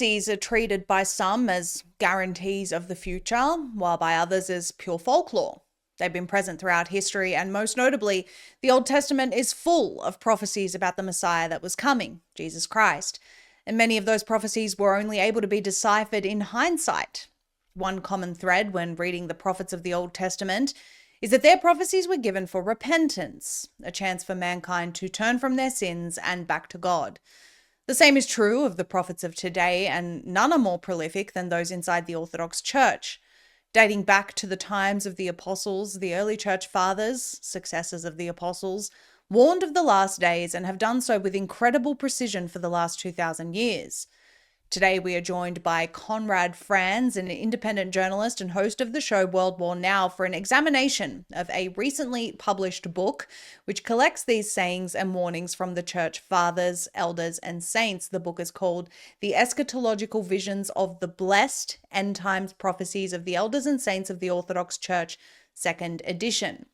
prophecies are treated by some as guarantees of the future, while by others as pure folklore. They've been present throughout history, and most notably, the Old Testament is full of prophecies about the Messiah that was coming, Jesus Christ. And many of those prophecies were only able to be deciphered in hindsight. One common thread when reading the prophets of the Old Testament is that their prophecies were given for repentance, a chance for mankind to turn from their sins and back to God. The same is true of the prophets of today, and none are more prolific than those inside the Orthodox Church. Dating back to the times of the apostles, the early church fathers, successors of the apostles, warned of the last days and have done so with incredible precision for the last 2,000 years. Today we are joined by Conrad Franz, an independent journalist and host of the show World War Now, for an examination of a recently published book which collects these sayings and warnings from the church fathers, elders, and saints. The book is called The Eschatological Visions of the Blessed End Times Prophecies of the Elders and Saints of the Orthodox Church, 2nd edition.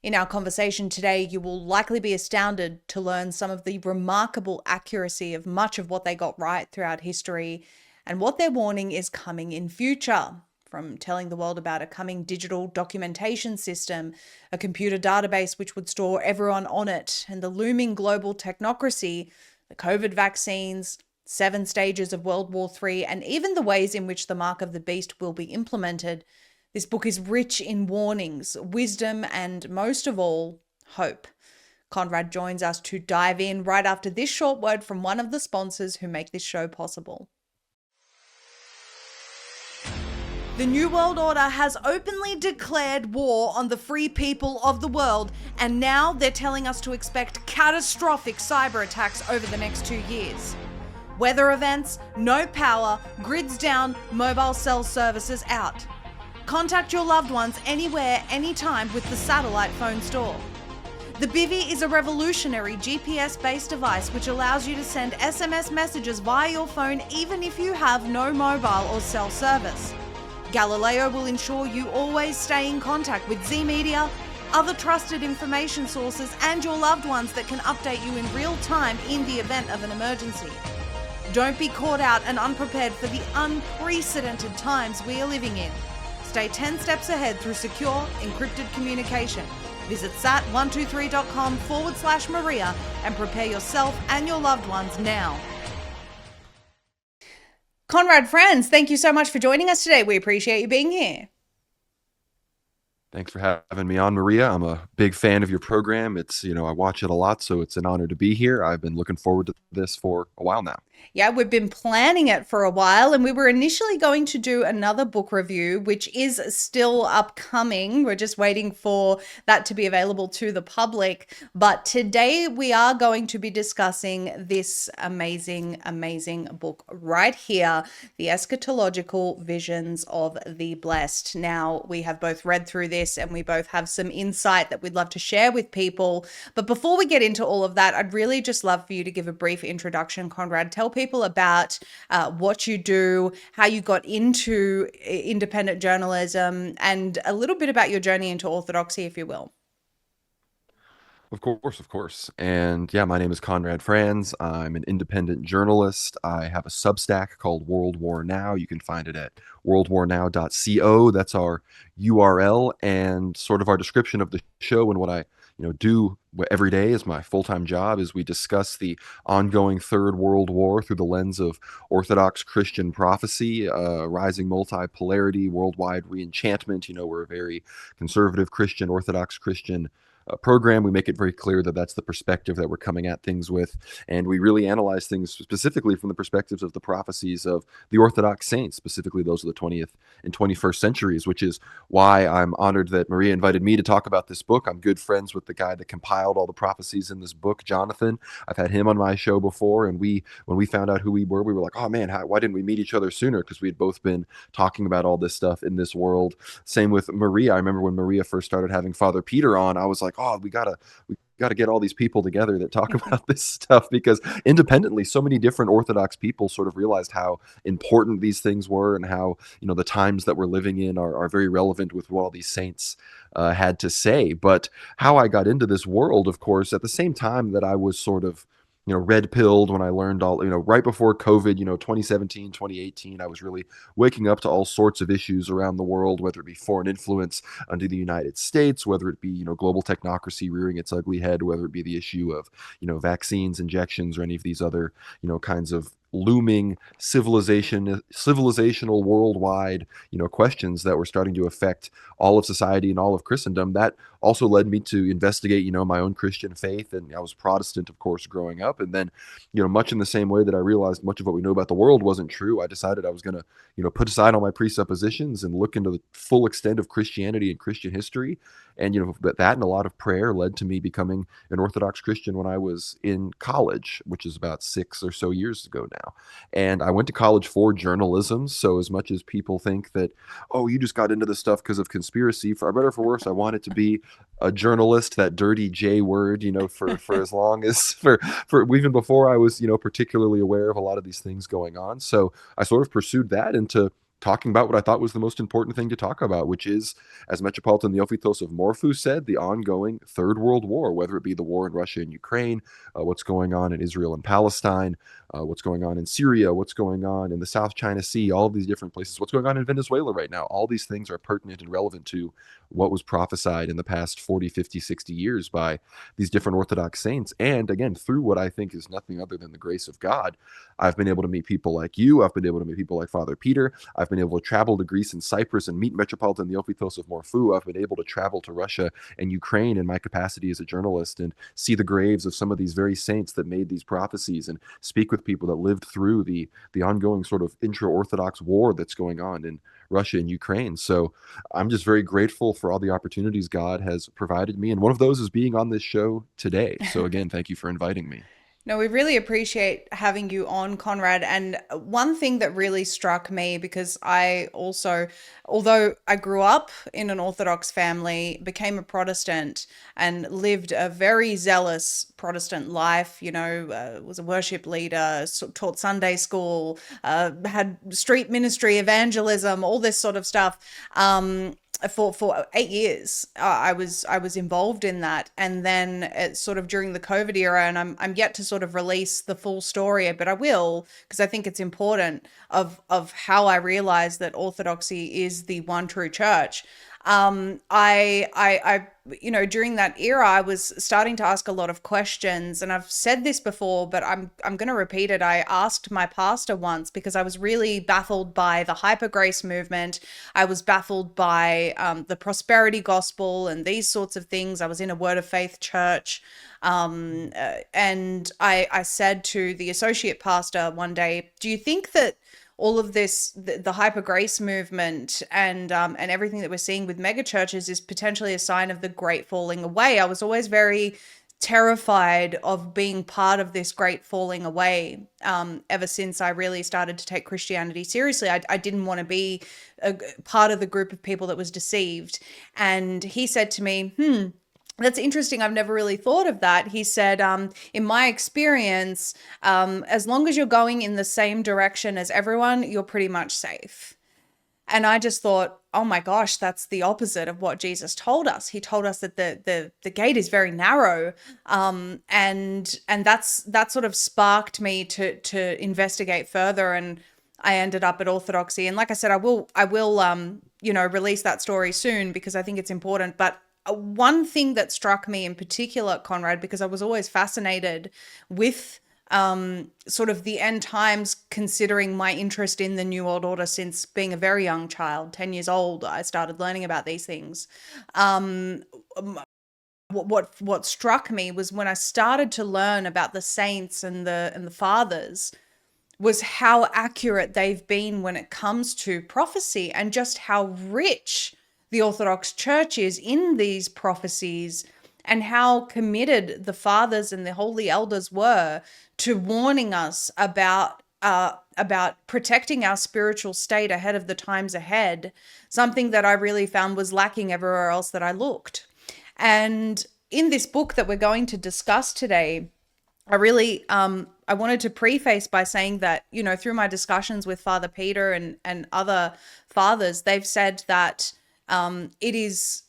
In our conversation today, you will likely be astounded to learn some of the remarkable accuracy of much of what they got right throughout history and what they're warning is coming in future. From telling the world about a coming digital documentation system, a computer database which would store everyone on it, and the looming global technocracy, the COVID vaccines, 7 stages of World War III, and even the ways in which the mark of the beast will be implemented. This book is rich in warnings, wisdom, and most of all, hope. Conrad joins us to dive in right after this short word from one of the sponsors who make this show possible. The New World Order has openly declared war on the free people of the world, and now they're telling us to expect catastrophic cyber attacks over the next 2 years. Weather events, no power, grids down, mobile cell services out. Contact your loved ones anywhere, anytime with the satellite phone store. The Bivy is a revolutionary GPS-based device which allows you to send SMS messages via your phone even if you have no mobile or cell service. Galileo will ensure you always stay in contact with Z Media, other trusted information sources, and your loved ones that can update you in real time in the event of an emergency. Don't be caught out and unprepared for the unprecedented times we are living in. Stay 10 steps ahead through secure, encrypted communication. Visit sat123.com/Maria and prepare yourself and your loved ones now. Conrad Franz, thank you so much for joining us today. We appreciate you being here. Thanks for having me on, Maria. I'm a big fan of your program. I watch it a lot, so it's an honor to be here. I've been looking forward to this for a while now. Yeah, we've been planning it for a while, and we were initially going to do another book review, which is still upcoming. We're just waiting for that to be available to the public. But today we are going to be discussing this amazing, amazing book right here, The Eschatological Visions of the Blessed. Now, we have both read through this and we both have some insight that we'd love to share with people. But before we get into all of that, I'd really just love for you to give a brief introduction, Conrad. Tell people about what you do, how you got into independent journalism, and a little bit about your journey into orthodoxy, if you will. Of course. And yeah, my name is Conrad Franz. I'm an independent journalist. I have a Substack called World War Now. You can find it at worldwarnow.co. That's our URL, and sort of our description of the show and what I do every day is my full-time job is we discuss the ongoing Third World War through the lens of Orthodox Christian prophecy, rising multipolarity, worldwide reenchantment. We're a very conservative Christian, Orthodox Christian program. We make it very clear that that's the perspective that we're coming at things with, and we really analyze things specifically from the perspectives of the prophecies of the Orthodox saints, specifically those of the 20th and 21st centuries, which is why I'm honored that Maria invited me to talk about this book. I'm good friends with the guy that compiled all the prophecies in this book, Jonathan. I've had him on my show before, and when we found out who we were like, oh man, why didn't we meet each other sooner? Because we had both been talking about all this stuff in this world. Same with Maria. I remember when Maria first started having Father Peter on, I was like, oh, we gotta get all these people together that talk about this stuff, because independently so many different Orthodox people sort of realized how important these things were, and how the times that we're living in are very relevant with what all these saints had to say. But how I got into this world, of course, at the same time that I was sort of red pilled when I learned all, right before COVID, 2017, 2018, I was really waking up to all sorts of issues around the world, whether it be foreign influence under the United States, whether it be, global technocracy rearing its ugly head, whether it be the issue of, vaccines, injections, or any of these other, kinds of looming civilizational worldwide questions that were starting to affect all of society and all of Christendom. That also led me to investigate my own Christian faith, and I was Protestant, of course, growing up. And then much in the same way that I realized much of what we know about the world wasn't true, I decided I was going to put aside all my presuppositions and look into the full extent of Christianity and Christian history. And but that and a lot of prayer led to me becoming an Orthodox Christian when I was in college, which is about 6 or so years ago now. And I went to college for journalism. So as much as people think that, oh, you just got into this stuff because of conspiracy, for better or for worse, I wanted to be a journalist, that dirty J word, for as long as for even before I was, particularly aware of a lot of these things going on. So I sort of pursued that into talking about what I thought was the most important thing to talk about, which is, as Metropolitan Neophytos of Morphu said, the ongoing Third World War, whether it be the war in Russia and Ukraine, what's going on in Israel and Palestine, what's going on in Syria, what's going on in the South China Sea, all of these different places, what's going on in Venezuela right now. All these things are pertinent and relevant to what was prophesied in the past 40, 50, 60 years by these different Orthodox saints. And again, through what I think is nothing other than the grace of God, I've been able to meet people like you. I've been able to meet people like Father Peter. I've been able to travel to Greece and Cyprus and meet Metropolitan Neophytos of Morphu. I've been able to travel to Russia and Ukraine in my capacity as a journalist and see the graves of some of these very saints that made these prophecies, and speak with people that lived through the ongoing sort of intra-Orthodox war that's going on in Russia and Ukraine. So I'm just very grateful for all the opportunities God has provided me. And one of those is being on this show today. So again, thank you for inviting me. No, we really appreciate having you on, Conrad. And one thing that really struck me, because I also, although I grew up in an Orthodox family, became a Protestant and lived a very zealous Protestant life, was a worship leader, taught Sunday school, had street ministry, evangelism, all this sort of stuff. For 8 years, I was involved in that, and then sort of during the COVID era, and I'm yet to sort of release the full story, but I will, because I think it's important of how I realized that Orthodoxy is the one true church. I during that era, I was starting to ask a lot of questions, and I've said this before, but I'm going to repeat it. I asked my pastor once because I was really baffled by the hyper grace movement. I was baffled by the prosperity gospel and these sorts of things. I was in a Word of Faith church. And I said to the associate pastor one day, do you think that all of this, the hyper grace movement and everything that we're seeing with mega churches is potentially a sign of the great falling away? I was always very terrified of being part of this great falling away. Ever since I really started to take Christianity seriously, I didn't want to be a part of the group of people that was deceived. And he said to me, that's interesting. I've never really thought of that. He said, in my experience, as long as you're going in the same direction as everyone, you're pretty much safe. And I just thought, oh my gosh, that's the opposite of what Jesus told us. He told us that the gate is very narrow, and that sort of sparked me to investigate further. And I ended up at Orthodoxy. And like I said, I will release that story soon because I think it's important. But one thing that struck me in particular, Conrad, because I was always fascinated with sort of the end times, considering my interest in the New World Order since being a very young child, 10 years old, I started learning about these things. What struck me was when I started to learn about the saints and the fathers, was how accurate they've been when it comes to prophecy, and just how rich the Orthodox Church is in these prophecies, and how committed the fathers and the holy elders were to warning us about protecting our spiritual state ahead of the times ahead, something that I really found was lacking everywhere else that I looked. And in this book that we're going to discuss today, I really I wanted to preface by saying that, through my discussions with Father Peter and other fathers, they've said that it is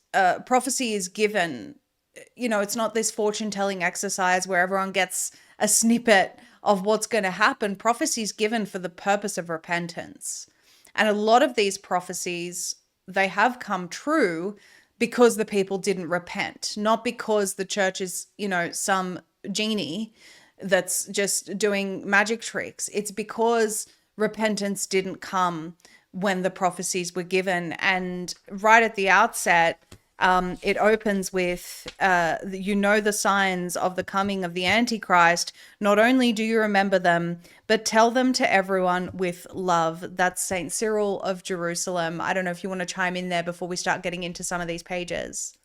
prophecy is given it's not this fortune telling exercise where everyone gets a snippet of what's going to happen. Prophecies given for the purpose of repentance. And a lot of these prophecies, they have come true because the people didn't repent, not because the church is, some genie that's just doing magic tricks. It's because repentance didn't come when the prophecies were given. And right at the outset, it opens with, the signs of the coming of the Antichrist. Not only do you remember them, but tell them to everyone with love. That's St. Cyril of Jerusalem. I don't know if you want to chime in there before we start getting into some of these pages.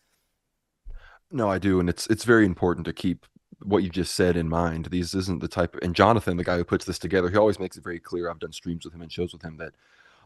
No, I do, and it's very important to keep what you just said in mind. These isn't the type, and Jonathan, the guy who puts this together, he always makes it very clear. I've done streams with him and shows with him that,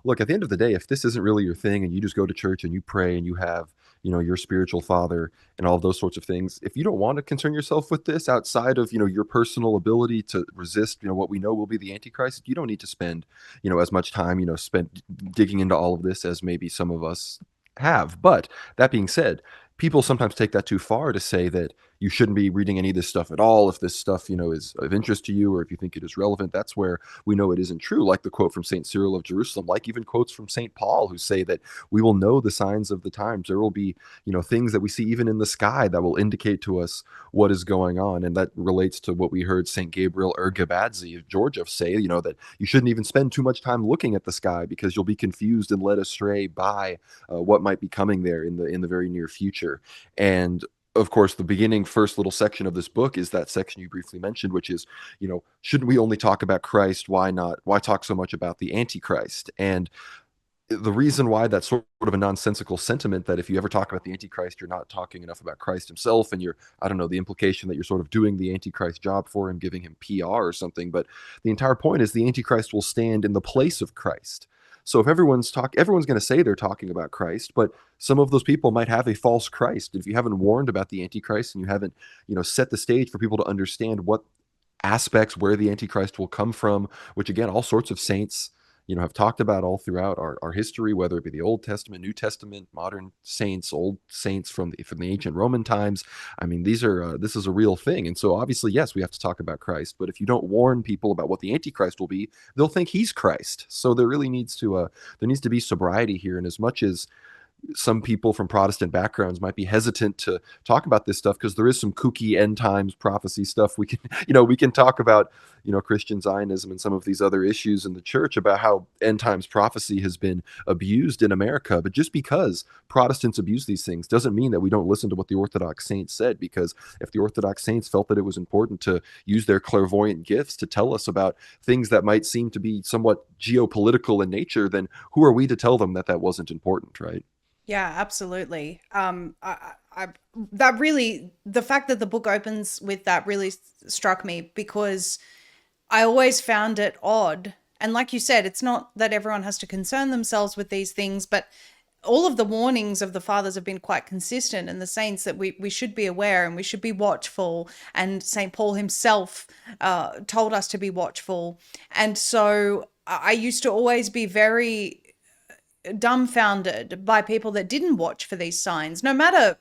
look, at the end of the day, if this isn't really your thing and you just go to church and you pray and you have, your spiritual father and all of those sorts of things, if you don't want to concern yourself with this outside of, your personal ability to resist, what we know will be the Antichrist, you don't need to spend, as much time, spent digging into all of this as maybe some of us have. But that being said, people sometimes take that too far to say that you shouldn't be reading any of this stuff at all if this stuff, is of interest to you or if you think it is relevant. That's where we know it isn't true, like the quote from St. Cyril of Jerusalem, like even quotes from St. Paul, who say that we will know the signs of the times. There will be, things that we see even in the sky that will indicate to us what is going on. And that relates to what we heard St. Gabriel Ergabadze of Georgia say, that you shouldn't even spend too much time looking at the sky because you'll be confused and led astray by what might be coming there in the very near future. And of course, the beginning first little section of this book is that section you briefly mentioned, which is, shouldn't we only talk about Christ? Why not? Why talk so much about the Antichrist? And the reason why that's sort of a nonsensical sentiment, that if you ever talk about the Antichrist, you're not talking enough about Christ himself, and I don't know, the implication that you're sort of doing the Antichrist job for him, giving him PR or something. But the entire point is the Antichrist will stand in the place of Christ. So if everyone's going to say they're talking about Christ, but some of those people might have a false Christ. If you haven't warned about the Antichrist and you haven't, set the stage for people to understand what aspects where the Antichrist will come from, which again, all sorts of saints, have talked about all throughout our history, whether it be the Old Testament, New Testament, modern saints, old saints from the ancient Roman times. I mean, this is a real thing. And so obviously, yes, we have to talk about Christ, but if you don't warn people about what the Antichrist will be, they'll think he's Christ. So there really needs to be sobriety here. And as much as some people from Protestant backgrounds might be hesitant to talk about this stuff because there is some kooky end times prophecy stuff. We can, we can talk about, Christian Zionism and some of these other issues in the church about how end times prophecy has been abused in America. But just because Protestants abuse these things doesn't mean that we don't listen to what the Orthodox saints said, because if the Orthodox saints felt that it was important to use their clairvoyant gifts to tell us about things that might seem to be somewhat geopolitical in nature, then who are we to tell them that that wasn't important, right? Yeah, absolutely. That really, the fact that the book opens with that really struck me, because I always found it odd. And like you said, it's not that everyone has to concern themselves with these things, but all of the warnings of the fathers have been quite consistent in the saints that we should be aware and we should be watchful. And St. Paul himself told us to be watchful. And so I used to always be very dumbfounded by people that didn't watch for these signs, no matter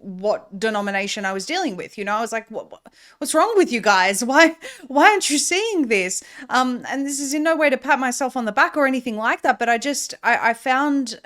what denomination I was dealing with. I was like, what's wrong with you guys? Why aren't you seeing this? And this is in no way to pat myself on the back or anything like that, but I found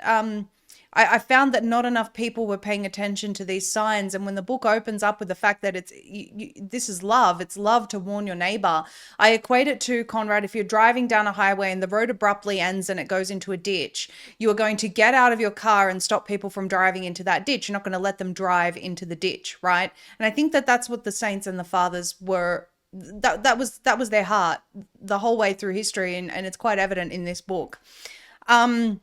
I found that not enough people were paying attention to these signs. And when the book opens up with the fact that this is love, it's love to warn your neighbor. I equate it to, Conrad, if you're driving down a highway and the road abruptly ends and it goes into a ditch, you are going to get out of your car and stop people from driving into that ditch. You're not going to let them drive into the ditch, right? And I think that that's what the saints and the fathers were. That was their heart the whole way through history, and it's quite evident in this book. I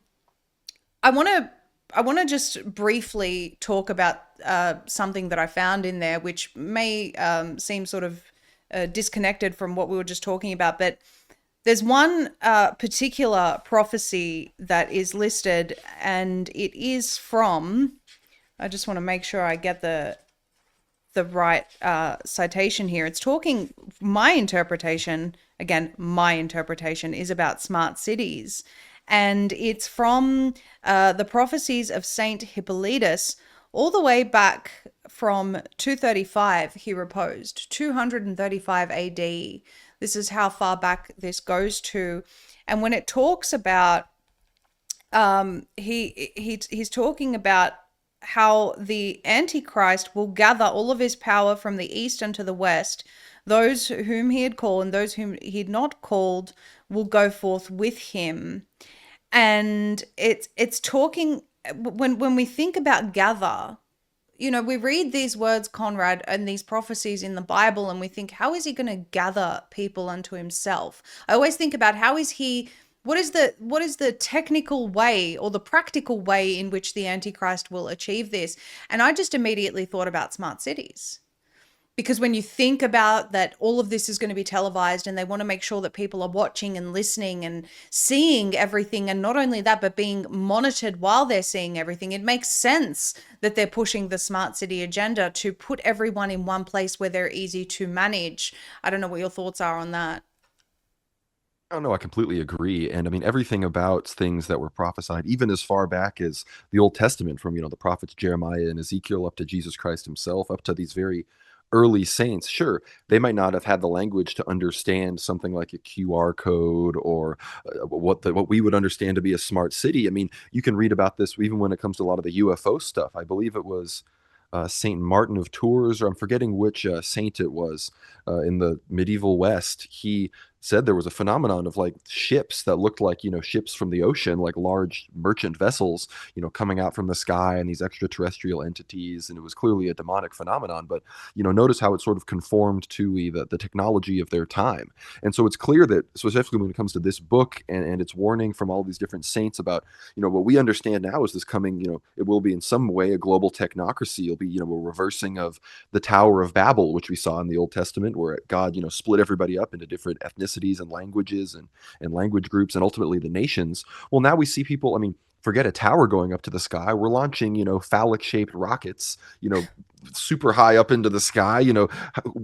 want to just briefly talk about something that I found in there, which may seem sort of disconnected from what we were just talking about, but there's one particular prophecy that is listed, and it is from, I just want to make sure I get the right citation here. It's talking, my interpretation is about smart cities. And it's from the Prophecies of Saint Hippolytus, all the way back from 235, he reposed, 235 AD. This is how far back this goes to. And when it talks about, he's talking about how the Antichrist will gather all of his power from the east and to the west. Those whom he had called and those whom he had not called will go forth with him. And it's talking, when we think about gather, we read these words, Conrad, and these prophecies in the Bible, and we think, how is he going to gather people unto himself? I always think about what is the technical way or the practical way in which the Antichrist will achieve this? And I just immediately thought about smart cities. Because when you think about that, all of this is going to be televised and they want to make sure that people are watching and listening and seeing everything. And not only that, but being monitored while they're seeing everything. It makes sense that they're pushing the smart city agenda to put everyone in one place where they're easy to manage. I don't know what your thoughts are on that. Oh no, I completely agree. And I mean, everything about things that were prophesied, even as far back as the Old Testament, from, the prophets Jeremiah and Ezekiel up to Jesus Christ himself, up to these very early saints, sure, they might not have had the language to understand something like a QR code or what we would understand to be a smart city. I mean, you can read about this even when it comes to a lot of the UFO stuff. I believe it was Saint Martin of Tours, or I'm forgetting which saint it was in the medieval West. He said there was a phenomenon of like ships that looked like, ships from the ocean, like large merchant vessels, coming out from the sky, and these extraterrestrial entities. And it was clearly a demonic phenomenon. But, notice how it sort of conformed to the technology of their time. And so it's clear that, specifically when it comes to this book and its warning from all these different saints about, what we understand now is this coming, it will be in some way a global technocracy. It'll be, a reversing of the Tower of Babel, which we saw in the Old Testament, where God, split everybody up into different ethnicities and languages and language groups, and ultimately the nations. Well, now we see people, I mean, forget a tower going up to the sky. We're launching, phallic shaped rockets, super high up into the sky,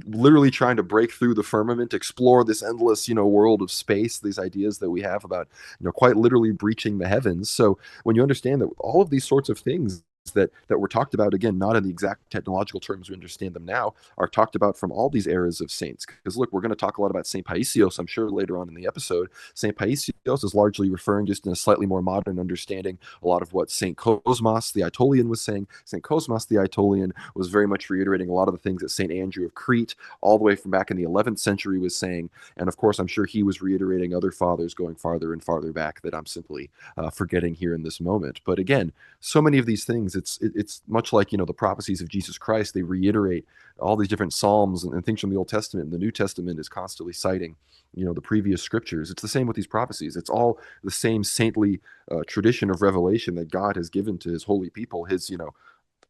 literally trying to break through the firmament, explore this endless, world of space, these ideas that we have about, quite literally breaching the heavens. So when you understand that all of these sorts of things that were talked about, again, not in the exact technological terms we understand them now, are talked about from all these eras of saints. Because look, we're going to talk a lot about Saint Paisios, I'm sure, later on in the episode. Saint Paisios is largely referring, just in a slightly more modern understanding, a lot of what Saint Cosmas the Aetolian was saying. Saint Cosmas the Aetolian was very much reiterating a lot of the things that Saint Andrew of Crete, all the way from back in the 11th century, was saying. And of course, I'm sure he was reiterating other fathers going farther and farther back that I'm simply forgetting here in this moment. But again, so many of these things, it's much like, the prophecies of Jesus Christ. They reiterate all these different psalms and things from the Old Testament, and the New Testament is constantly citing, the previous scriptures. It's the same with these prophecies. It's all the same saintly tradition of revelation that God has given to his holy people, his,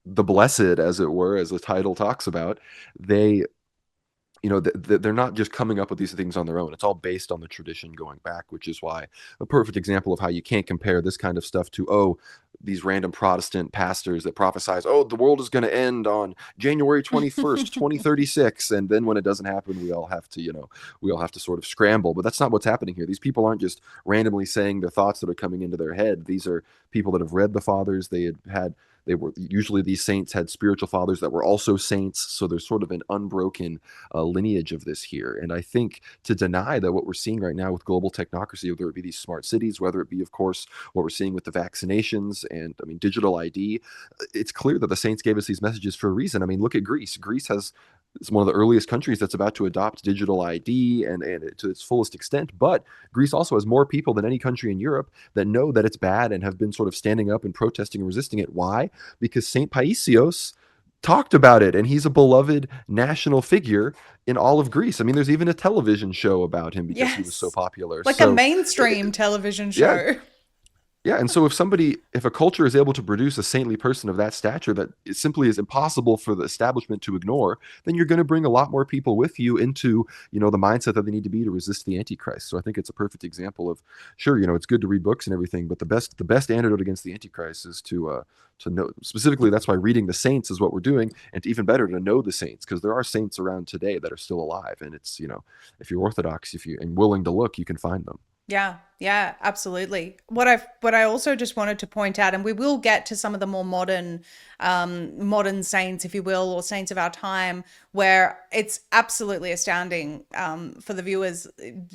the blessed, as it were, as the title talks about. They, they're not just coming up with these things on their own. It's all based on the tradition going back, which is why a perfect example of how you can't compare this kind of stuff to, these random Protestant pastors that prophesize, the world is going to end on January 21st, 2036. And then when it doesn't happen, we all have to sort of scramble. But that's not what's happening here. These people aren't just randomly saying the thoughts that are coming into their head. These are people that have read the fathers. They were usually, these saints had spiritual fathers that were also saints. So there's sort of an unbroken lineage of this here. And I think to deny that what we're seeing right now with global technocracy, whether it be these smart cities, whether it be, of course, what we're seeing with the vaccinations and, I mean, digital ID, it's clear that the saints gave us these messages for a reason. I mean, look at Greece. Greece it's one of the earliest countries that's about to adopt digital ID and to its fullest extent. But Greece also has more people than any country in Europe that know that it's bad and have been sort of standing up and protesting and resisting it. Why? Because Saint Paisios talked about it, and he's a beloved national figure in all of Greece. I mean, there's even a television show about him because he was so Yes. popular. Like a So, mainstream television yeah, show. yeah, and so if a culture is able to produce a saintly person of that stature that it simply is impossible for the establishment to ignore, then you're going to bring a lot more people with you into, the mindset that they need to be to resist the Antichrist. So I think it's a perfect example of, sure, it's good to read books and everything, but the best antidote against the Antichrist is to know. Specifically, that's why reading the saints is what we're doing, and even better, to know the saints, because there are saints around today that are still alive, and it's, if you're Orthodox, and willing to look, you can find them. Yeah, yeah, absolutely. What I also just wanted to point out, and we will get to some of the more modern saints, if you will, or saints of our time, where it's absolutely astounding for the viewers,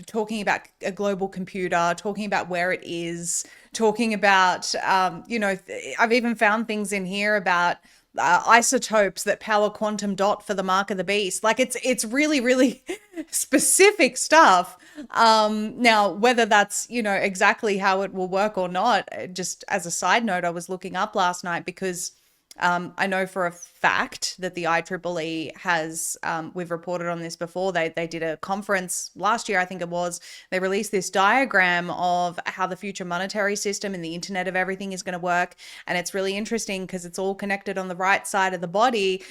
talking about a global computer, talking about where it is, talking about I've even found things in here about isotopes that power quantum dot for the mark of the beast. Like it's really really specific stuff. Now whether that's exactly how it will work or not, just as a side note, I was looking up last night because I know for a fact that the IEEE has, we've reported on this before. They did a conference last year, I think it was. They released this diagram of how the future monetary system and the Internet of Everything is going to work. And it's really interesting because it's all connected on the right side of the body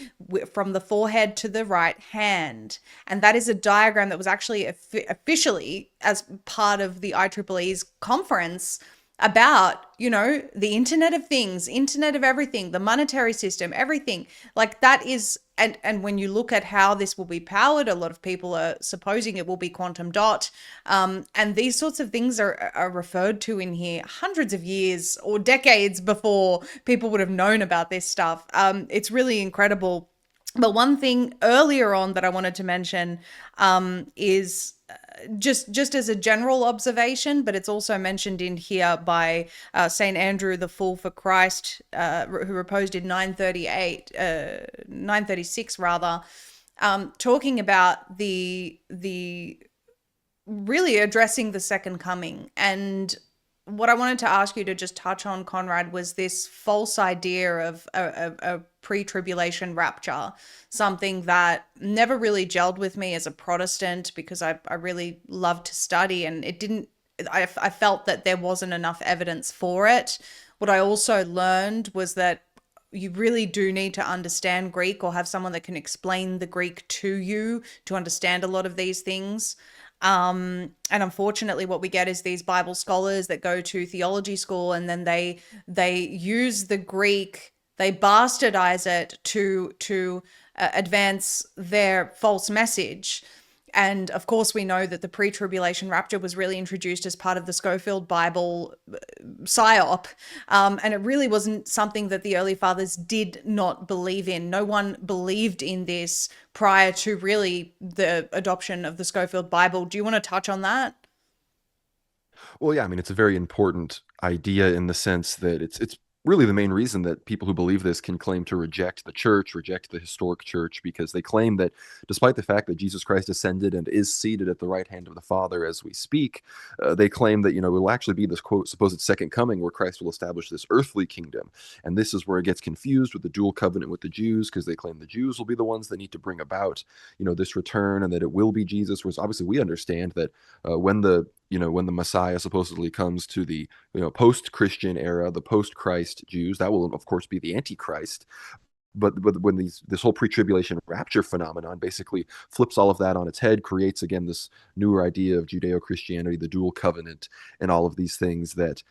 from the forehead to the right hand. And that is a diagram that was actually officially, as part of the IEEE's conference, about the Internet of Things, Internet of Everything, the monetary system, everything. Like that is, and when you look at how this will be powered, a lot of people are supposing it will be quantum dot. And these sorts of things are referred to in here hundreds of years or decades before people would have known about this stuff. It's really incredible. But one thing earlier on that I wanted to mention is just as a general observation, but it's also mentioned in here by Saint Andrew the Fool for Christ, who reposed in 936 rather, talking about the really addressing the second coming. And what I wanted to ask you to just touch on, Conrad, was this false idea of a pre-tribulation rapture, something that never really gelled with me as a Protestant because I really loved to study, and it didn't. I felt that there wasn't enough evidence for it. What I also learned was that you really do need to understand Greek or have someone that can explain the Greek to you to understand a lot of these things. And unfortunately, what we get is these Bible scholars that go to theology school and then they use the Greek, they bastardize it to advance their false message. And of course, we know that the pre-tribulation rapture was really introduced as part of the Schofield Bible psyop, and it really wasn't something that the early fathers did not believe in. No one believed in this prior to really the adoption of the Schofield Bible. Do you want to touch on that? Well, yeah, I mean, it's a very important idea in the sense that it's really the main reason that people who believe this can claim to reject the church, reject the historic church, because they claim that despite the fact that Jesus Christ ascended and is seated at the right hand of the Father as we speak, they claim that, it will actually be this quote supposed second coming where Christ will establish this earthly kingdom. And this is where it gets confused with the dual covenant with the Jews, because they claim the Jews will be the ones that need to bring about, this return, and that it will be Jesus. Whereas obviously we understand that when the Messiah supposedly comes to the post-Christian era, the post-Christ Jews, that will of course be the Antichrist. But when this whole pre-tribulation rapture phenomenon basically flips all of that on its head, creates again this newer idea of Judeo-Christianity, the dual covenant, and all of these things that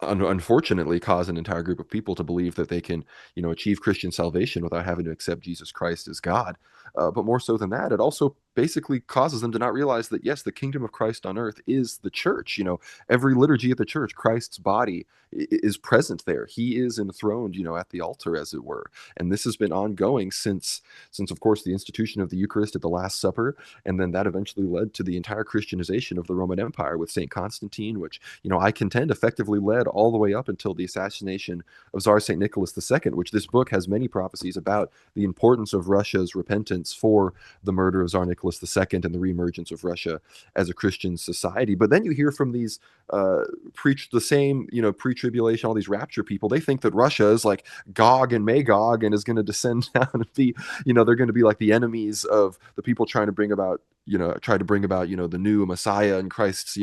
unfortunately cause an entire group of people to believe that they can achieve Christian salvation without having to accept Jesus Christ as God. But more so than that, it also basically causes them to not realize that yes, the kingdom of Christ on earth is the church. Every liturgy at the church, Christ's body is present there. He is enthroned at the altar, as it were. And this has been ongoing since of course the institution of the Eucharist at the Last Supper, and then that eventually led to the entire Christianization of the Roman Empire with St. Constantine, which I contend effectively led all the way up until the assassination of Tsar St. Nicholas II, which this book has many prophecies about the importance of Russia's repentance for the murder of Tsar Nicholas II and the reemergence of Russia as a Christian society. But then you hear from these preach the same, pre-tribulation, all these rapture people. They think that Russia is like Gog and Magog and is going to descend down and be, they're going to be like the enemies of the people trying to bring about, the new Messiah and Christ's,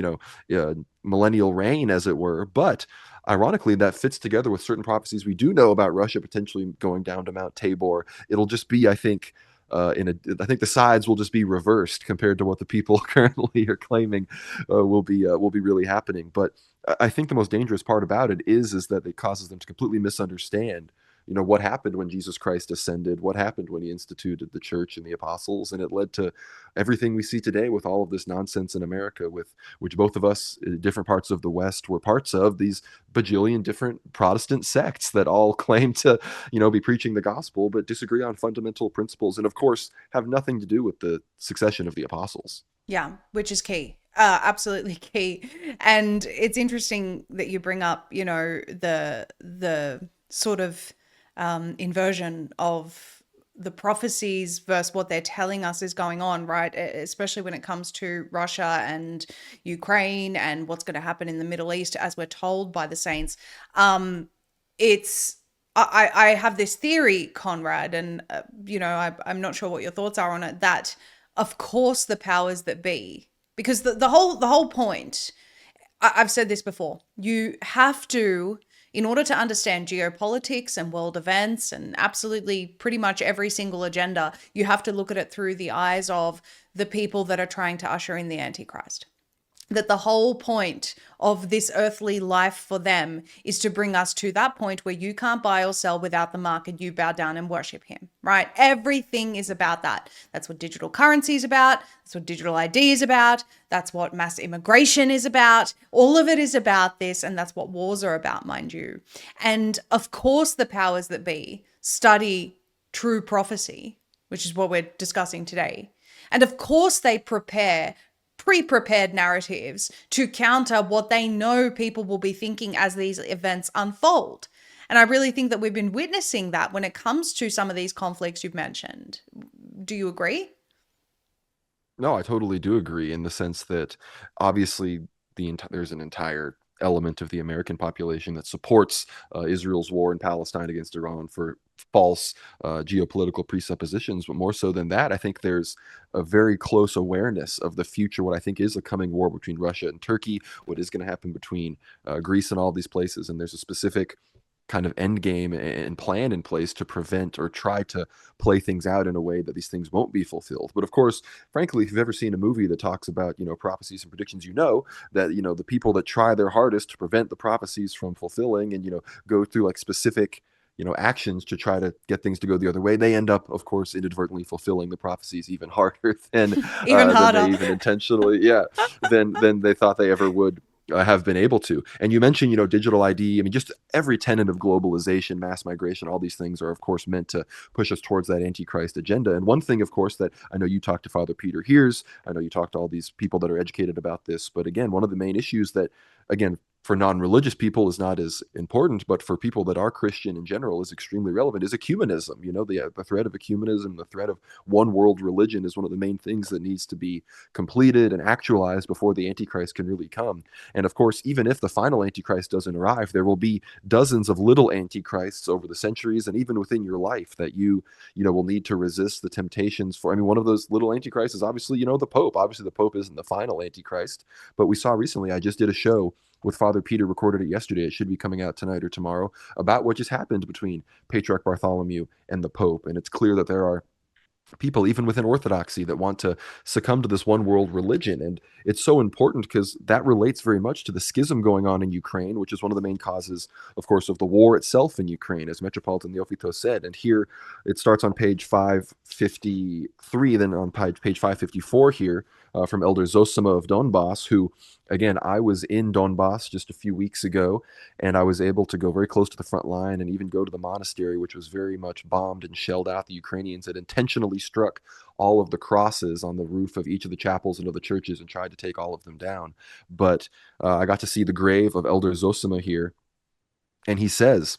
millennial reign, as it were. But ironically, that fits together with certain prophecies we do know about Russia potentially going down to Mount Tabor. It'll just be, I think, I think the sides will just be reversed compared to what the people currently are claiming will be really happening. But I think the most dangerous part about it is that it causes them to completely misunderstand, what happened when Jesus Christ ascended, what happened when he instituted the church and the apostles, and it led to everything we see today with all of this nonsense in America, with which both of us in different parts of the West were parts of, these bajillion different Protestant sects that all claim to, be preaching the gospel, but disagree on fundamental principles, and of course have nothing to do with the succession of the apostles. Yeah, which is key. Absolutely key. And it's interesting that you bring up, the sort of inversion of the prophecies versus what they're telling us is going on, right? Especially when it comes to Russia and Ukraine and what's going to happen in the Middle East, as we're told by the saints. It's I have this theory, Conrad, and I'm not sure what your thoughts are on it. That of course the powers that be, because the whole point, I've said this before, you have to, in order to understand geopolitics and world events and absolutely pretty much every single agenda, you have to look at it through the eyes of the people that are trying to usher in the Antichrist. That the whole point of this earthly life for them is to bring us to that point where you can't buy or sell without the mark and you bow down and worship him, right? Everything is about that. That's what digital currency is about. That's what digital ID is about. That's what mass immigration is about. All of it is about this, and that's what wars are about, mind you. And of course, the powers that be study true prophecy, which is what we're discussing today. And of course, they prepare pre-prepared narratives to counter what they know people will be thinking as these events unfold. And I really think that we've been witnessing that when it comes to some of these conflicts you've mentioned. Do you agree? No, I totally do agree in the sense that obviously there's an entire element of the American population that supports Israel's war in Palestine against Iran for false geopolitical presuppositions. But more so than that, I think there's a very close awareness of the future, what I think is a coming war between Russia and Turkey, what is going to happen between Greece and all these places. And there's a specific kind of end game and plan in place to prevent or try to play things out in a way that these things won't be fulfilled. But of course, frankly, if you've ever seen a movie that talks about, prophecies and predictions, that, the people that try their hardest to prevent the prophecies from fulfilling and, go through like specific, actions to try to get things to go the other way, they end up, of course, inadvertently fulfilling the prophecies even harder Even than they harder. even intentionally, yeah, than they thought they ever would have been able to. And you mentioned, digital ID. I mean, just every tenet of globalization, mass migration, all these things are, of course, meant to push us towards that Antichrist agenda. And one thing, of course, that I know you talked to Father Peter Heers, I know you talked to all these people that are educated about this. But again, one of the main issues that, again, for non-religious people is not as important, but for people that are Christian in general is extremely relevant, is ecumenism. The threat of ecumenism, the threat of one world religion is one of the main things that needs to be completed and actualized before the Antichrist can really come. And of course, even if the final Antichrist doesn't arrive, there will be dozens of little Antichrists over the centuries and even within your life that will need to resist the temptations for. I mean, one of those little Antichrists is obviously, the Pope. Obviously, the Pope isn't the final Antichrist, but we saw recently, I just did a show with Father Peter, recorded it yesterday. It should be coming out tonight or tomorrow, about what just happened between Patriarch Bartholomew and the Pope. And it's clear that there are people even within orthodoxy that want to succumb to this one world religion. And it's so important because that relates very much to the schism going on in Ukraine, which is one of the main causes, of course, of the war itself in Ukraine, as Metropolitan Neophytos said. And here it starts on page 553, then on page 554 here, from Elder Zosima of Donbass, who, again, I was in Donbass just a few weeks ago, and I was able to go very close to the front line and even go to the monastery, which was very much bombed and shelled out. The Ukrainians had intentionally struck all of the crosses on the roof of each of the chapels and of the churches and tried to take all of them down. But I got to see the grave of Elder Zosima here, and he says,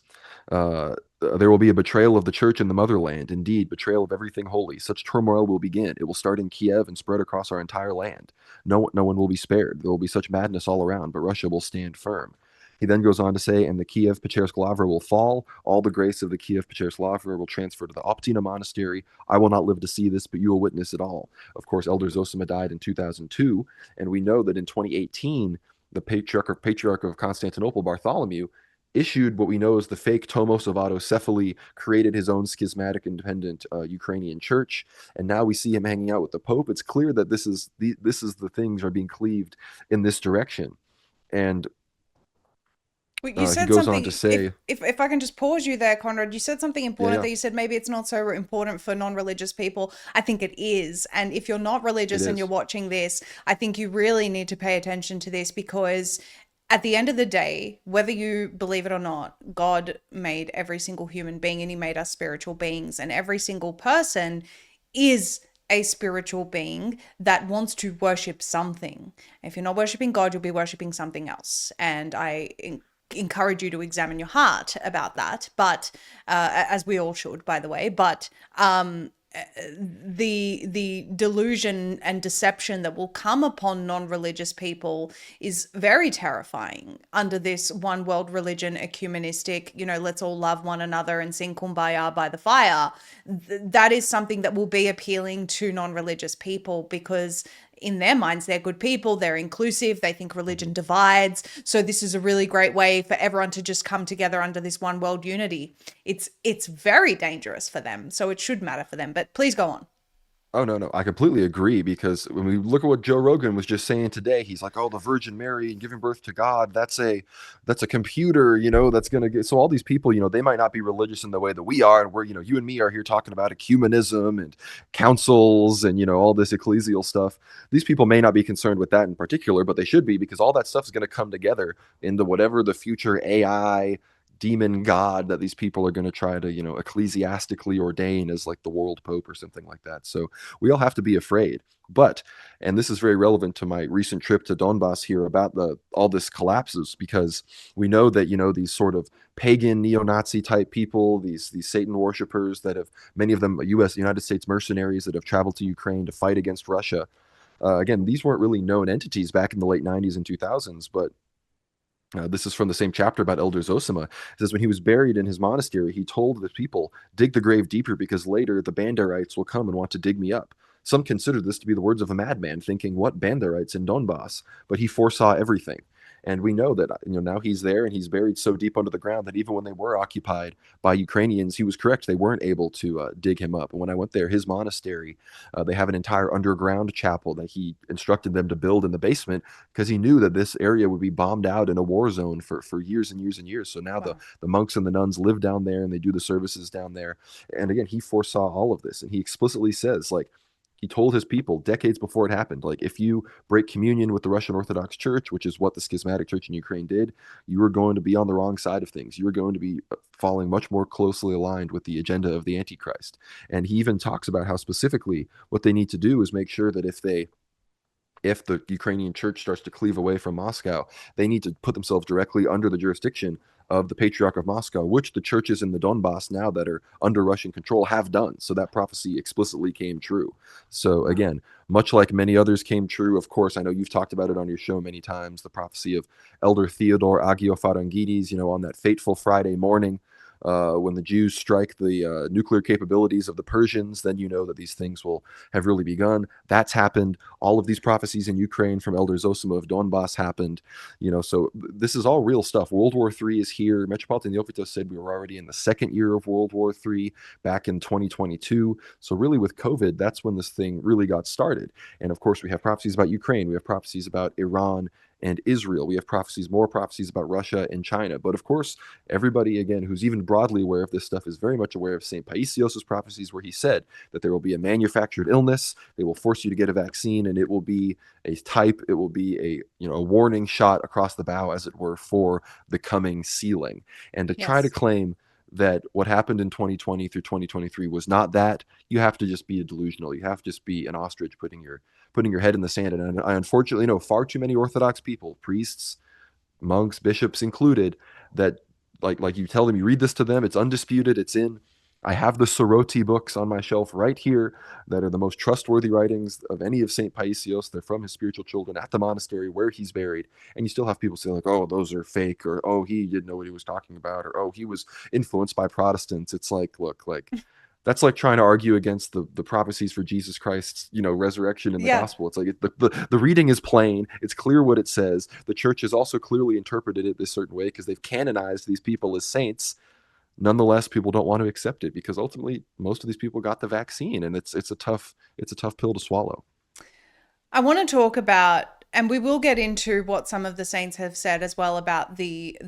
there will be a betrayal of the church in the motherland. Indeed, betrayal of everything holy. Such turmoil will begin. It will start in Kiev and spread across our entire land. No one will be spared. There will be such madness all around, but Russia will stand firm. He then goes on to say, and the Kiev Pechersk Lavra will fall. All the grace of the Kiev Pechersk Lavra will transfer to the Optina monastery. I will not live to see this, but you will witness it all. Of course, Elder Zosima died in 2002, and we know that in 2018, the Patriarch of Constantinople, Bartholomew, issued what we know as the fake Tomos of Autocephaly, created his own schismatic independent Ukrainian church, and now we see him hanging out with the Pope. It's clear that this is the things are being cleaved in this direction. And Well, you He said goes on to something. If say, if if I can just pause you there, Conrad, you said something yeah, important yeah, that you said maybe it's not so important for non-religious people. I think it is. And if you're not it religious and you're is. watching this, I think you really need to pay attention to this because at the end of the day, whether you believe it or not, God made every single human being and he made us spiritual beings, and every single person is a spiritual being that wants to worship something. If you're not worshiping God, you'll be worshiping something else. And encourage you to examine your heart about that. But as we all should, by the way. But the delusion and deception that will come upon non-religious people is very terrifying under this one world religion ecumenistic, let's all love one another and sing kumbaya by the fire. That is something that will be appealing to non-religious people because in their minds they're good people, they're inclusive, they think religion Mhm. divides, so this is a really great way for everyone to just come together under this one world unity. It's very dangerous for them, so it should matter for them, but please go on. Oh no, no, I completely agree because when we look at what Joe Rogan was just saying today, he's like, "Oh, the Virgin Mary and giving birth to God, that's a computer, that's gonna get." So all these people, they might not be religious in the way that we are, and we're, you and me are here talking about ecumenism and councils and all this ecclesial stuff. These people may not be concerned with that in particular, but they should be because all that stuff is going to come together into whatever the future AI demon god that these people are going to try to ecclesiastically ordain as like the world pope or something like that. So we all have to be afraid. But, and this is very relevant to my recent trip to Donbass here about the all this collapses, because we know that these sort of pagan neo-Nazi type people, these Satan worshipers that have, many of them United States mercenaries that have traveled to Ukraine to fight against Russia. Again, these weren't really known entities back in the late 90s and 2000s, but this is from the same chapter about Elder Zosima. It says when he was buried in his monastery, he told the people, "Dig the grave deeper, because later the Banderites will come and want to dig me up." Some considered this to be the words of a madman, thinking, "What Banderites in Donbass?" But he foresaw everything. And we know that now he's there and he's buried so deep under the ground that even when they were occupied by Ukrainians, he was correct. They weren't able to dig him up. And when I went there, his monastery, they have an entire underground chapel that he instructed them to build in the basement because he knew that this area would be bombed out in a war zone for years and years and years. So now Wow. the monks and the nuns live down there and they do the services down there. And again, he foresaw all of this. And he explicitly says, like, he told his people decades before it happened, like, if you break communion with the Russian Orthodox Church, which is what the schismatic church in Ukraine did, you are going to be on the wrong side of things. You are going to be falling much more closely aligned with the agenda of the Antichrist. And he even talks about how specifically what they need to do is make sure that if the Ukrainian church starts to cleave away from Moscow, they need to put themselves directly under the jurisdiction of the Patriarch of Moscow, which the churches in the Donbass now that are under Russian control have done. So that prophecy explicitly came true. So Wow. again, much like many others came true, of course, I know you've talked about it on your show many times, the prophecy of Elder Theodore Agiopharagides, on that fateful Friday morning when the Jews strike the nuclear capabilities of the Persians, then you know that these things will have really begun. That's happened. All of these prophecies in Ukraine from Elder Zosima of Donbass happened. So this is all real stuff. World War III is here. Metropolitan Neophytos said we were already in the second year of World War III back in 2022. So really with COVID, that's when this thing really got started. And of course, we have prophecies about Ukraine. We have prophecies about Iran and Israel. We have more prophecies about Russia and China. But of course, everybody, again, who's even broadly aware of this stuff is very much aware of St. Paisios' prophecies, where he said that there will be a manufactured illness, they will force you to get a vaccine, and it will be it will be a warning shot across the bow, as it were, for the coming sealing. And to try to Yes. claim that what happened in 2020 through 2023 was not that, you have to just be a delusional. You have to just be an ostrich putting your head in the sand. And I unfortunately know far too many Orthodox people, priests, monks, bishops included, that like you tell them, you read this to them, it's undisputed, it's in. I have the Soroti books on my shelf right here that are the most trustworthy writings of any of St. Paisios. They're from his spiritual children at the monastery where he's buried. And you still have people say, like, oh, those are fake, or oh, he didn't know what he was talking about, or oh, he was influenced by Protestants. It's like, look, like, that's like trying to argue against the prophecies for Jesus Christ's resurrection in the Yeah. gospel. It's like the reading is plain, it's clear what it says. The church has also clearly interpreted it this certain way because they've canonized these people as saints. Nonetheless, people don't want to accept it because ultimately most of these people got the vaccine, and it's a tough pill to swallow. I want to talk about And we will get into what some of the saints have said as well about the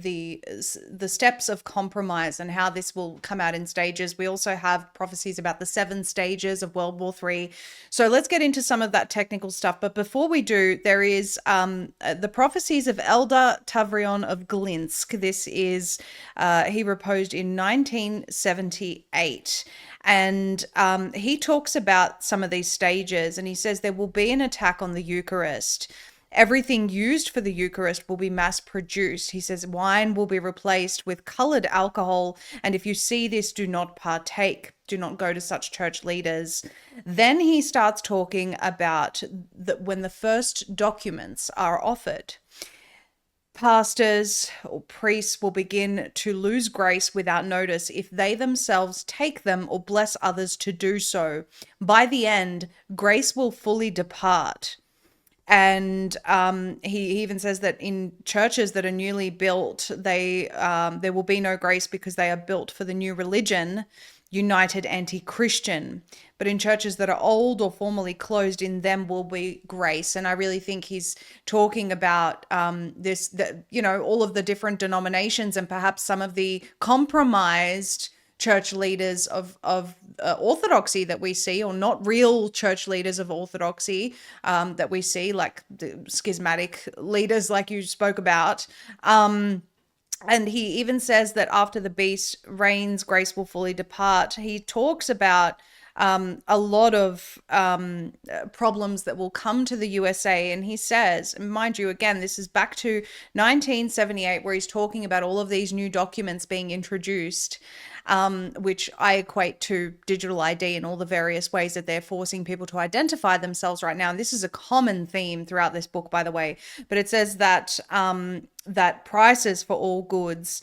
steps of compromise and how this will come out in stages. We also have prophecies about the 7 stages of World War III. So let's get into some of that technical stuff. But before we do, there is the prophecies of Elder Tavrion of Glinsk. This is he reposed in 1978. And he talks about some of these stages, and he says there will be an attack on the Eucharist. Everything used for the Eucharist will be mass produced. He says wine will be replaced with colored alcohol. And if you see this, do not partake. Do not go to such church leaders. Then he starts talking about when the first documents are offered. Pastors or priests will begin to lose grace without notice if they themselves take them or bless others to do so. By the end, grace will fully depart. And he even says that in churches that are newly built, there will be no grace because they are built for the new religion, united anti-Christian. But in churches that are old or formerly closed, in them will be grace. And I really think he's talking about all of the different denominations and perhaps some of the compromised church leaders of orthodoxy that we see, or not real church leaders of orthodoxy that we see, like the schismatic leaders like you spoke about. And he even says that after the beast reigns, grace will fully depart. He talks about a lot of problems that will come to the USA. And he says, mind you, again, this is back to 1978, where he's talking about all of these new documents being introduced, which I equate to digital ID and all the various ways that they're forcing people to identify themselves right now. And this is a common theme throughout this book, by the way. But it says that that prices for all goods,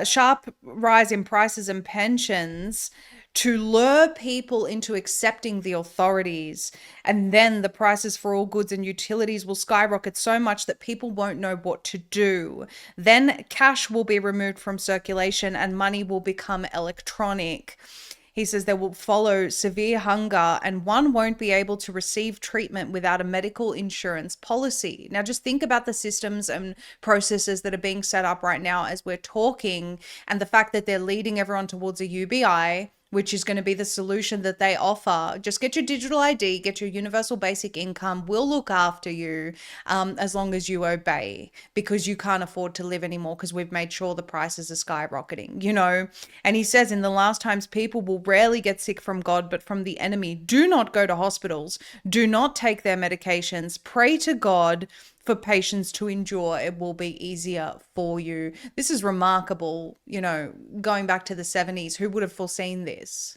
sharp rise in prices and pensions, to lure people into accepting the authorities. And then the prices for all goods and utilities will skyrocket so much that people won't know what to do. Then cash will be removed from circulation and money will become electronic. He says there will follow severe hunger and one won't be able to receive treatment without a medical insurance policy. Now, just think about the systems and processes that are being set up right now as we're talking, and the fact that they're leading everyone towards a UBI, which is going to be the solution that they offer. Just get your digital ID, get your universal basic income. We'll look after you as long as you obey, because you can't afford to live anymore because we've made sure the prices are skyrocketing, you know. And he says in the last times, people will rarely get sick from God, but from the enemy. Do not go to hospitals. Do not take their medications. Pray to God for patients to endure. It will be easier for you. This is remarkable, you know, going back to the 70s. Who would have foreseen this?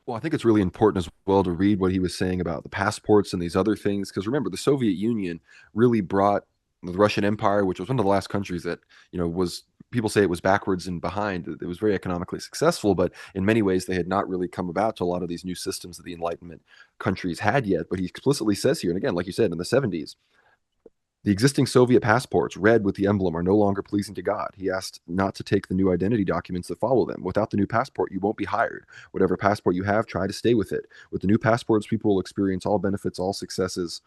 Well, I think it's really important as well to read what he was saying about the passports and these other things, because remember, the Soviet Union really brought the Russian Empire, which was one of the last countries that, was, people say it was backwards and behind. It was very economically successful, but in many ways they had not really come about to a lot of these new systems that the Enlightenment countries had yet. But he explicitly says here, and again, like you said, in the 70s, the existing Soviet passports, red with the emblem, are no longer pleasing to God. He asked not to take the new identity documents that follow them. Without the new passport, you won't be hired. Whatever passport you have, try to stay with it. With the new passports, people will experience all benefits, all successes,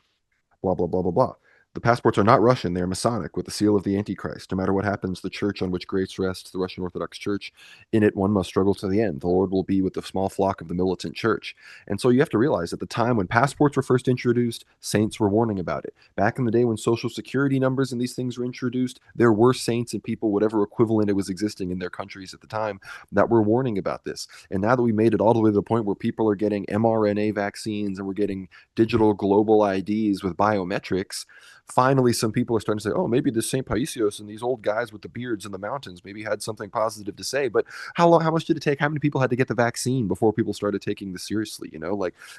blah, blah, blah, blah, blah. The passports are not Russian. They're Masonic with the seal of the Antichrist. No matter what happens, the church on which grace rests, the Russian Orthodox Church, in it one must struggle to the end. The Lord will be with the small flock of the militant church. And so you have to realize at the time when passports were first introduced, saints were warning about it. Back in the day when social security numbers and these things were introduced, there were saints and people, whatever equivalent it was existing in their countries at the time, that were warning about this. And now that we made it all the way to the point where people are getting mRNA vaccines and we're getting digital global IDs with biometrics, finally some people are starting to say, oh, maybe this St. Paisios and these old guys with the beards in the mountains maybe had something positive to say. But how much did it take? How many people had to get the vaccine before people started taking this seriously?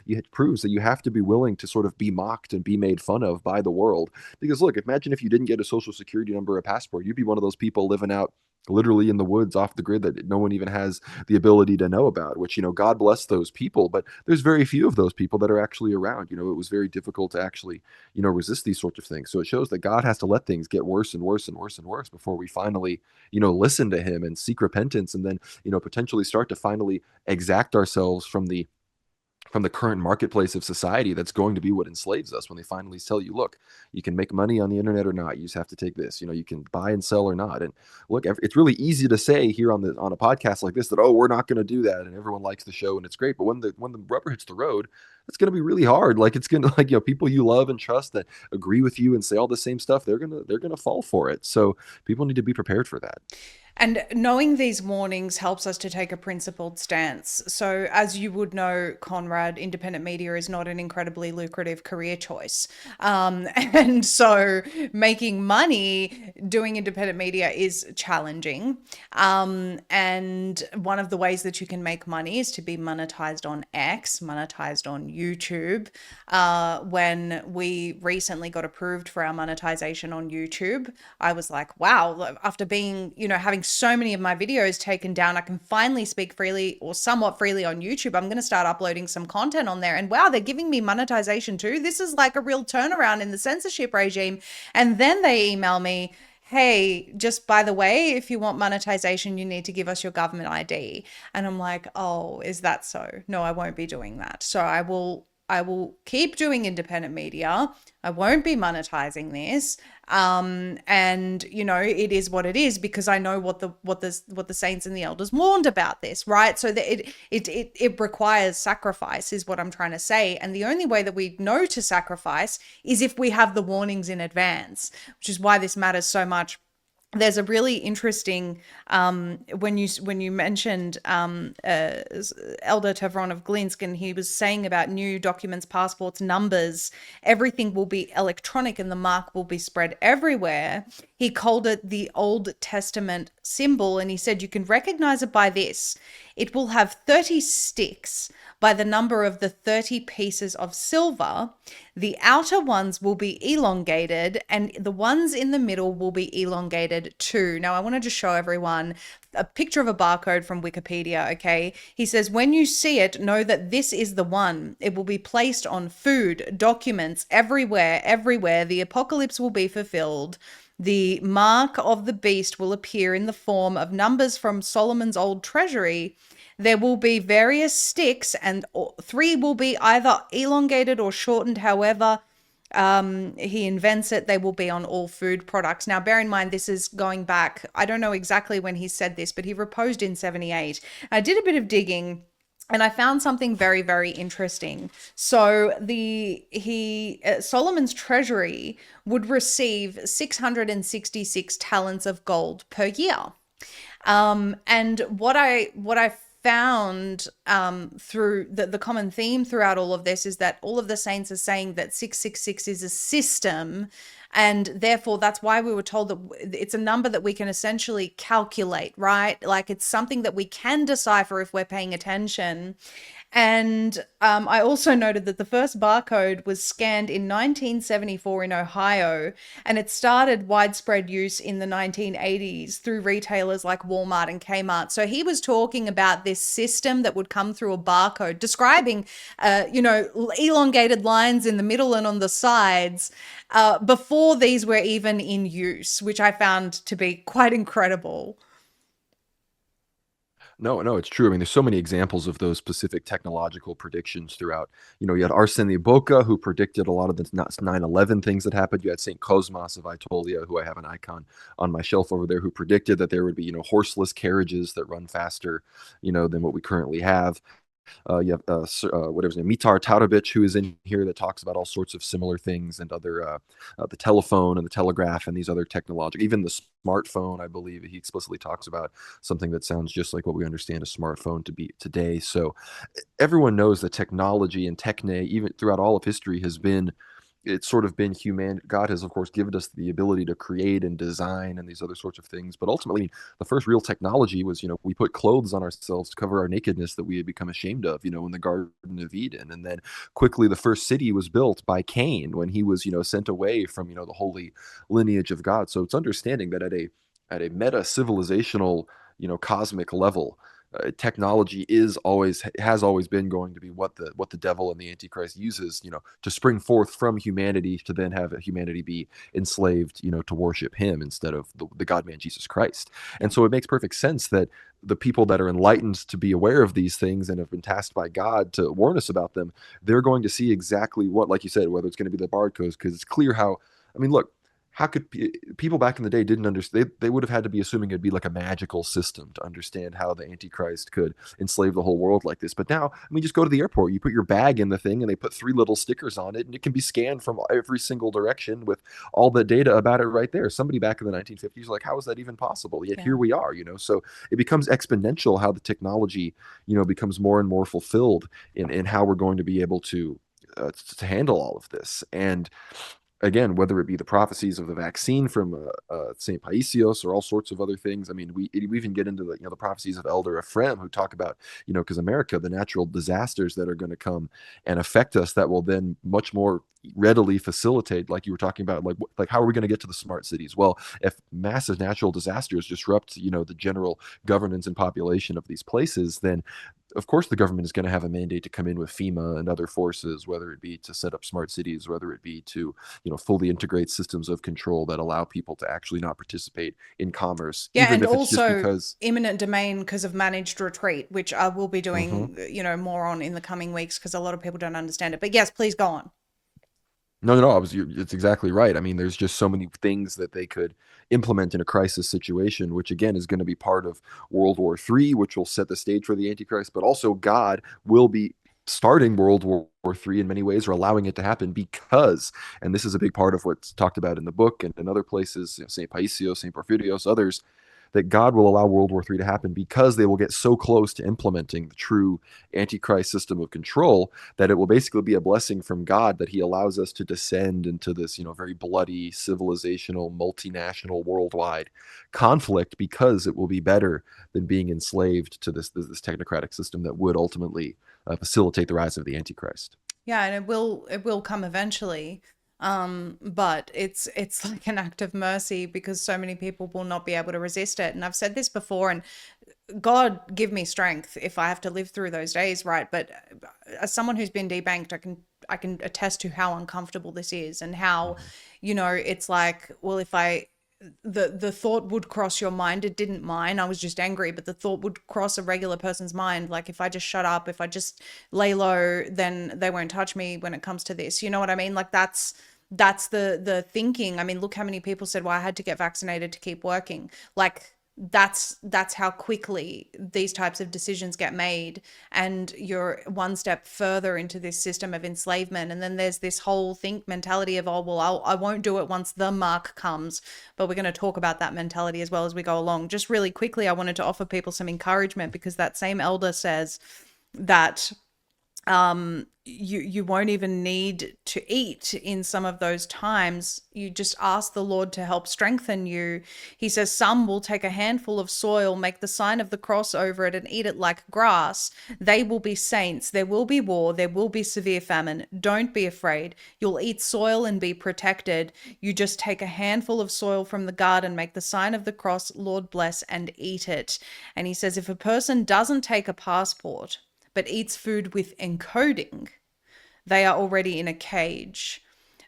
It proves that you have to be willing to sort of be mocked and be made fun of by the world. Because look, imagine if you didn't get a social security number or a passport, you'd be one of those people living out literally in the woods off the grid that no one even has the ability to know about, which, God bless those people, but there's very few of those people that are actually around. It was very difficult to actually, resist these sorts of things. So it shows that God has to let things get worse and worse and worse and worse before we finally, listen to him and seek repentance, and then, potentially start to finally exact ourselves from the from the current marketplace of society that's going to be what enslaves us when they finally tell you, look, you can make money on the internet or not. You just have to take this. You can buy and sell or not. And look, it's really easy to say here on a podcast like this that, oh, we're not going to do that, and everyone likes the show and it's great. But when the rubber hits the road, it's going to be really hard. Like, it's going to, like, people you love and trust that agree with you and say all the same stuff, they're gonna fall for it. So people need to be prepared for that. And knowing these warnings helps us to take a principled stance. So, as you would know, Conrad, independent media is not an incredibly lucrative career choice. And so, making money doing independent media is challenging. And one of the ways that you can make money is to be monetized on X, monetized on YouTube. When we recently got approved for our monetization on YouTube, I was like, wow, after being, having so many of my videos taken down, I can finally speak freely or somewhat freely on YouTube. I'm going to start uploading some content on there. And wow, they're giving me monetization too. This is like a real turnaround in the censorship regime. And then they email me, hey, just by the way, if you want monetization, you need to give us your government ID. And I'm like, oh, is that so? No, I won't be doing that. So I will keep doing independent media. I won't be monetizing this. And it is what it is, because I know what the saints and the elders warned about this, right? So that it requires sacrifice, is what I'm trying to say. And the only way that we know to sacrifice is if we have the warnings in advance, which is why this matters so much. There's a really interesting when you mentioned Elder Tivon of Glinsk, and he was saying about new documents, passports, numbers, everything will be electronic and the mark will be spread everywhere. He called it the Old Testament symbol, and he said you can recognize it by this. It will have 30 sticks by the number of the 30 pieces of silver. The outer ones will be elongated and the ones in the middle will be elongated too. Now, I want to just show everyone a picture of a barcode from Wikipedia, okay? He says, when you see it, know that this is the one. It will be placed on food, documents, everywhere. The apocalypse will be fulfilled. The mark of the beast will appear in the form of numbers from Solomon's old treasury. There will be various sticks, and 3 will be either elongated or shortened. However, he invents it. They will be on all food products. Now, bear in mind, this is going back, I don't know exactly when he said this, but he proposed in 78. I did a bit of digging, and I found something very, very interesting. So Solomon's treasury would receive 666 talents of gold per year. And what I found through the common theme throughout all of this is that all of the saints are saying that 666 is a system, and therefore that's why we were told that it's a number that we can essentially calculate, right? Like, it's something that we can decipher if we're paying attention. And I also noted that the first barcode was scanned in 1974 in Ohio, and it started widespread use in the 1980s through retailers like Walmart and Kmart. So he was talking about this system that would come through a barcode, describing, elongated lines in the middle and on the sides before these were even in use, which I found to be quite incredible. No, no, it's true. I mean, there's so many examples of those specific technological predictions throughout. You had Arsene Boca, who predicted a lot of the 9/11 things that happened. You had St. Cosmas of Aetolia, who I have an icon on my shelf over there, who predicted that there would be, horseless carriages that run faster, than what we currently have. You have whatever his name, Mitar Taurovich, who is in here, that talks about all sorts of similar things, and other the telephone and the telegraph and these other technological, even the smartphone. I believe he explicitly talks about something that sounds just like what we understand a smartphone to be today. So everyone knows that technology and techne, even throughout all of history, it's sort of been human. God has, of course, given us the ability to create and design and these other sorts of things. But ultimately, the first real technology was, we put clothes on ourselves to cover our nakedness that we had become ashamed of, in the Garden of Eden. And then quickly, the first city was built by Cain when he was, sent away from, the holy lineage of God. So it's understanding that at a meta civilizational, cosmic level, technology has always been going to be what the devil and the Antichrist uses, to spring forth from humanity to then have humanity be enslaved, to worship him instead of the God man Jesus Christ. Yeah. And so it makes perfect sense that the people that are enlightened to be aware of these things and have been tasked by God to warn us about them, they're going to see exactly what, like you said, whether it's going to be the barcodes, because it's clear how, I mean, look, how could people back in the day didn't understand? They would have had to be assuming it'd be like a magical system to understand how the Antichrist could enslave the whole world like this. But now, I mean, just go to the airport, you put your bag in the thing, and they put 3 little stickers on it, and it can be scanned from every single direction with all the data about it right there. Somebody back in the 1950s, like, how is that even possible? Yet Yeah. here we are, So it becomes exponential how the technology, becomes more and more fulfilled in how we're going to be able to handle all of this. And again, whether it be the prophecies of the vaccine from St. Paisios or all sorts of other things. I mean, we even get into the prophecies of Elder Ephraim, who talk about, because America, the natural disasters that are going to come and affect us, that will then much more readily facilitate, like you were talking about, like how are we going to get to the smart cities? Well, if massive natural disasters disrupt, the general governance and population of these places, then of course the government is going to have a mandate to come in with FEMA and other forces, whether it be to set up smart cities, whether it be to fully integrate systems of control that allow people to actually not participate in commerce, Yeah, even and if it's just also because. imminent domain because of managed retreat, which I will be Mhm. doing, more on in the coming weeks because a lot of people don't understand it. But yes, please go on. No, it's exactly right. I mean, there's just so many things that they could implement in a crisis situation, which again is going to be part of World War III, which will set the stage for the Antichrist. But also, God will be starting World War III in many ways, or allowing it to happen because, and this is a big part of what's talked about in the book and in other places, St. Paisios, St. Porphyrios, others, that God will allow World War III to happen because they will get so close to implementing the true Antichrist system of control that it will basically be a blessing from God that he allows us to descend into this, very bloody, civilizational, multinational, worldwide conflict, because it will be better than being enslaved to this technocratic system that would ultimately facilitate the rise of the Antichrist. Yeah, and it will come eventually. But it's like an act of mercy because so many people will not be able to resist it. And I've said this before, and God give me strength if I have to live through those days, right? But as someone who's been debanked, I can attest to how uncomfortable this is and how, Mhm. it's like, well, if I the thought would cross your mind. It didn't mine. I was just angry, but the thought would cross a regular person's mind. Like, if I just shut up, if I just lay low, then they won't touch me when it comes to this. You know what I mean? Like, that's the thinking. I mean, look how many people said, well, I had to get vaccinated to keep working. Like, that's how quickly these types of decisions get made, and you're one step further into this system of enslavement. And then there's this whole think mentality of, oh well, I won't do it once the mark comes. But we're going to talk about that mentality as well as we go along. Just really quickly, I wanted to offer people some encouragement because that same elder says that you won't even need to eat in some of those times. You just ask the Lord to help strengthen you. He says some will take a handful of soil, make the sign of the cross over it, and eat it like grass. They will be saints. There will be war. There will be severe famine. Don't be afraid. You'll eat soil and be protected. You just take a handful of soil from the garden, make the sign of the cross, Lord bless, and eat it. And he says if a person doesn't take a passport but eats food with encoding, they are already in a cage.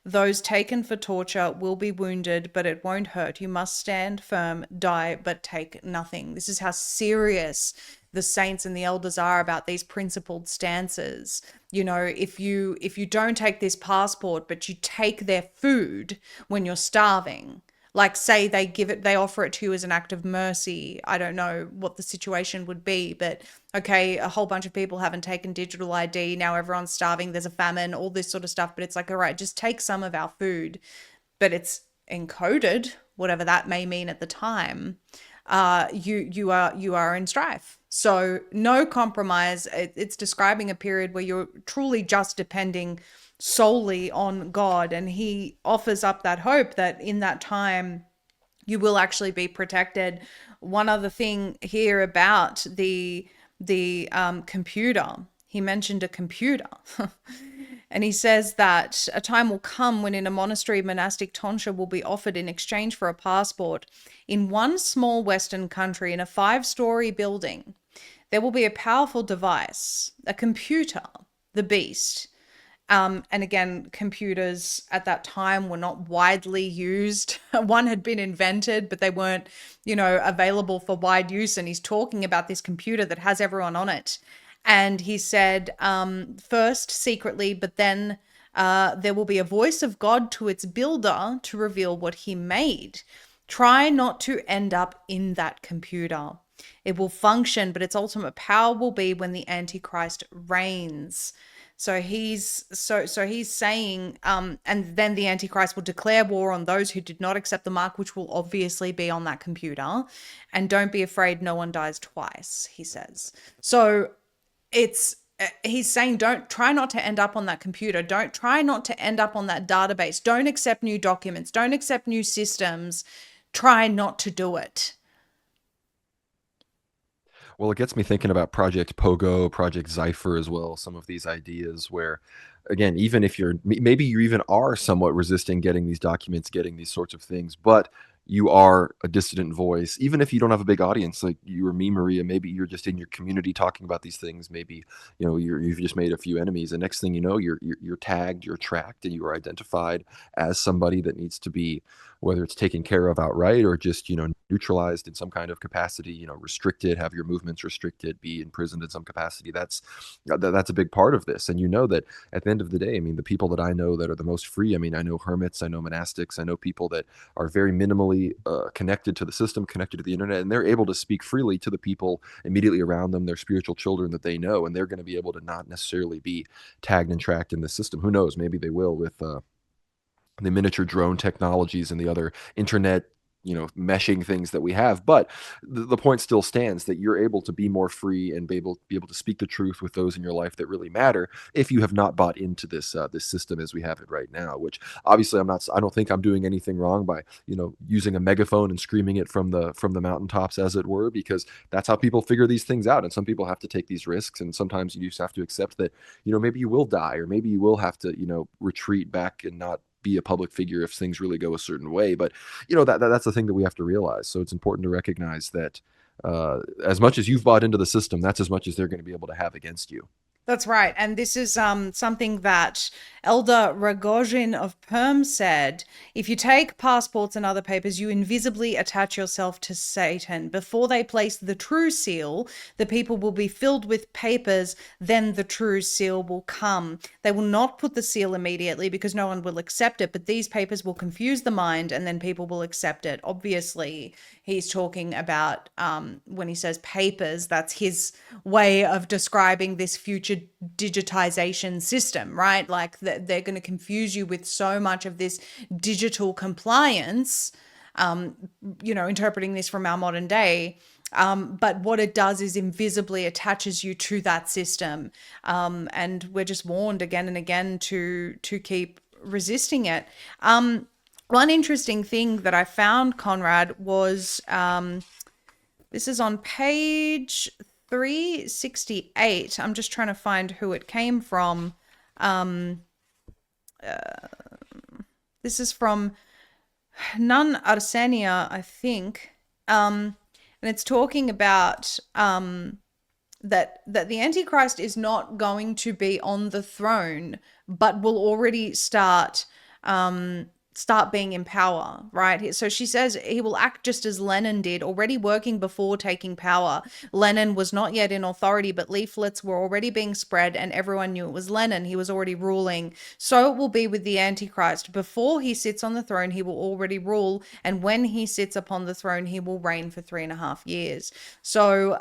Those taken for torture will be wounded, but it won't hurt. You must stand firm, die, but take nothing. This is how serious the saints and the elders are about these principled stances. If you don't take this passport, but you take their food when you're starving, like, say they offer it to you as an act of mercy. I don't know what the situation would be, but okay, a whole bunch of people haven't taken digital ID. Now everyone's starving. There's a famine, all this sort of stuff. But it's like, all right, just take some of our food, but it's encoded, whatever that may mean at the time. You are in strife. So no compromise. It's describing a period where you're truly just depending solely on God, and he offers up that hope that in that time you will actually be protected. One other thing here about the computer, he mentioned a computer. And he says that a time will come when in a monastery, monastic tonsure will be offered in exchange for a passport. In one small Western country, in a 5-story building, there will be a powerful device, a computer, the beast. And again, computers at that time were not widely used. One had been invented, but they weren't, available for wide use. And he's talking about this computer that has everyone on it. And he said, first secretly, but then there will be a voice of God to its builder to reveal what he made. Try not to end up in that computer. It will function, but its ultimate power will be when the Antichrist reigns. So he's saying, and then the Antichrist will declare war on those who did not accept the mark, which will obviously be on that computer. And don't be afraid, no one dies twice, he says. So he's saying, don't try not to end up on that computer. Don't try not to end up on that database. Don't accept new documents. Don't accept new systems. Try not to do it. Well, it gets me thinking about Project Pogo, Project Zypher as well. Some of these ideas where, again, even if maybe you even are somewhat resisting getting these documents, getting these sorts of things, but you are a dissident voice, even if you don't have a big audience like you or me, Maria. Maybe you're just in your community talking about these things. Maybe you've just made a few enemies, and next thing you know, you're tagged, you're tracked, and you are identified as somebody that needs to be, whether it's taken care of outright or just neutralized in some kind of capacity, restricted, have your movements restricted, be imprisoned in some capacity. That's a big part of this. And that at the end of the day, I mean, the people that I know that are the most free, I mean, I know hermits, I know monastics, I know people that are very minimally connected to the system, connected to the internet, and they're able to speak freely to the people immediately around them, their spiritual children that they know, and they're going to be able to not necessarily be tagged and tracked in the system. Who knows? Maybe they will with the miniature drone technologies and the other internet meshing things that we have. But the point still stands that you're able to be more free and be able to speak the truth with those in your life that really matter, if you have not bought into this system as we have it right now. Which obviously I don't think I'm doing anything wrong by using a megaphone and screaming it from the mountaintops, as it were, because that's how people figure these things out. And some people have to take these risks, and sometimes you just have to accept that maybe you will die, or maybe you will have to retreat back and not be a public figure if things really go a certain way. But that's the thing that we have to realize. So it's important to recognize that as much as you've bought into the system, that's as much as they're going to be able to have against you. That's right. And this is something that Elder Rogozhin of Perm said. If you take passports and other papers, you invisibly attach yourself to Satan. Before they place the true seal, the people will be filled with papers, then the true seal will come. They will not put the seal immediately because no one will accept it, but these papers will confuse the mind and then people will accept it. Obviously, he's talking about when he says papers, that's his way of describing this future digitization system, right? Like they're going to confuse you with so much of this digital compliance, interpreting this from our modern day. But what it does is invisibly attaches you to that system. And we're just warned again and again to keep resisting it. One interesting thing that I found, Conrad, was this is on page 368. I'm just trying to find who it came from. This is from Nun Arsenia, I think. And it's talking about that the Antichrist is not going to be on the throne, but will already start being in power, right? So she says he will act just as Lenin did, already working before taking power. Lenin was not yet in authority, but leaflets were already being spread and everyone knew it was Lenin. He was already ruling. So it will be with the Antichrist. Before he sits on the throne, he will already rule. And when he sits upon the throne, he will reign for 3.5 years. So,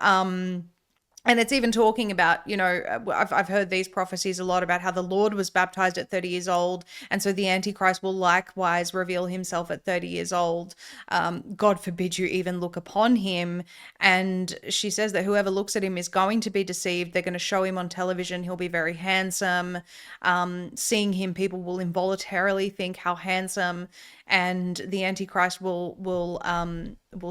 and it's even talking about, I've heard these prophecies a lot about how the Lord was baptized at 30 years old. And so the Antichrist will likewise reveal himself at 30 years old. God forbid you even look upon him. And she says that whoever looks at him is going to be deceived. They're going to show him on television. He'll be very handsome. Seeing him, people will involuntarily think how handsome. And the Antichrist will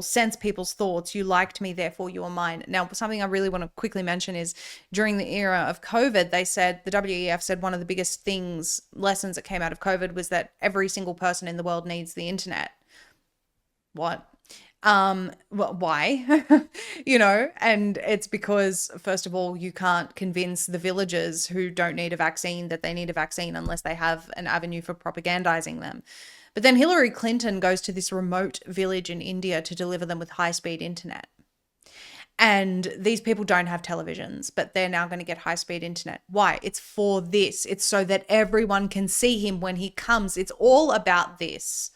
sense people's thoughts. You liked me, therefore you are mine. Now, something I really want to quickly mention is during the era of COVID, they said, the WEF said one of the biggest lessons that came out of COVID was that every single person in the world needs the internet. What? Well, why? And it's because, first of all, you can't convince the villagers who don't need a vaccine that they need a vaccine unless they have an avenue for propagandizing them. But then Hillary Clinton goes to this remote village in India to deliver them with high speed internet. And these people don't have televisions, but they're now going to get high speed internet. Why? It's for this. It's so that everyone can see him when he comes. It's all about this.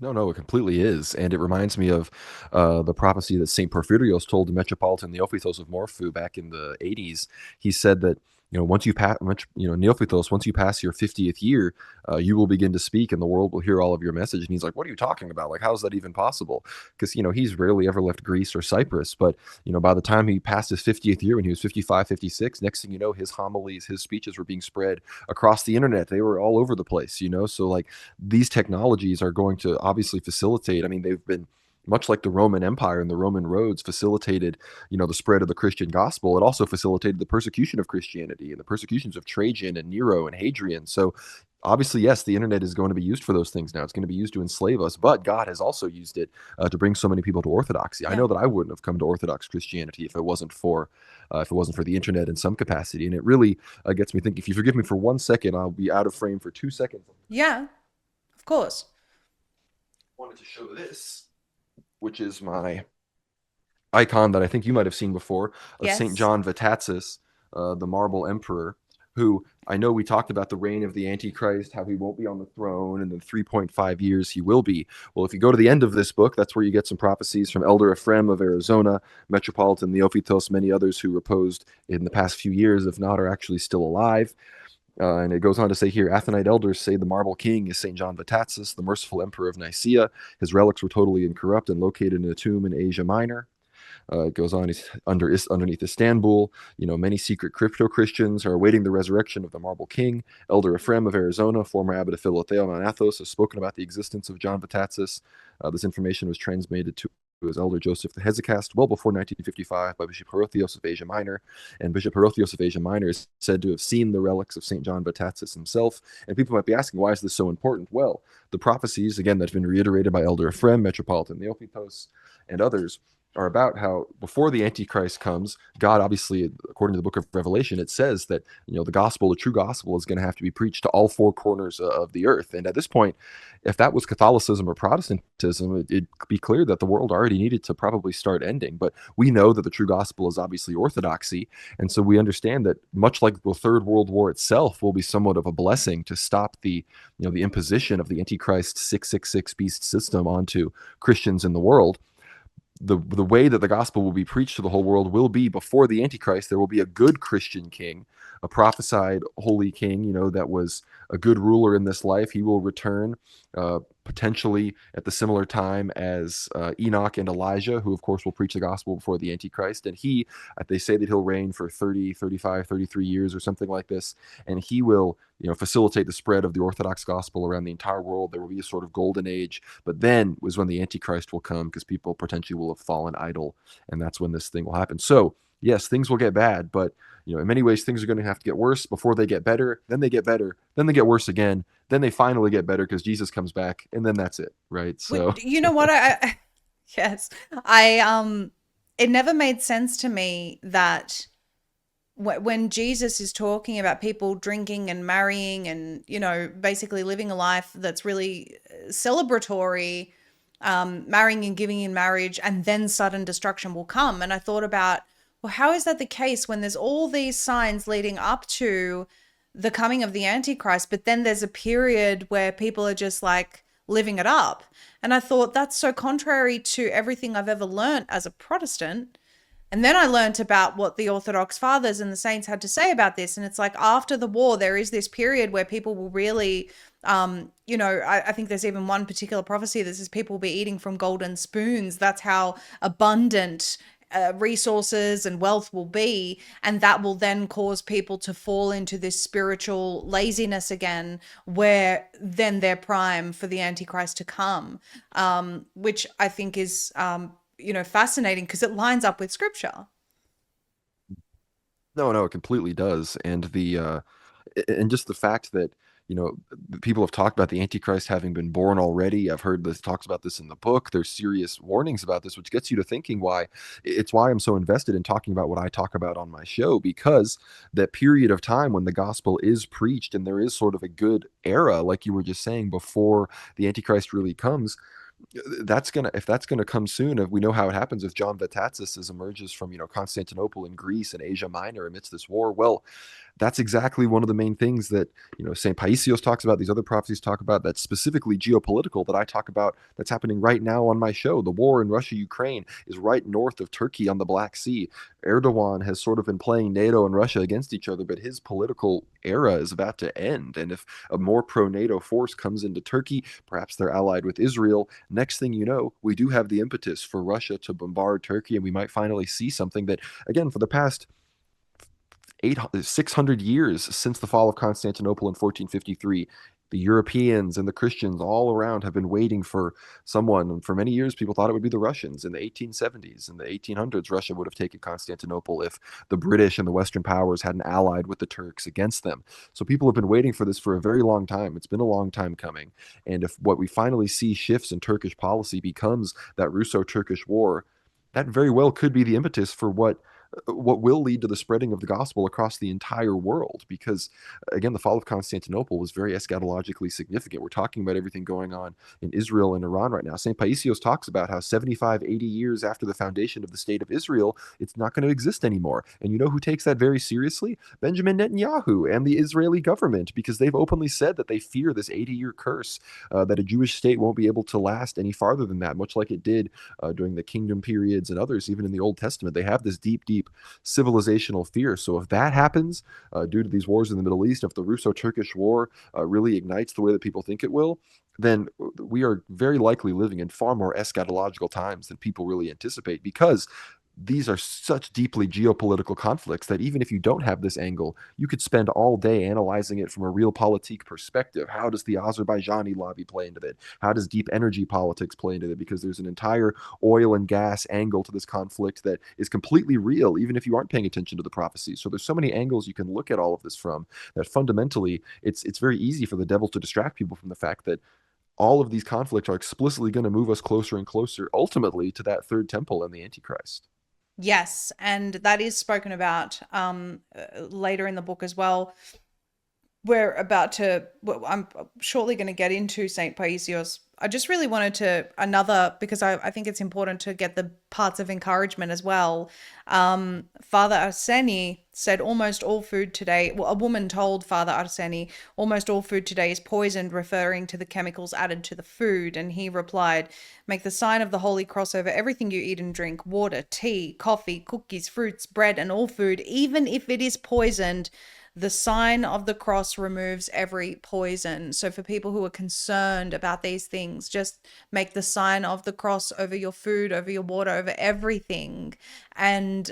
No, no, it completely is, and it reminds me of the prophecy that Saint Porphyrios told the Metropolitan Neophytos of Morphu back in the 80s. He said that once you pass, Neophytos, once you pass your 50th year, you will begin to speak, and the world will hear all of your message. And he's like, "What are you talking about? Like, how is that even possible?" Because he's rarely ever left Greece or Cyprus, but by the time he passed his 50th year, when he was 55, 56, next thing you know, his homilies, his speeches were being spread across the internet. They were all over the place. So like these technologies are going to obviously facilitate. I mean, they've been much like the Roman Empire and the Roman roads facilitated, the spread of the Christian gospel. It also facilitated the persecution of Christianity and the persecutions of Trajan and Nero and Hadrian. So obviously, yes, the internet is going to be used for those things now. It's going to be used to enslave us, but God has also used it to bring so many people to orthodoxy. I Yeah. know that I wouldn't have come to Orthodox Christianity if it wasn't for the internet in some capacity. And it really gets me thinking. If you forgive me for 1 second, I'll be out of frame for 2 seconds. Yeah, of course. Wanted to show this, which is my icon that I think you might have seen before of Saint Yes. John Vatatzis, the marble emperor, who I know we talked about the reign of the Antichrist, how he won't be on the throne, and in 3.5 years he will be. Well, if you go to the end of this book, that's where you get some prophecies from Elder Ephraim of Arizona, Metropolitan Neophytos, many others who reposed in the past few years, if not, are actually still alive. And it goes on to say here, Athonite elders say the marble king is St. John Vatatzis, the merciful emperor of Nicaea. His relics were totally incorrupt and located in a tomb in Asia Minor. It goes on, he's underneath Istanbul. Many secret crypto Christians are awaiting the resurrection of the Marble King. Elder Ephraim of Arizona, former abbot of Philothea Mount Athos, has spoken about the existence of John Vatatzis. This information was transmitted to his elder Joseph the Hesychast well before 1955 by Bishop Herothios of Asia Minor. And Bishop Herothios of Asia Minor is said to have seen the relics of St. John Vatatzis himself. And people might be asking, why is this so important? Well, the prophecies, again, that have been reiterated by Elder Ephraim, Metropolitan Neophytos, and others, are about how before the Antichrist comes, God obviously, according to the book of Revelation, it says that the gospel, the true gospel, is going to have to be preached to all four corners of the earth. And at this point, if that was Catholicism or Protestantism, it'd be clear that the world already needed to probably start ending. But we know that the true gospel is obviously orthodoxy, and so we understand that much like the Third World War itself will be somewhat of a blessing to stop the the imposition of the Antichrist 666 beast system onto Christians in the world. The way that the gospel will be preached to the whole world will be before the Antichrist. There will be a good Christian king, a prophesied holy king, that was a good ruler in this life. He will return potentially at the similar time as Enoch and Elijah, who of course will preach the gospel before the Antichrist. And they say that he'll reign for 30, 35, 33 years or something like this. And he will, facilitate the spread of the Orthodox gospel around the entire world. There will be a sort of golden age, but then was when the Antichrist will come, because people potentially will have fallen idol. And that's when this thing will happen. So yes, things will get bad, but in many ways, things are going to have to get worse before they get better. Then they get better. Then they get worse again. Then they finally get better because Jesus comes back, and then that's it, right? So, You know what? Yes, it never made sense to me that when Jesus is talking about people drinking and marrying and, basically living a life that's really celebratory, marrying and giving in marriage, and then sudden destruction will come. And I thought about, well, how is that the case when there's all these signs leading up to the coming of the Antichrist, but then there's a period where people are just like living it up? And I thought that's so contrary to everything I've ever learned as a Protestant. And then I learned about what the Orthodox fathers and the saints had to say about this. And it's like after the war, there is this period where people will really, I think there's even one particular prophecy that says people will be eating from golden spoons. That's how abundant resources and wealth will be. And that will then cause people to fall into this spiritual laziness again, where then they're prime for the Antichrist to come, which I think is fascinating because it lines up with scripture. no, no, it completely does. And just the fact that you know, people have talked about the Antichrist having been born already. I've heard this talks about this in the book. There's serious warnings about this, which gets you to thinking why I'm so invested in talking about what I talk about on my show, because that period of time when the gospel is preached and there is sort of a good era, like you were just saying, before the Antichrist really comes, if that's gonna come soon, if we know how it happens, if John Vatatzis emerges from Constantinople in Greece and Asia Minor amidst this war, well, that's exactly one of the main things that St. Paisios talks about, these other prophecies talk about, that's specifically geopolitical, that I talk about, that's happening right now on my show. The war in Russia Ukraine is right north of Turkey on the Black Sea. Erdogan has sort of been playing NATO and Russia against each other, but his political era is about to end. And if a more pro NATO force comes into Turkey, perhaps they're allied with Israel, next thing you know, we do have the impetus for Russia to bombard Turkey, and we might finally see something that, again, for the past 600 years since the fall of Constantinople in 1453, the Europeans and the Christians all around have been waiting for someone. And for many years, people thought it would be the Russians. In the 1870s, in the 1800s, Russia would have taken Constantinople if the British and the Western powers hadn't allied with the Turks against them. So people have been waiting for this for a very long time. It's been a long time coming. And if what we finally see shifts in Turkish policy becomes that Russo-Turkish war, that very well could be the impetus for what will lead to the spreading of the gospel across the entire world. Because, again, the fall of Constantinople was very eschatologically significant. We're talking about everything going on in Israel and Iran right now. St. Paisios talks about how 75, 80 years after the foundation of the state of Israel, it's not going to exist anymore. And you know who takes that very seriously? Benjamin Netanyahu and the Israeli government, because they've openly said that they fear this 80-year curse, that a Jewish state won't be able to last any farther than that, much like it did during the kingdom periods and others, even in the Old Testament. They have this deep, deep civilizational fear. So if that happens, due to these wars in the Middle East, if the Russo-Turkish war really ignites the way that people think it will, then we are very likely living in far more eschatological times than people really anticipate, because these are such deeply geopolitical conflicts that even if you don't have this angle, you could spend all day analyzing it from a realpolitik perspective. How does the Azerbaijani lobby play into it? How does deep energy politics play into it? Because there's an entire oil and gas angle to this conflict that is completely real, even if you aren't paying attention to the prophecies. So there's so many angles you can look at all of this from, that fundamentally it's very easy for the devil to distract people from the fact that all of these conflicts are explicitly going to move us closer and closer, ultimately, to that third temple and the Antichrist. Yes, and that is spoken about later in the book as well. I'm shortly going to get into St. Paisios. I just really wanted because I think it's important to get the parts of encouragement as well. Father Arseni said almost all food today, well, a woman told Father Arseni, almost all food today is poisoned, referring to the chemicals added to the food. And he replied, make the sign of the Holy Cross over everything you eat and drink, water, tea, coffee, cookies, fruits, bread, and all food, even if it is poisoned. The sign of the cross removes every poison. So for people who are concerned about these things, just make the sign of the cross over your food, over your water, over everything. And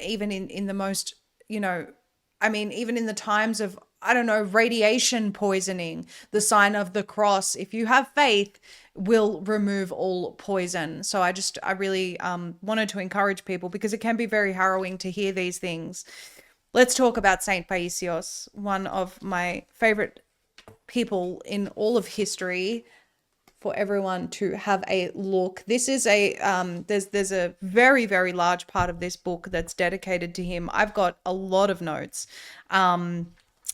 even in the most, even in the times of, I don't know, radiation poisoning, the sign of the cross, if you have faith, will remove all poison. So I really wanted to encourage people, because it can be very harrowing to hear these things. Let's talk about Saint Paisios, one of my favorite people in all of history, for everyone to have a look. This is there's a very, very large part of this book that's dedicated to him. I've got a lot of notes.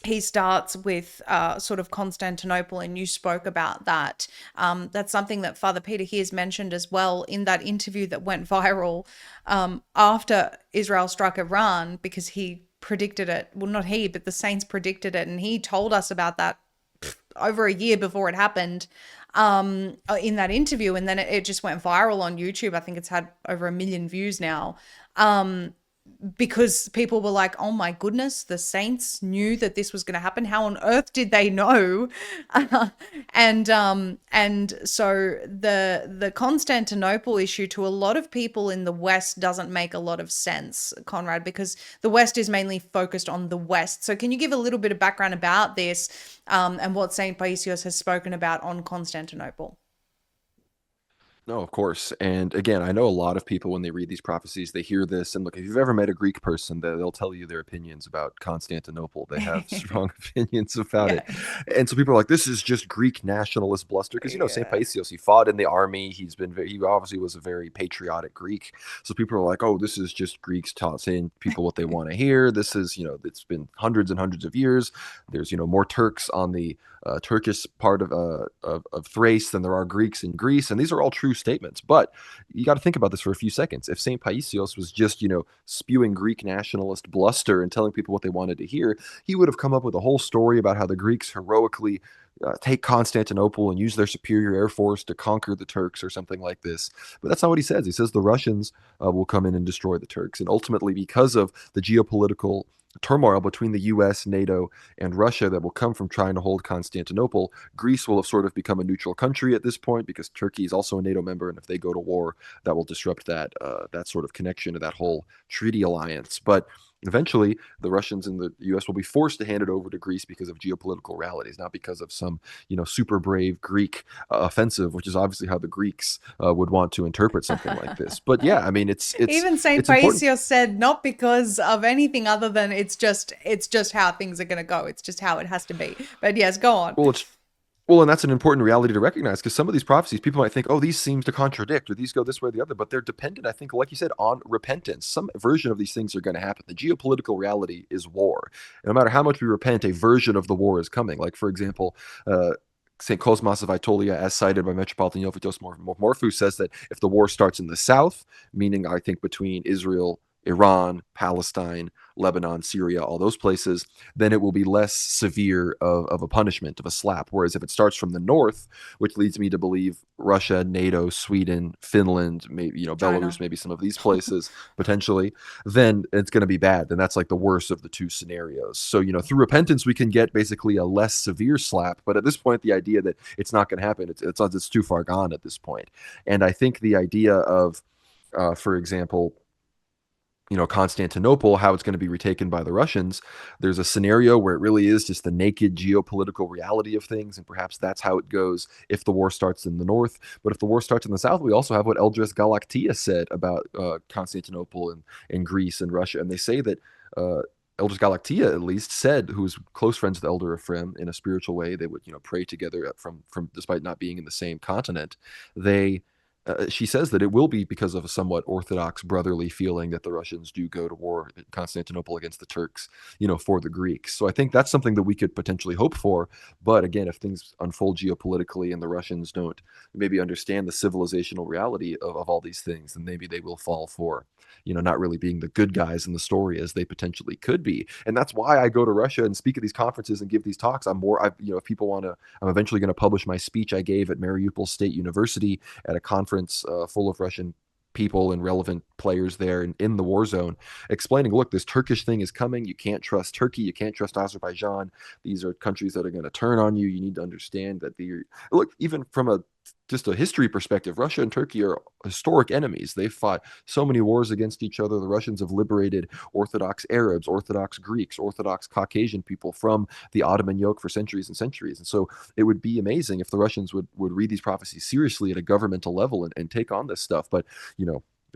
He starts with sort of Constantinople, and you spoke about that. That's something that Father Peter Heers mentioned as well in that interview that went viral after Israel struck Iran, because he predicted it. Well, not he, but the saints predicted it, and he told us about that over a year before it happened in that interview, and then it just went viral on YouTube. I think it's had over 1 million views now. Because people were like, oh my goodness, the saints knew that this was going to happen. How on earth did they know? And so the Constantinople issue to a lot of people in the West doesn't make a lot of sense, Conrad, because the West is mainly focused on the West. So can you give a little bit of background about this and what St. Paisios has spoken about on Constantinople? No, of course. And again, I know a lot of people when they read these prophecies, they hear this. And look, if you've ever met a Greek person, they'll tell you their opinions about Constantinople. They have strong opinions about it. Yes. And so people are like, this is just Greek nationalist bluster. Because, St. Yeah. Paisios, he fought in the army. He obviously was a very patriotic Greek. So people are like, oh, this is just Greeks saying people what they want to hear. This is, it's been hundreds and hundreds of years. There's, more Turks on the Turkish part of Thrace than there are Greeks in Greece, and these are all true statements. But you got to think about this for a few seconds. If Saint Paisios was just spewing Greek nationalist bluster and telling people what they wanted to hear, he would have come up with a whole story about how the Greeks heroically take Constantinople and use their superior air force to conquer the Turks or something like this. But that's not what he says. He says the Russians will come in and destroy the Turks, and ultimately, because of the geopolitical turmoil between the US, NATO, and Russia that will come from trying to hold Constantinople, Greece will have sort of become a neutral country at this point because Turkey is also a NATO member, and if they go to war, that will disrupt that sort of connection to that whole treaty alliance. But eventually, the Russians and the U.S. will be forced to hand it over to Greece because of geopolitical realities, not because of some, super brave Greek offensive, which is obviously how the Greeks would want to interpret something like this. But yeah, I mean, Even Saint it's important. Paisios said not because of anything other than it's just how things are going to go. It's just how it has to be. But yes, go on. Well, it's Well, and that's an important reality to recognize because some of these prophecies, people might think, oh, these seem to contradict or these go this way or the other, but they're dependent, I think, like you said, on repentance. Some version of these things are going to happen. The geopolitical reality is war. And no matter how much we repent, a version of the war is coming. Like, for example, St. Cosmas of Aetolia, as cited by Metropolitan Iovitos Morphou, says that if the war starts in the south, meaning I think between Israel, Iran, Palestine, Lebanon, Syria, all those places, then it will be less severe of a punishment, of a slap. Whereas if it starts from the north, which leads me to believe Russia, NATO, Sweden, Finland, maybe, China. Belarus, maybe some of these places potentially, then it's going to be bad. Then that's like the worst of the two scenarios. So, through repentance, we can get basically a less severe slap. But at this point, the idea that it's not going to happen, it's too far gone at this point. And I think the idea of, for example, Constantinople, how it's going to be retaken by the Russians. There's a scenario where it really is just the naked geopolitical reality of things, and perhaps that's how it goes if the war starts in the north. But if the war starts in the south, we also have what Eldris Galactia said about Constantinople and Greece and Russia, and they say that Eldris Galactia, at least, said, who was close friends with Elder Ephraim in a spiritual way, they would pray together from despite not being in the same continent. They She says that it will be because of a somewhat orthodox brotherly feeling that the Russians do go to war in Constantinople against the Turks, for the Greeks. So I think that's something that we could potentially hope for. But again, if things unfold geopolitically and the Russians don't maybe understand the civilizational reality of all these things, then maybe they will fall for, not really being the good guys in the story as they potentially could be. And that's why I go to Russia and speak at these conferences and give these talks. If people want to, I'm eventually going to publish my speech I gave at Mariupol State University at a conference full of Russian people and relevant players there in the war zone, explaining, look, this Turkish thing is coming. You can't trust Turkey. You can't trust Azerbaijan. These are countries that are going to turn on you. You need to understand that look, even from just a history perspective, Russia and Turkey are historic enemies. They've fought so many wars against each other. The Russians have liberated Orthodox Arabs, Orthodox Greeks, Orthodox Caucasian people from the Ottoman yoke for centuries and centuries. And so it would be amazing if the Russians would read these prophecies seriously at a governmental level and take on this stuff. But,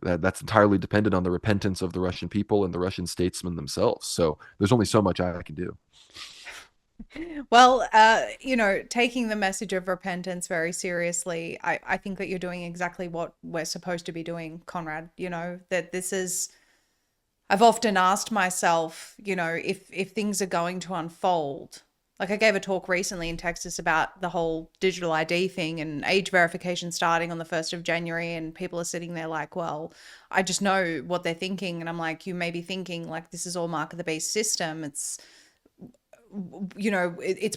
that's entirely dependent on the repentance of the Russian people and the Russian statesmen themselves. So there's only so much I can do. Well, taking the message of repentance very seriously, I think that you're doing exactly what we're supposed to be doing, Conrad. That this is, I've often asked myself, if things are going to unfold. Like I gave a talk recently in Texas about the whole digital ID thing and age verification starting on the 1st of January. And people are sitting there like, well, I just know what they're thinking. And I'm like, you may be thinking like this is all mark of the beast system. It's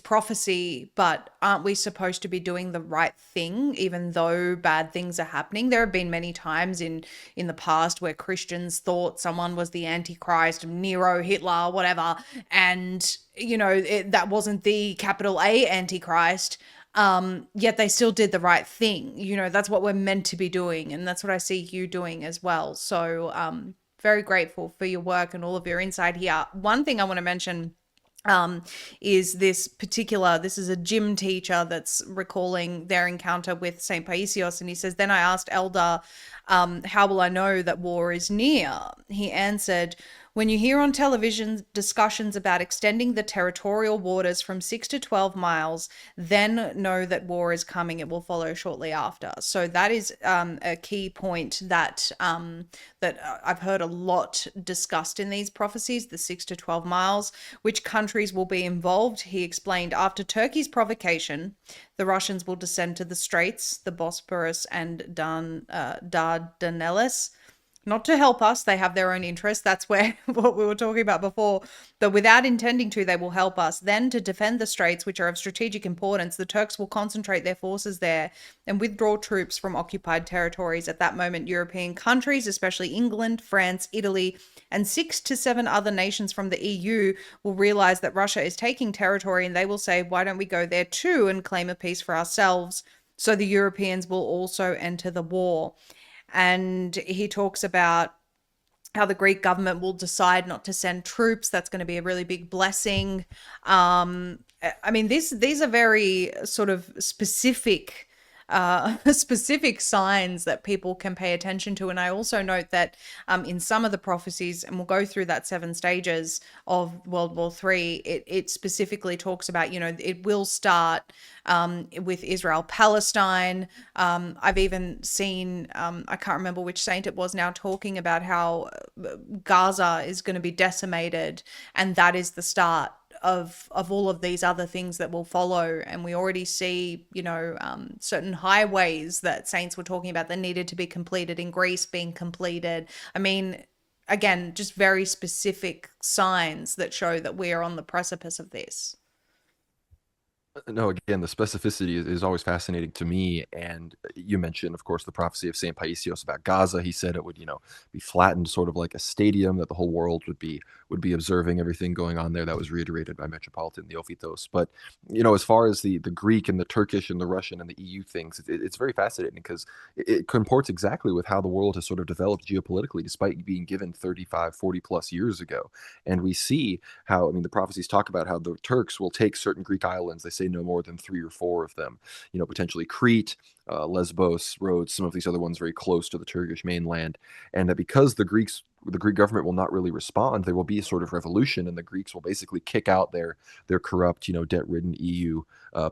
prophecy, but aren't we supposed to be doing the right thing even though bad things are happening? There have been many times in the past where Christians thought someone was the Antichrist, Nero, Hitler, whatever, and that wasn't the capital A Antichrist. Yet they still did the right thing. That's what we're meant to be doing, and that's what I see you doing as well. So very grateful for your work and all of your insight here. One thing I want to mention um, is this is a gym teacher that's recalling their encounter with St. Paisios. And he says, then I asked Elder, how will I know that war is near? He answered, when you hear on television discussions about extending the territorial waters from 6 to 12 miles, then know that war is coming. It will follow shortly after. So that is a key point that I've heard a lot discussed in these prophecies, the 6 to 12 miles. Which countries will be involved? He explained, after Turkey's provocation, the Russians will descend to the Straits, the Bosporus, and Dardanelles. Not to help us, they have their own interests. That's where what we were talking about before. But without intending to, they will help us. Then, to defend the Straits, which are of strategic importance, the Turks will concentrate their forces there and withdraw troops from occupied territories. At that moment, European countries, especially England, France, Italy, and 6 to 7 other nations from the EU, will realize that Russia is taking territory, and they will say, why don't we go there too and claim a peace for ourselves? So the Europeans will also enter the war. And he talks about how the Greek government will decide not to send troops. That's going to be a really big blessing. I mean, these are very sort of specific specific signs that people can pay attention to. And I also note that in some of the prophecies, and we'll go through that 7 stages of World War III, it specifically talks about, it will start with Israel Palestine. I've even seen, I can't remember which saint it was now, talking about how Gaza is going to be decimated, and that is the start of all of these other things that will follow. And we already see, certain highways that saints were talking about that needed to be completed in Greece being completed. I mean, again, just very specific signs that show that we are on the precipice of this. No, again, the specificity is always fascinating to me. And you mentioned, of course, the prophecy of St. Paisios about Gaza. He said it would, be flattened sort of like a stadium, that the whole world would be observing everything going on there. That was reiterated by Metropolitan Neophytos. But, as far as the Greek and the Turkish and the Russian and the EU things, it's very fascinating because it comports exactly with how the world has sort of developed geopolitically, despite being given 35, 40 plus years ago. And we see how, the prophecies talk about how the Turks will take certain Greek islands. They say no more than 3 or 4 of them, potentially Crete, Lesbos, Rhodes, some of these other ones very close to the Turkish mainland. And that because the Greek government will not really respond, there will be a sort of revolution, and the Greeks will basically kick out their corrupt, debt-ridden EU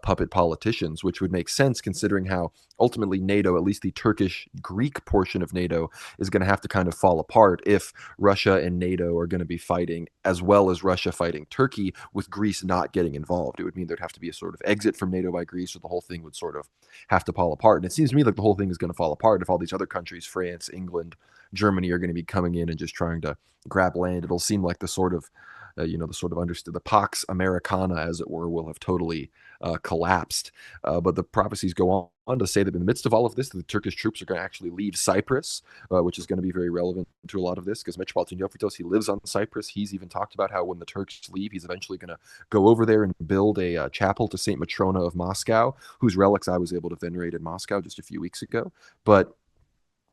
puppet politicians, which would make sense considering how ultimately NATO, at least the Turkish Greek portion of NATO, is going to have to kind of fall apart if Russia and NATO are going to be fighting, as well as Russia fighting Turkey, with Greece not getting involved. It would mean there'd have to be a sort of exit from NATO by Greece, or the whole thing would sort of have to fall apart. And it seems to me like the whole thing is going to fall apart if all these other countries, France, England, Germany, are going to be coming in and just trying to grab land. It'll seem like the sort of understood, the Pax Americana, as it were, will have totally collapsed. But the prophecies go on to say that in the midst of all of this, the Turkish troops are going to actually leave Cyprus, which is going to be very relevant to a lot of this, because Metropolitan Neophytos, he lives on Cyprus. He's even talked about how when the Turks leave, he's eventually going to go over there and build a chapel to Saint Matrona of Moscow, whose relics I was able to venerate in Moscow just a few weeks ago. But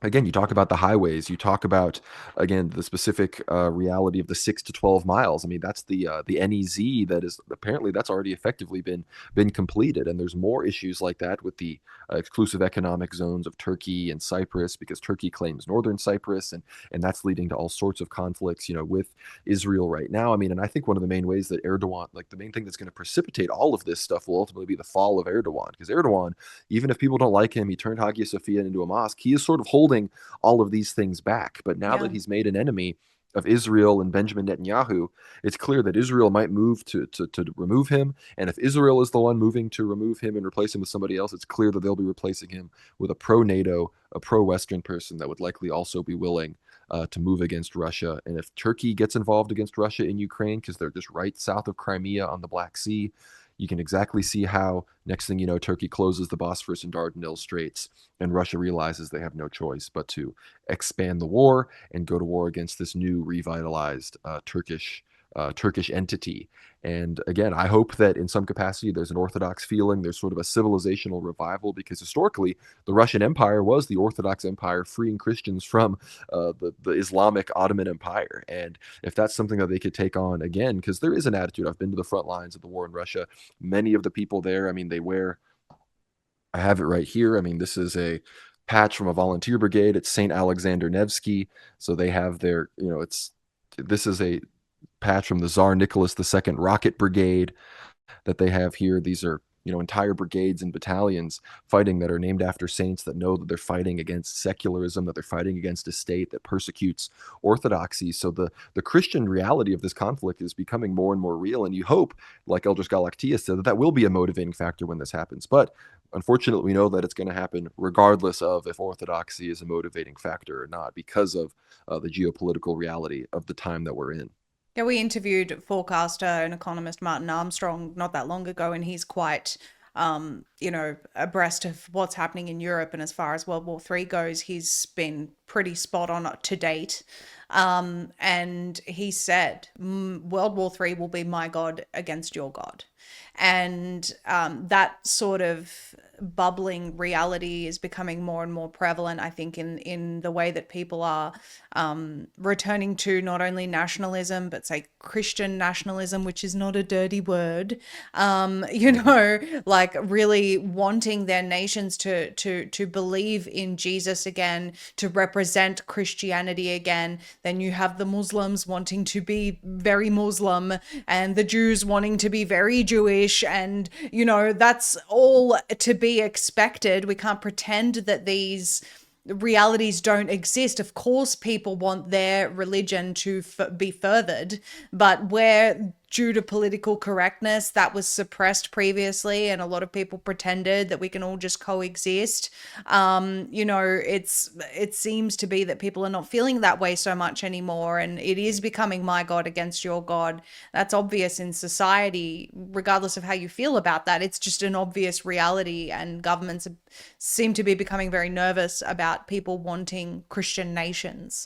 again, you talk about the highways. You talk about, again, the specific reality of the 6 to 12 miles. That's the NEZ that is apparently that's already effectively been completed, and there's more issues like that with the exclusive economic zones of Turkey and Cyprus, because Turkey claims northern Cyprus, and that's leading to all sorts of conflicts, with Israel right now. And I think one of the main ways that Erdogan, like the main thing that's going to precipitate all of this stuff, will ultimately be the fall of Erdogan, because Erdogan, even if people don't like him, he turned Hagia Sophia into a mosque. He is sort of holding all of these things back. But now Yeah. that he's made an enemy of Israel and Benjamin Netanyahu, it's clear that Israel might move to remove him. And if Israel is the one moving to remove him and replace him with somebody else, it's clear that they'll be replacing him with a pro-NATO, a pro-Western person that would likely also be willing to move against Russia. And if Turkey gets involved against Russia in Ukraine, because they're just right south of Crimea on the Black Sea, you can exactly see how, next thing you know, Turkey closes the Bosphorus and Dardanelles Straits, and Russia realizes they have no choice but to expand the war and go to war against this new revitalized Turkish Turkish entity. And again, I hope that in some capacity there's an Orthodox feeling, there's sort of a civilizational revival, because historically the Russian Empire was the Orthodox Empire freeing Christians from the Islamic Ottoman Empire. And if that's something that they could take on again, because there is an attitude, I've been to the front lines of the war in Russia. Many of the people there, I mean, they wear, I have it right here. I mean, this is a patch from a volunteer brigade. It's St. Alexander Nevsky. So they have their, this is a patch from the Tsar Nicholas II Rocket Brigade that they have here. These are, entire brigades and battalions fighting that are named after saints, that know that they're fighting against secularism, that they're fighting against a state that persecutes orthodoxy. So the Christian reality of this conflict is becoming more and more real. And you hope, like Eldris Galactius said, that that will be a motivating factor when this happens. But unfortunately, we know that it's going to happen regardless of if orthodoxy is a motivating factor or not, because of the geopolitical reality of the time that we're in. Yeah, we interviewed forecaster and economist Martin Armstrong not that long ago, and he's quite, abreast of what's happening in Europe. And as far as World War III goes, he's been pretty spot on to date. And he said, World War III will be my God against your God. And that sort of bubbling reality is becoming more and more prevalent, I think, in the way that people are returning to not only nationalism, but say Christian nationalism, which is not a dirty word, like really wanting their nations to believe in Jesus again, to represent Christianity again. Then you have the Muslims wanting to be very Muslim, and the Jews wanting to be very Jewish, and that's all to be expected. We can't pretend that these realities don't exist. Of course, people want their religion to be furthered, but where due to political correctness that was suppressed previously, and a lot of people pretended that we can all just coexist, it seems to be that people are not feeling that way so much anymore, and it is becoming my God against your God. That's obvious in society, regardless of how you feel about that. It's just an obvious reality, and governments seem to be becoming very nervous about people wanting Christian nations.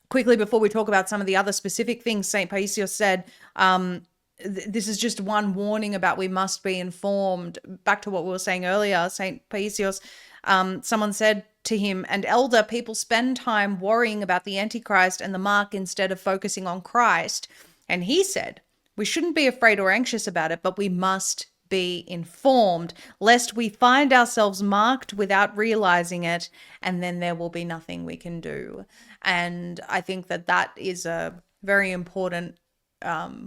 Quickly, before we talk about some of the other specific things St. Paisios said, this is just one warning about we must be informed. Back to what we were saying earlier, St. Paisios, someone said to him, "And elder, people spend time worrying about the Antichrist and the mark instead of focusing on Christ." And he said, "We shouldn't be afraid or anxious about it, but we must be informed, lest we find ourselves marked without realizing it, and then there will be nothing we can do." And I think that is a very important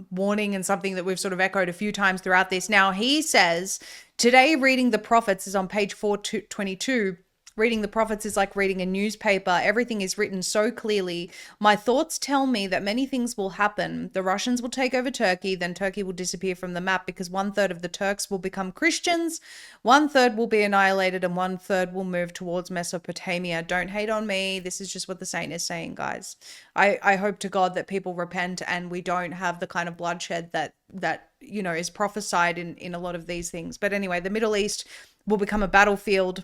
warning, and something that we've sort of echoed a few times throughout this. Now, he says, today reading the prophets is on page 422. Reading the prophets is like reading a newspaper. Everything is written so clearly. My thoughts tell me that many things will happen. The Russians will take over Turkey, then Turkey will disappear from the map because 1/3 of the Turks will become Christians, 1/3 will be annihilated, and 1/3 will move towards Mesopotamia. Don't hate on me. This is just what the saint is saying, guys. I hope to God that people repent and we don't have the kind of bloodshed that is prophesied in a lot of these things. But anyway, the Middle East will become a battlefield.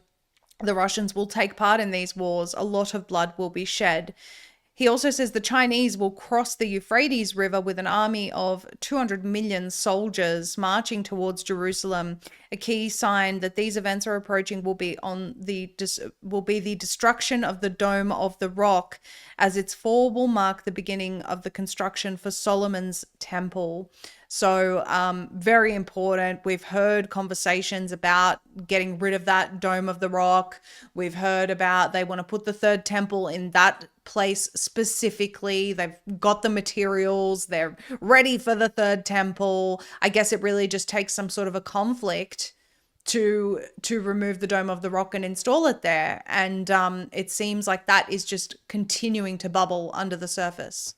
The Russians will take part in these wars. A lot of blood will be shed. He also says the Chinese will cross the Euphrates River with an army of 200 million soldiers marching towards Jerusalem. A key sign that these events are approaching will be the destruction of the Dome of the Rock, as its fall will mark the beginning of the construction for Solomon's temple. So very important. We've heard conversations about getting rid of that Dome of the Rock. We've heard about they want to put the third temple in that place specifically. They've got the materials. They're ready for the third temple. I guess it really just takes some sort of a conflict to remove the Dome of the Rock and install it there. And it seems like that is just continuing to bubble under the surface.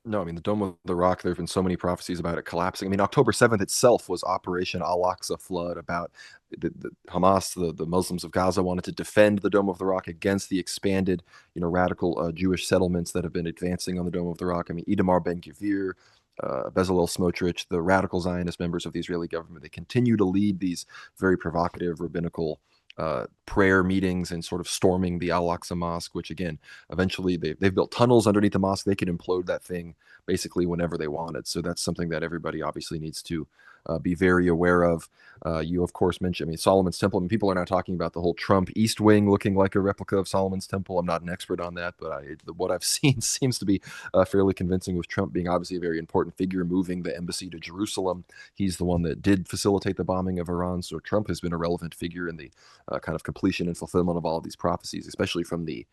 No, I mean, the Dome of the Rock, there have been so many prophecies about it collapsing. I mean, October 7th itself was Operation Al-Aqsa Flood, about the Hamas, the Muslims of Gaza wanted to defend the Dome of the Rock against the expanded, radical Jewish settlements that have been advancing on the Dome of the Rock. I mean, Itamar Ben-Gvir, Bezalel Smotrich, the radical Zionist members of the Israeli government, they continue to lead these very provocative rabbinical prayer meetings and sort of storming the Al-Aqsa Mosque, which again, eventually they've built tunnels underneath the mosque. They could implode that thing basically whenever they wanted. So that's something that everybody obviously needs to be very aware of. You, of course, mentioned, I mean, Solomon's Temple. I mean, people are now talking about the whole Trump East Wing looking like a replica of Solomon's Temple. I'm not an expert on that, but what I've seen seems to be fairly convincing, with Trump being obviously a very important figure, moving the embassy to Jerusalem. He's the one that did facilitate the bombing of Iran. So Trump has been a relevant figure in the kind of completion and fulfillment of all of these prophecies, especially from the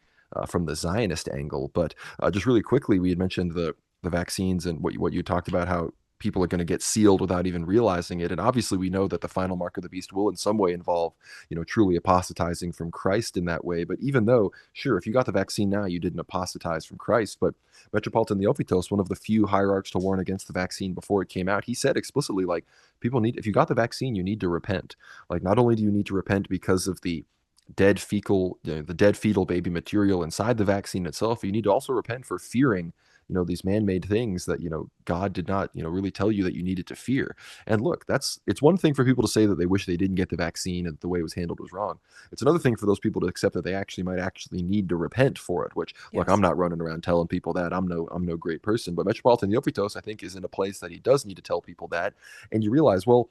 Zionist angle. But just really quickly, we had mentioned the vaccines and what you talked about, how people are going to get sealed without even realizing it. And obviously we know that the final mark of the beast will in some way involve, truly apostatizing from Christ in that way. But even though, sure, if you got the vaccine now, you didn't apostatize from Christ. But Metropolitan Theophitos, one of the few hierarchs to warn against the vaccine before it came out, he said explicitly, like, if you got the vaccine, you need to repent. Like, not only do you need to repent because of the dead fetal baby material inside the vaccine itself, you need to also repent for fearing these man-made things that God did not really tell you that you needed to fear. And look, it's one thing for people to say that they wish they didn't get the vaccine and the way it was handled was wrong. It's another thing for those people to accept that they might actually need to repent for it, which Yes. look, I'm not running around telling people that. I'm no great person, but Metropolitan Theophitos, I think, is in a place that he does need to tell people that. And you realize, well,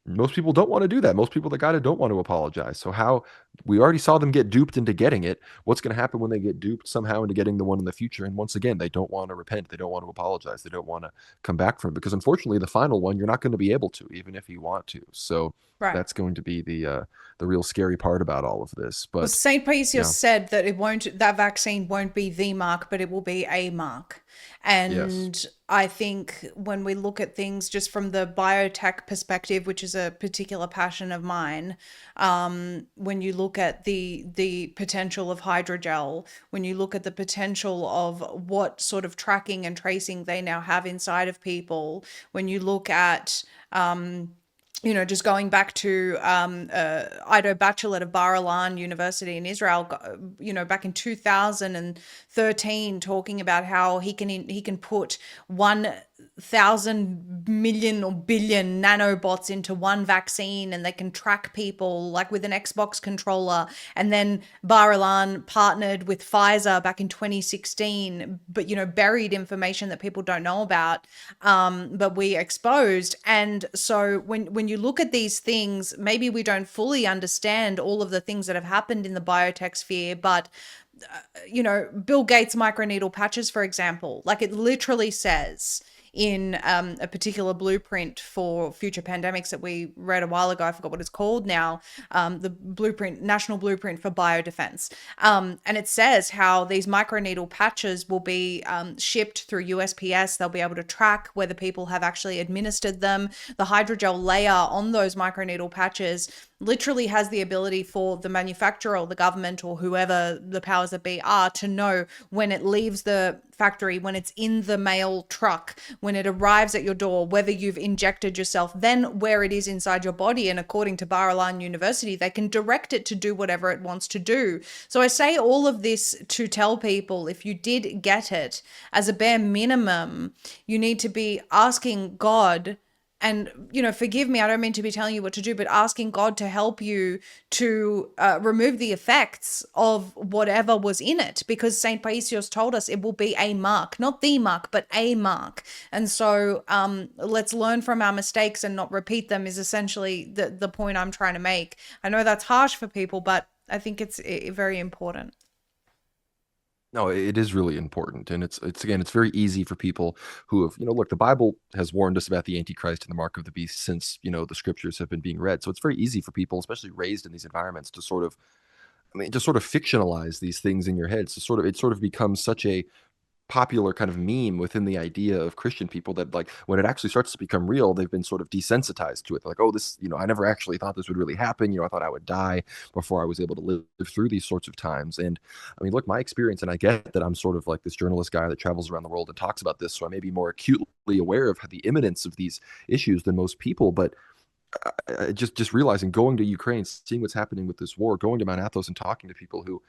most people don't want to do that. Most people that got it don't want to apologize. So we already saw them get duped into getting it. What's going to happen when they get duped somehow into getting the one in the future? And once again, they don't want to repent. They don't want to apologize. They don't want to come back from it, because unfortunately, the final one, you're not going to be able to, even if you want to. So Right. that's going to be the real scary part about all of this. But Well, St. Paisios yeah, said that that vaccine won't be the mark, but it will be a mark. yes, And I think when we look at things just from the biotech perspective, which is a particular passion of mine, when you look at the potential of hydrogel, when you look at the potential of what sort of tracking and tracing they now have inside of people, when you look at just going back to Ido Bachelet of Bar Ilan University in Israel, back in 2013, talking about how he can put 1,000 million or billion nanobots into one vaccine, and they can track people like with an Xbox controller. And then Bar Ilan partnered with Pfizer back in 2016, but buried information that people don't know about, but we exposed. And so when you look at these things, maybe we don't fully understand all of the things that have happened in the biotech sphere, but Bill Gates microneedle patches, for example, like it literally says in a particular blueprint for future pandemics that we read a while ago, I forgot what it's called now, the national blueprint for biodefense. And it says how these microneedle patches will be shipped through USPS. They'll be able to track whether people have actually administered them. The hydrogel layer on those microneedle patches literally has the ability for the manufacturer or the government or whoever the powers that be are to know when it leaves the factory, when it's in the mail truck, when it arrives at your door, whether you've injected yourself, then where it is inside your body. And according to Bar Ilan University, they can direct it to do whatever it wants to do. So I say all of this to tell people, if you did get it, as a bare minimum, you need to be asking God, and forgive me, I don't mean to be telling you what to do, but asking God to help you to remove the effects of whatever was in it, because Saint Paisios told us it will be a mark, not the mark, but a mark. And so let's learn from our mistakes and not repeat them, is essentially the point I'm trying to make. I know that's harsh for people, but I think it's very important. no, it is really important. And it's again, it's very easy for people who have, look, the Bible has warned us about the Antichrist and the mark of the beast since, the scriptures have been being read. So it's very easy for people, especially raised in these environments, to sort of, just sort of fictionalize these things in your head. So it sort of becomes such a popular kind of meme within the idea of Christian people that, like, when it actually starts to become real, they've been sort of desensitized to it. They're like, oh, this, I never actually thought this would really happen. I thought I would die before I was able to live through these sorts of times. And I mean, look, my experience, and I get that I'm sort of like this journalist guy that travels around the world and talks about this, so I may be more acutely aware of the imminence of these issues than most people. But just realizing, going to Ukraine, seeing what's happening with this war, going to Mount Athos and talking to people who,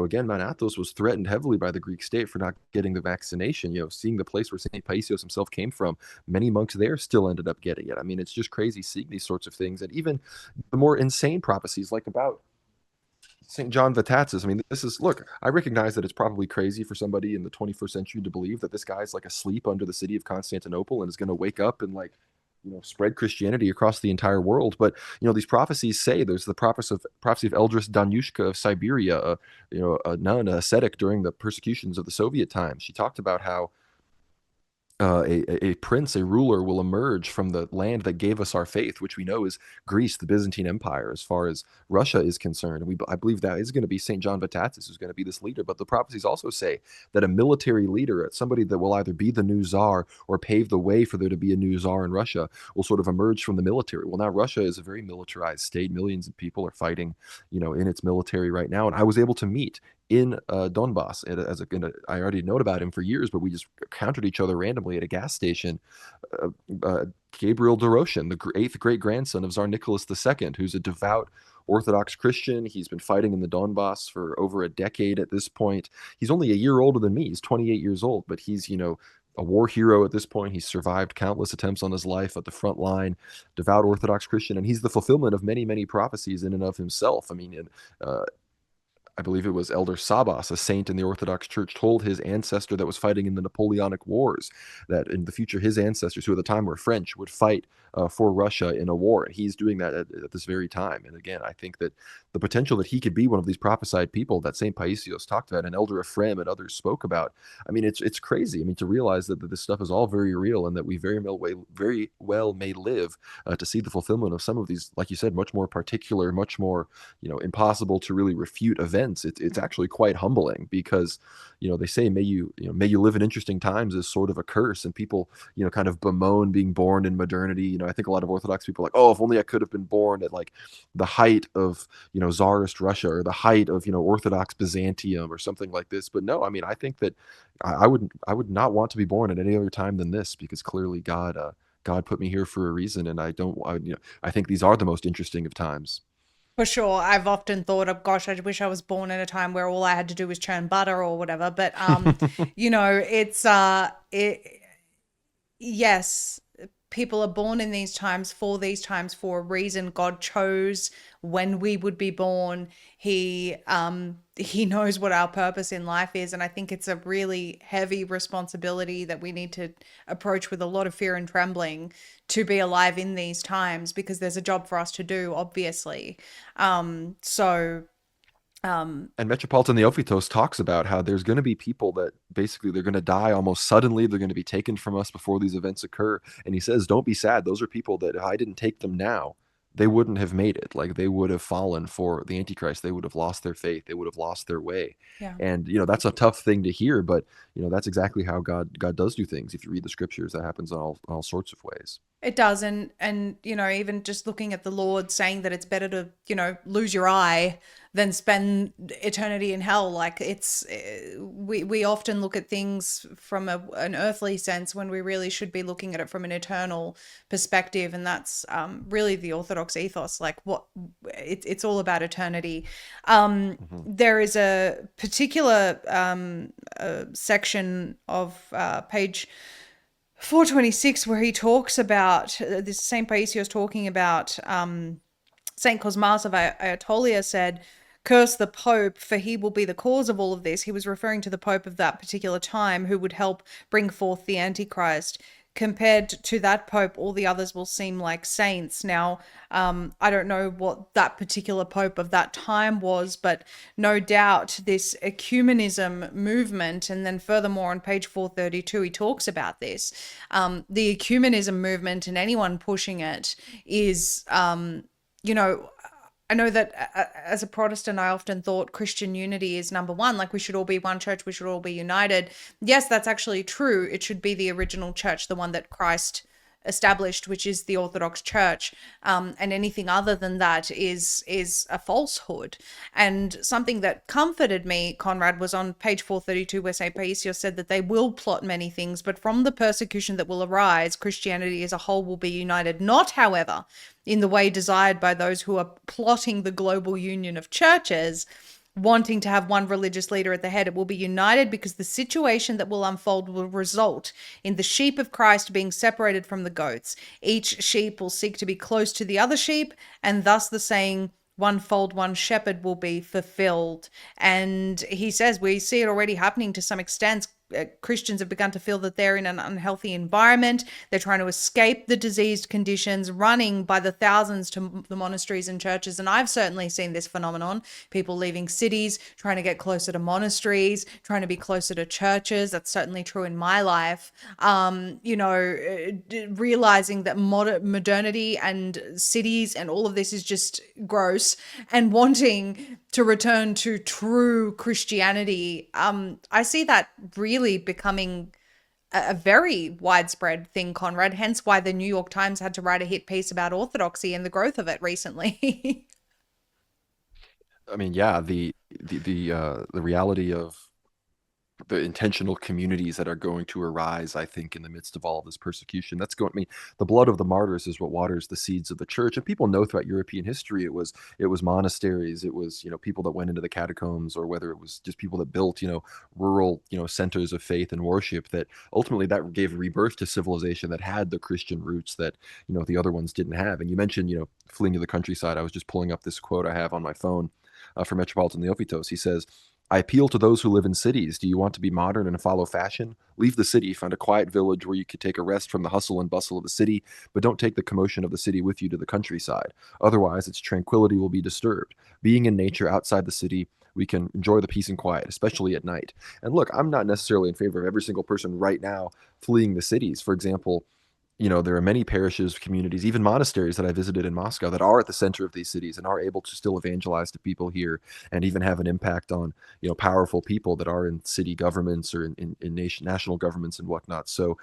again, Mount Athos was threatened heavily by the Greek state for not getting the vaccination. Seeing the place where St. Paisios himself came from, many monks there still ended up getting it. I mean, it's just crazy seeing these sorts of things, and even the more insane prophecies, like about St. John Vatatzis. I mean, this is, look, I recognize that it's probably crazy for somebody in the 21st century to believe that this guy's like asleep under the city of Constantinople and is going to wake up and like, spread Christianity across the entire world. But, these prophecies say there's the prophecy of Eldris Danyushka of Siberia, a nun, a ascetic during the persecutions of the Soviet times. She talked about how a prince, a ruler will emerge from the land that gave us our faith, which we know is Greece, the Byzantine Empire, as far as Russia is concerned. And I believe that is going to be St. John Vatatzis who's going to be this leader. But the prophecies also say that a military leader, somebody that will either be the new czar or pave the way for there to be a new czar in Russia, will sort of emerge from the military. Well, now Russia is a very militarized state. Millions of people are fighting, in its military right now. And I was able to meet in Donbass. I already known about him for years, but we just encountered each other randomly at a gas station. Gabriel Doroshin, the eighth great grandson of Tsar Nicholas II, who's a devout Orthodox Christian. He's been fighting in the Donbass for over a decade at this point. He's only a year older than me. He's 28 years old, but he's, a war hero at this point. He's survived countless attempts on his life at the front line, devout Orthodox Christian, and he's the fulfillment of many, many prophecies in and of himself. I mean, I believe it was Elder Sabas, a saint in the Orthodox Church, told his ancestor that was fighting in the Napoleonic Wars that in the future his ancestors, who at the time were French, would fight for Russia in a war. And he's doing that at this very time. And again, I think that the potential that he could be one of these prophesied people that St. Paisios talked about and Elder Ephraim and others spoke about, I mean, it's crazy. I mean, to realize that this stuff is all very real and that we very well may live to see the fulfillment of some of these, like you said, much more particular, much more, impossible to really refute events. It's actually quite humbling because, they say, may you live in interesting times is sort of a curse, and people, kind of bemoan being born in modernity. I think a lot of Orthodox people are like, oh, if only I could have been born at like the height of, Tsarist Russia or the height of, Orthodox Byzantium or something like this. But no, I mean, I think that I would not want to be born at any other time than this, because clearly God put me here for a reason, and I think these are the most interesting of times. For sure. I've often thought of, gosh, I wish I was born at a time where all I had to do was churn butter or whatever. But it's yes, people are born in these times for a reason. God chose when we would be born. He knows what our purpose in life is, and I think it's a really heavy responsibility that we need to approach with a lot of fear and trembling to be alive in these times, because there's a job for us to do, obviously. So And Metropolitan Neophytos talks about how there's going to be people that basically they're going to die almost suddenly. They're going to be taken from us before these events occur. And he says, don't be sad. Those are people that if I didn't take them now, they wouldn't have made it. Like, they would have fallen for the Antichrist. They would have lost their faith. They would have lost their way. yeah. And, that's a tough thing to hear, but, that's exactly how God does do things. If you read the scriptures, that happens in all sorts of ways. It does. And even just looking at the Lord saying that it's better to, lose your eye than spend eternity in hell. Like, we often look at things from an earthly sense when we really should be looking at it from an eternal perspective. And that's really the Orthodox ethos. Like, it's all about eternity. There is a particular section of page 426 where he talks about this St. Paisios talking about St. Cosmas of Aetolia said, curse the Pope, for he will be the cause of all of this. He was referring to the Pope of that particular time, who would help bring forth the Antichrist. Compared to that Pope, all the others will seem like saints. Now, I don't know what that particular Pope of that time was, but no doubt this ecumenism movement, and then furthermore on page 432, he talks about this. The ecumenism movement, and anyone pushing it is, I know that as a Protestant, I often thought Christian unity is number one. Like, we should all be one church. We should all be united. Yes, that's actually true. It should be the original church, the one that Christ established, which is the Orthodox Church. And anything other than that is a falsehood. And something that comforted me, Conrad, was on page 432, where St. Paisios said that they will plot many things, but from the persecution that will arise, Christianity as a whole will be united. Not, however, in the way desired by those who are plotting the global union of churches, wanting to have one religious leader at the head. It will be united because the situation that will unfold will result in the sheep of Christ being separated from the goats. Each sheep will seek to be close to the other sheep, and thus the saying, one fold, one shepherd will be fulfilled. And he says we see it already happening to some extent. Christians have begun to feel that they're in an unhealthy environment. They're trying to escape the diseased conditions, running by the thousands to the monasteries and churches. And I've certainly seen this phenomenon, people leaving cities, trying to get closer to monasteries, trying to be closer to churches. That's certainly true in my life. Realizing that modernity and cities and all of this is just gross, and wanting to return to true Christianity. I see that really becoming a very widespread thing, Conrad, hence why the New York Times had to write a hit piece about orthodoxy and the growth of it recently. I mean, yeah, the reality of the intentional communities that are going to arise, I think, in the midst of all of this persecution. That's going, I mean, the blood of the martyrs is what waters the seeds of the church. And people know throughout European history, it was monasteries, it was, people that went into the catacombs, or whether it was just people that built, rural, centers of faith and worship, that ultimately that gave rebirth to civilization that had the Christian roots that, the other ones didn't have. And you mentioned, fleeing to the countryside. I was just pulling up this quote I have on my phone from Metropolitan Neophytos. He says, I appeal to those who live in cities. Do you want to be modern and follow fashion? Leave the city, find a quiet village where you could take a rest from the hustle and bustle of the city, but don't take the commotion of the city with you to the countryside. Otherwise, its tranquility will be disturbed. Being in nature outside the city, we can enjoy the peace and quiet, especially at night. And look, I'm not necessarily in favor of every single person right now fleeing the cities. For example, there are many parishes, communities, even monasteries that I visited in Moscow that are at the center of these cities and are able to still evangelize to people here, and even have an impact on, powerful people that are in city governments or in national governments and whatnot. So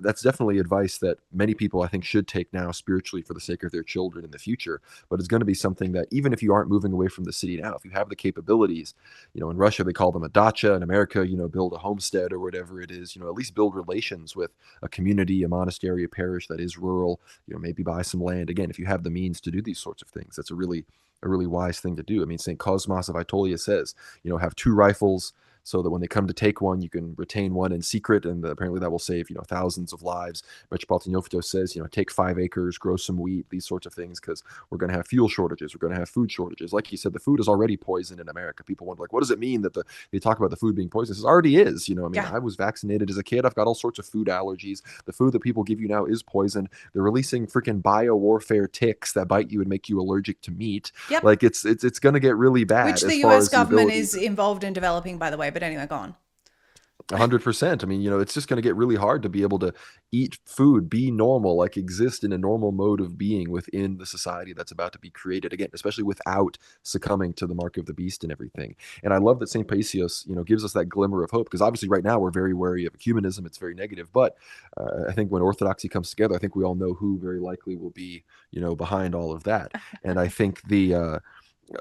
that's definitely advice that many people, I think, should take now spiritually for the sake of their children in the future. But it's going to be something that, even if you aren't moving away from the city now, if you have the capabilities, in Russia, they call them a dacha. In America, build a homestead or whatever it is, at least build relations with a community, a monastery, a parish that is rural, maybe buy some land. Again, if you have the means to do these sorts of things, that's a really wise thing to do. I mean, St. Cosmas of Aetolia says, have two rifles, so that when they come to take one, you can retain one in secret, and apparently that will save, thousands of lives. Metropolitan Neophytos says, take 5 acres, grow some wheat, these sorts of things, because we're going to have fuel shortages, we're going to have food shortages. Like you said, the food is already poisoned in America. People wonder, like, what does it mean that they talk about the food being poisonous? It already is. I mean, Yeah. I was vaccinated as a kid. I've got all sorts of food allergies. The food that people give you now is poisoned. They're releasing freaking biowarfare ticks that bite you and make you allergic to meat. Yep. Like, it's going to get really Which bad the as far US as the government ability is to. involved in developing, by the way. But anyway, go on. 100%. I mean, it's just going to get really hard to be able to eat food, be normal, like exist in a normal mode of being within the society that's about to be created again, especially without succumbing to the mark of the beast and everything. And I love that St. Paisios, gives us that glimmer of hope, because obviously right now we're very wary of ecumenism. It's very negative. But I think when orthodoxy comes together, I think we all know who very likely will be, behind all of that. And I think the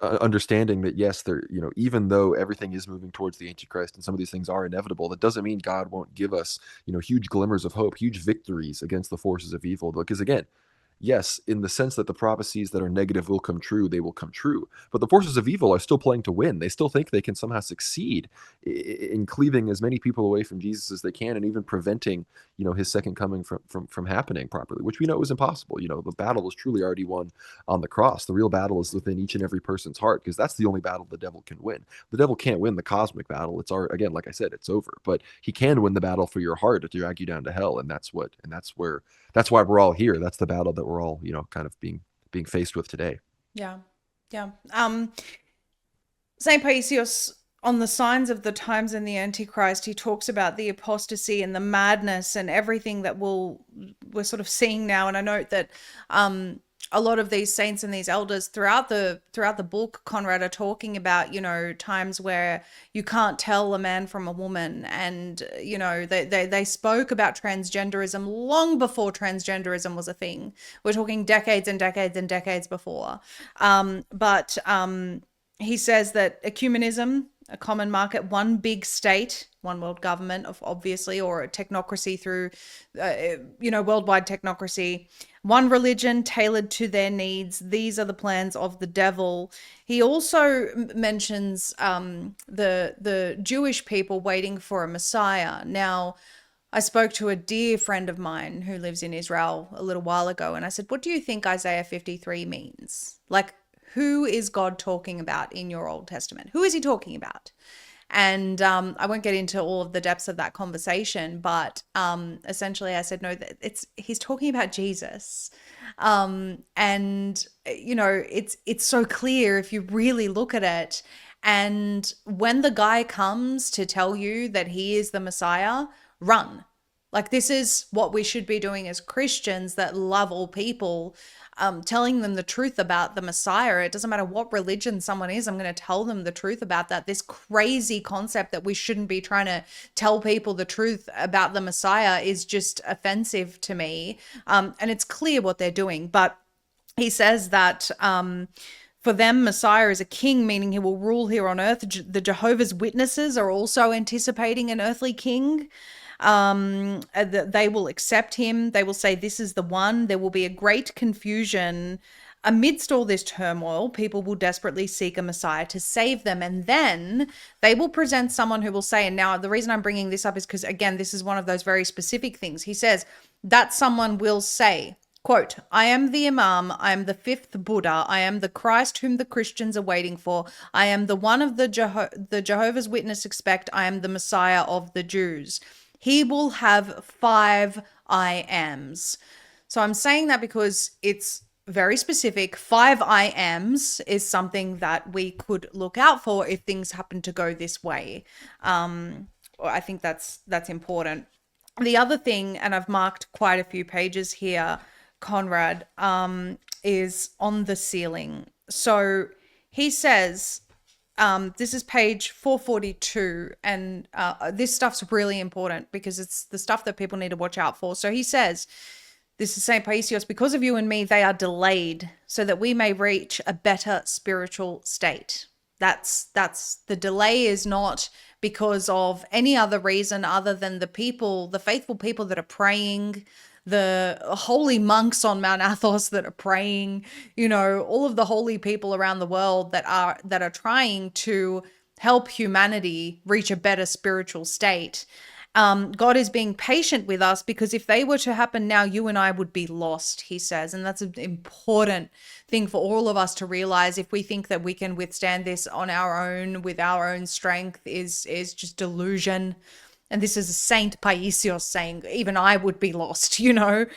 understanding that, yes, there, even though everything is moving towards the Antichrist and some of these things are inevitable, that doesn't mean God won't give us, huge glimmers of hope, huge victories against the forces of evil. Because again, yes, in the sense that the prophecies that are negative will come true, they will come true. But the forces of evil are still playing to win. They still think they can somehow succeed in cleaving as many people away from Jesus as they can, and even preventing, his second coming from happening properly, which we know is impossible. The battle is truly already won on the cross. The real battle is within each and every person's heart, because that's the only battle the devil can win. The devil can't win the cosmic battle. It's already, again, like I said, it's over. But he can win the battle for your heart to drag you down to hell, and that's why we're all here. That's the battle that we're all, kind of being faced with today. Yeah. Yeah. St. Paisios, on the signs of the times and the Antichrist, he talks about the apostasy and the madness and everything that we're sort of seeing now. And I note that a lot of these saints and these elders throughout the book, Conrad, are talking about, times where you can't tell a man from a woman. And, they spoke about transgenderism long before transgenderism was a thing. We're talking decades and decades and decades before. But he says that ecumenism, a common market, one big state, one world government, obviously, or a technocracy through, worldwide technocracy, one religion tailored to their needs. These are the plans of the devil. He also mentions the Jewish people waiting for a Messiah. Now, I spoke to a dear friend of mine who lives in Israel a little while ago, and I said, what do you think Isaiah 53 means? Like, who is God talking about in your Old Testament? Who is he talking about? And I won't get into all of the depths of that conversation, but essentially I said, no, he's talking about Jesus. And it's so clear if you really look at it. And when the guy comes to tell you that he is the Messiah, run. Like, this is what we should be doing as Christians that love all people, telling them the truth about the Messiah. It doesn't matter what religion someone is, I'm going to tell them the truth about that. This crazy concept that we shouldn't be trying to tell people the truth about the Messiah is just offensive to me. And it's clear what they're doing. But he says that for them, Messiah is a king, meaning he will rule here on earth. The Jehovah's Witnesses are also anticipating an earthly king. They will accept him. They will say, this is the one. There will be a great confusion. Amidst all this turmoil, people will desperately seek a Messiah to save them. And then they will present someone who will say, and now the reason I'm bringing this up is because, again, this is one of those very specific things. He says that someone will say, quote, I am the Imam, I am the fifth Buddha, I am the Christ whom the Christians are waiting for, I am the one of the Jehovah's Witness expect, I am the Messiah of the Jews. He will have 5 I ams. So I'm saying that because it's very specific. 5 I ams is something that we could look out for if things happen to go this way. I think that's important. The other thing, and I've marked quite a few pages here, Conrad, is on the sealing. So he says, this is page 442, and this stuff's really important because it's the stuff that people need to watch out for. So he says, this is St. Paisios, because of you and me, they are delayed so that we may reach a better spiritual state. That's the delay is not because of any other reason other than the people, the faithful people that are praying, the holy monks on Mount Athos that are praying, all of the holy people around the world that are trying to help humanity reach a better spiritual state. God is being patient with us because if they were to happen now, you and I would be lost, he says. And that's an important thing for all of us to realize. If we think that we can withstand this on our own with our own strength is just delusion. And this is Saint Paisios saying, even I would be lost, Nowhere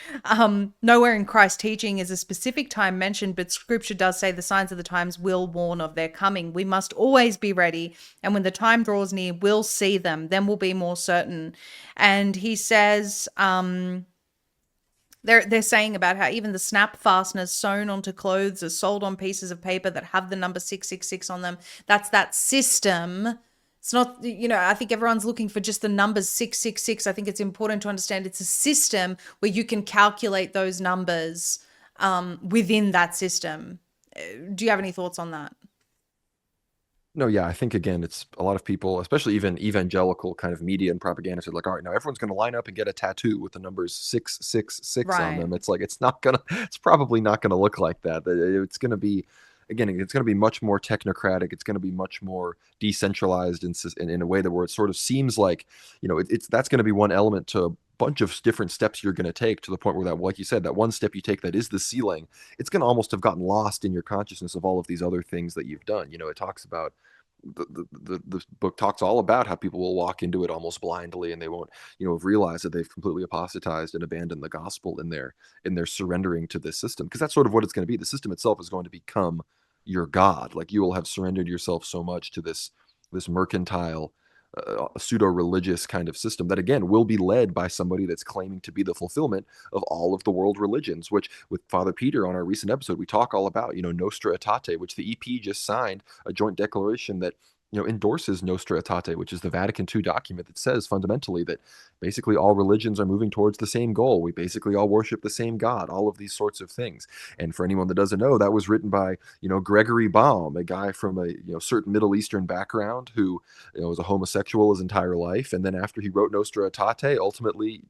in Christ's teaching is a specific time mentioned, but scripture does say the signs of the times will warn of their coming. We must always be ready. And when the time draws near, we'll see them. Then we'll be more certain. And he says, they're saying about how even the snap fasteners sewn onto clothes are sold on pieces of paper that have the number 666 on them. That's that system. It's not, I think everyone's looking for just the numbers 666. I think it's important to understand it's a system where you can calculate those numbers within that system. Do you have any thoughts on that? No, yeah, I think again, it's a lot of people, especially even evangelical kind of media and propaganda, said like, all right, now everyone's going to line up and get a tattoo with the numbers 666 on Right. them. It's like it's probably not gonna look like that. It's gonna be, again, it's gonna be much more technocratic. It's gonna be much more decentralized in a way that where it sort of seems like, it's that's gonna be one element to a bunch of different steps you're going to take to the point where that, like you said, that one step you take that is the sealing, it's going to almost have gotten lost in your consciousness of all of these other things that you've done. It talks about the book talks all about how people will walk into it almost blindly and they won't have realized that they've completely apostatized and abandoned the gospel in their surrendering to this system, because that's sort of what it's going to be. The system itself is going to become your god. Like, you will have surrendered yourself so much to this mercantile pseudo-religious kind of system that, again, will be led by somebody that's claiming to be the fulfillment of all of the world religions, which with Father Peter on our recent episode, we talk all about, Nostra Aetate, which the EP just signed a joint declaration that endorses Nostra Aetate, which is the Vatican II document that says fundamentally that basically all religions are moving towards the same goal. We basically all worship the same God, all of these sorts of things. And for anyone that doesn't know, that was written by, Gregory Baum, a guy from a, certain Middle Eastern background who, was a homosexual his entire life. And then after he wrote Nostra Aetate, ultimately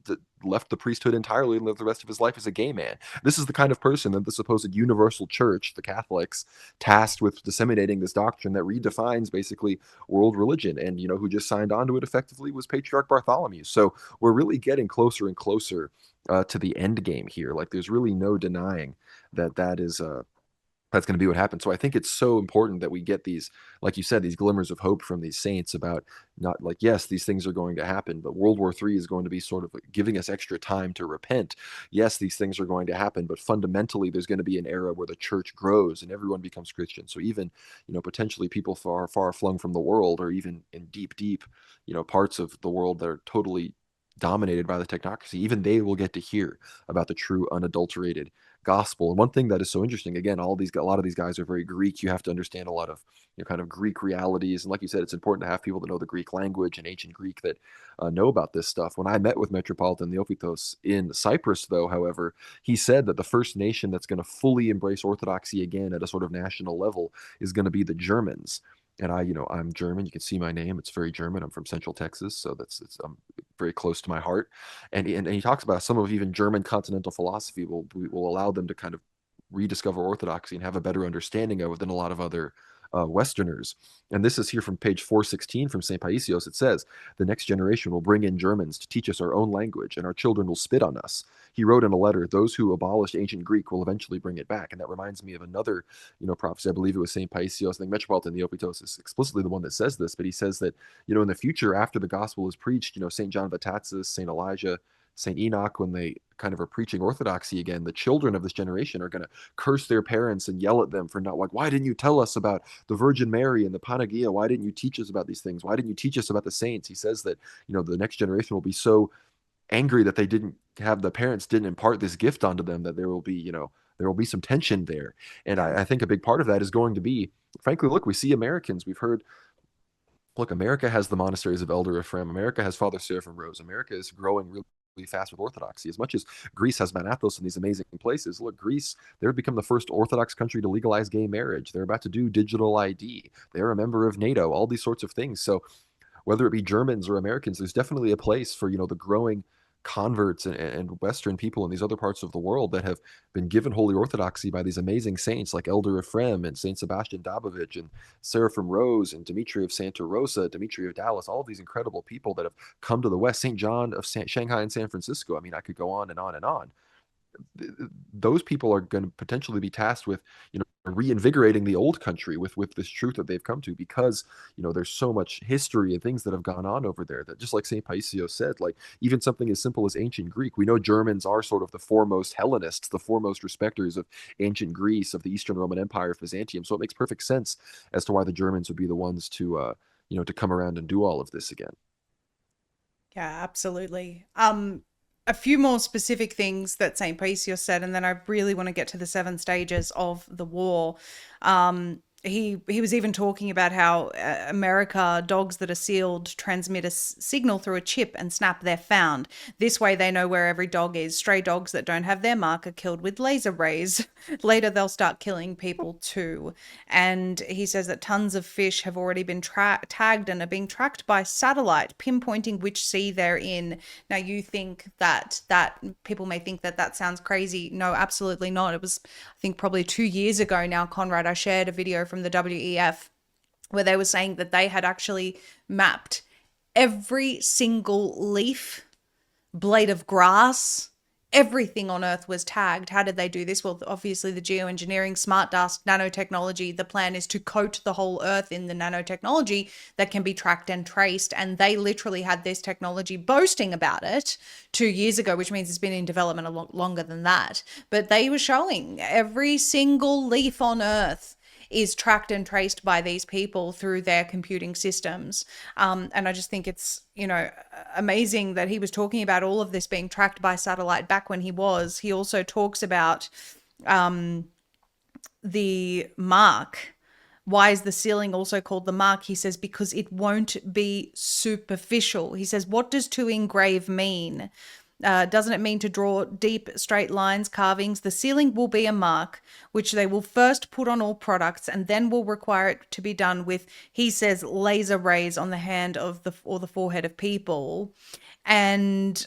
left the priesthood entirely and lived the rest of his life as a gay man. This is the kind of person that the supposed universal church, the Catholics, tasked with disseminating this doctrine that redefines basically world religion, and who just signed on to it effectively was Patriarch Bartholomew. So we're really getting closer and closer to the end game here. Like, there's really no denying that is that's going to be what happens. So I think it's so important that we get these, like you said, these glimmers of hope from these saints about not like, yes, these things are going to happen, but World War III is going to be sort of like giving us extra time to repent. Yes, these things are going to happen, but fundamentally there's going to be an era where the church grows and everyone becomes Christian. So even, potentially people far, far flung from the world, or even in deep, deep, parts of the world that are totally dominated by the technocracy, even they will get to hear about the true unadulterated gospel. And one thing that is so interesting, again, a lot of these guys are very Greek. You have to understand a lot of kind of Greek realities, and like you said, it's important to have people that know the Greek language and ancient Greek that know about this stuff. When I met with Metropolitan Neophytos in Cyprus, though, however, he said that the first nation that's going to fully embrace Orthodoxy again at a sort of national level is going to be the Germans. And I'm German. You can see my name; it's very German. I'm from Central Texas, so I'm very close to my heart. And he talks about some of even German continental philosophy will allow them to kind of rediscover orthodoxy and have a better understanding of it than a lot of other Westerners. And this is here from page 416 from St. Paisios. It says, the next generation will bring in Germans to teach us our own language, and our children will spit on us. He wrote in a letter, those who abolished ancient Greek will eventually bring it back. And that reminds me of another, prophecy. I believe it was St. Paisios. I think Metropolitan Neophytos is explicitly the one that says this, but he says that, in the future, after the gospel is preached, St. John Vatatzis, St. Elijah, St. Enoch, when they kind of are preaching orthodoxy again, the children of this generation are going to curse their parents and yell at them for not, like, why didn't you tell us about the Virgin Mary and the Panagia? Why didn't you teach us about these things? Why didn't you teach us about the saints? He says that, the next generation will be so angry that the parents didn't impart this gift onto them, that there will be some tension there. And I think a big part of that is going to be, frankly, look, we see Americans, we've heard, look, America has the monasteries of Elder Ephraim. America has Father Seraphim Rose. America is growing really fast with orthodoxy. As much as Greece has Mount Athos and these amazing places, look, Greece, they've become the first Orthodox country to legalize gay marriage. They're about to do digital ID. They're a member of NATO, all these sorts of things. So whether it be Germans or Americans, there's definitely a place for, the growing converts and Western people in these other parts of the world that have been given holy orthodoxy by these amazing saints like Elder Ephraim and Saint Sebastian Dabovich and Seraphim Rose and Dimitri of Santa Rosa, Dimitri of Dallas, all of these incredible people that have come to the West, St. John of Shanghai and San Francisco. I mean, I could go on and on and on. Those people are going to potentially be tasked with, reinvigorating the old country with this truth that they've come to, because, there's so much history and things that have gone on over there that, just like St. Paisios said, like even something as simple as ancient Greek, we know Germans are sort of the foremost Hellenists, the foremost respecters of ancient Greece, of the Eastern Roman Empire, of Byzantium. So it makes perfect sense as to why the Germans would be the ones to, to come around and do all of this again. Yeah, absolutely. A few more specific things that St. Paisios said, and then I really want to get to the 7 stages of the war. He was even talking about how America, dogs that are sealed transmit a signal through a chip and snap they're found. This way they know where every dog is. Stray dogs that don't have their mark are killed with laser rays. Later they'll start killing people too. And he says that tons of fish have already been tagged and are being tracked by satellite, pinpointing which sea they're in. Now you think that people may think that sounds crazy. No, absolutely not. It was, I think, probably 2 years ago now, Conrad, I shared a video from the WEF where they were saying that they had actually mapped every single leaf, blade of grass, everything on Earth was tagged. How did they do this? Well, obviously the geoengineering, smart dust, nanotechnology. The plan is to coat the whole Earth in the nanotechnology that can be tracked and traced. And they literally had this technology boasting about it 2 years ago, which means it's been in development a lot longer than that. But they were showing every single leaf on Earth is tracked and traced by these people through their computing systems. And I just think it's, amazing that he was talking about all of this being tracked by satellite back when he was. He also talks about the mark. Why is the sealing also called the mark? He says, because it won't be superficial. He says, what does to engrave mean? Doesn't it mean to draw deep straight lines, carvings? The sealing will be a mark, which they will first put on all products and then will require it to be done with, he says, laser rays on the hand of the forehead of people. And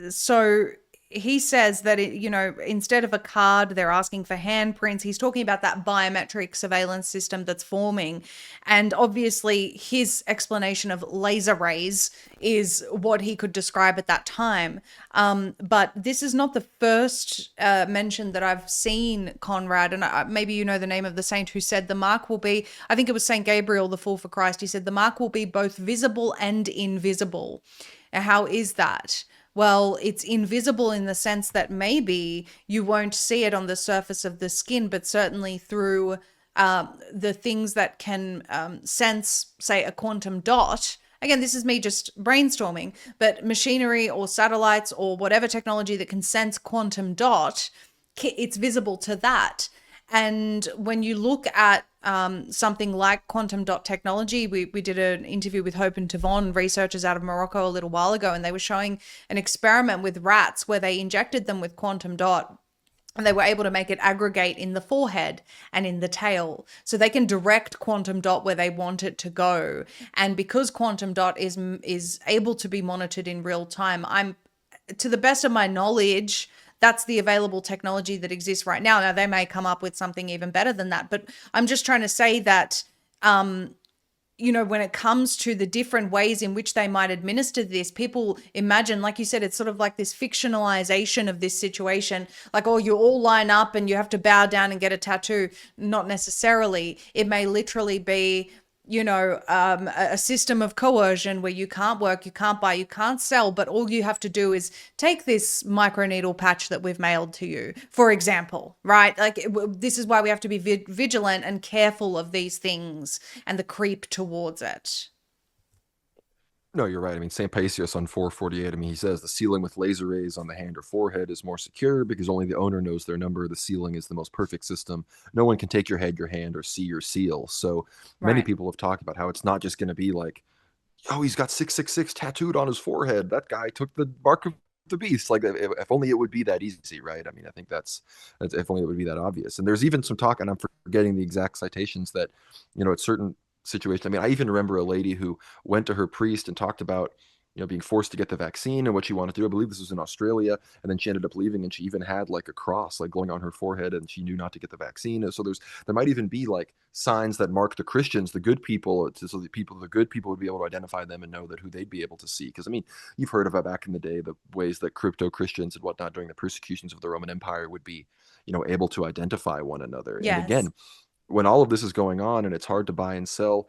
so he says that instead of a card, they're asking for handprints. He's talking about that biometric surveillance system that's forming, and obviously his explanation of laser rays is what he could describe at that time. But this is not the first mention that I've seen, Conrad, and maybe you know the name of the saint who said the mark will be. I think it was Saint Gabriel, the Fool for Christ. He said the mark will be both visible and invisible. Now, how is that? Well, it's invisible in the sense that maybe you won't see it on the surface of the skin, but certainly through the things that can sense, say, a quantum dot. Again, this is me just brainstorming, but machinery or satellites or whatever technology that can sense quantum dot, it's visible to that. And when you look at something like quantum dot technology, we did an interview with Hope and Tivon, researchers out of Morocco, a little while ago, and they were showing an experiment with rats where they injected them with quantum dot, and they were able to make it aggregate in the forehead and in the tail. So they can direct quantum dot where they want it to go. And because quantum dot is able to be monitored in real time, to the best of my knowledge, that's the available technology that exists right now. Now, they may come up with something even better than that, but I'm just trying to say that, when it comes to the different ways in which they might administer this, people imagine, like you said, it's sort of like this fictionalization of this situation, like, oh, you all line up and you have to bow down and get a tattoo. Not necessarily. It may literally be a system of coercion where you can't work, you can't buy, you can't sell, but all you have to do is take this microneedle patch that we've mailed to you, for example, right? Like, this is why we have to be vigilant and careful of these things and the creep towards it. No, you're right. I mean, St. Paisios on 448, I mean, he says the sealing with laser rays on the hand or forehead is more secure because only the owner knows their number. The sealing is the most perfect system. No one can take your head, your hand, or see your seal. So many Right. people have talked about how it's not just going to be like, oh, he's got 666 tattooed on his forehead. That guy took the mark of the beast. Like, if only it would be that easy, right? I mean, I think that's if only it would be that obvious. And there's even some talk, and I'm forgetting the exact citations, that, at certain situations. I mean, I even remember a lady who went to her priest and talked about, being forced to get the vaccine and what she wanted to do. I believe this was in Australia, and then she ended up leaving, and she even had like a cross like going on her forehead, and she knew not to get the vaccine. And so there might even be like signs that mark the Christians, the good people, so the good people would be able to identify them and know that who they'd be able to see. Because I mean, you've heard about back in the day the ways that crypto Christians and whatnot during the persecutions of the Roman Empire would be, able to identify one another. And Yes. again, when all of this is going on and it's hard to buy and sell,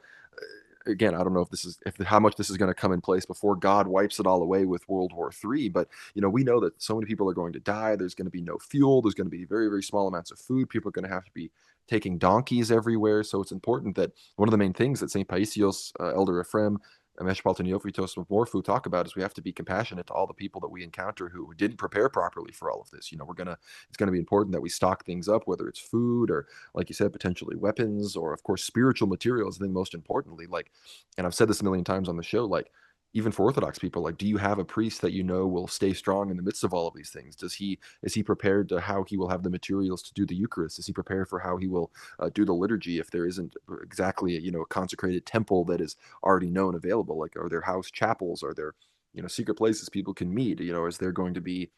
again, I don't know if how much this is going to come in place before God wipes it all away with World War III. But we know that so many people are going to die. There's going to be no fuel. There's going to be very, very small amounts of food. People are going to have to be taking donkeys everywhere. So it's important that one of the main things that St. Paisios, Elder Ephraim, Metropolitan Neophytos of Morphu talk about is we have to be compassionate to all the people that we encounter who didn't prepare properly for all of this. It's gonna be important that we stock things up, whether it's food or, like you said, potentially weapons, or of course spiritual materials. I think most importantly, like, and I've said this a million times on the show, like, even for Orthodox people, like, do you have a priest that will stay strong in the midst of all of these things? Is he prepared to how he will have the materials to do the Eucharist? Is he prepared for how he will do the liturgy if there isn't exactly a consecrated temple that is already known available? Like, are there house chapels? Are there secret places people can meet? Is there going to be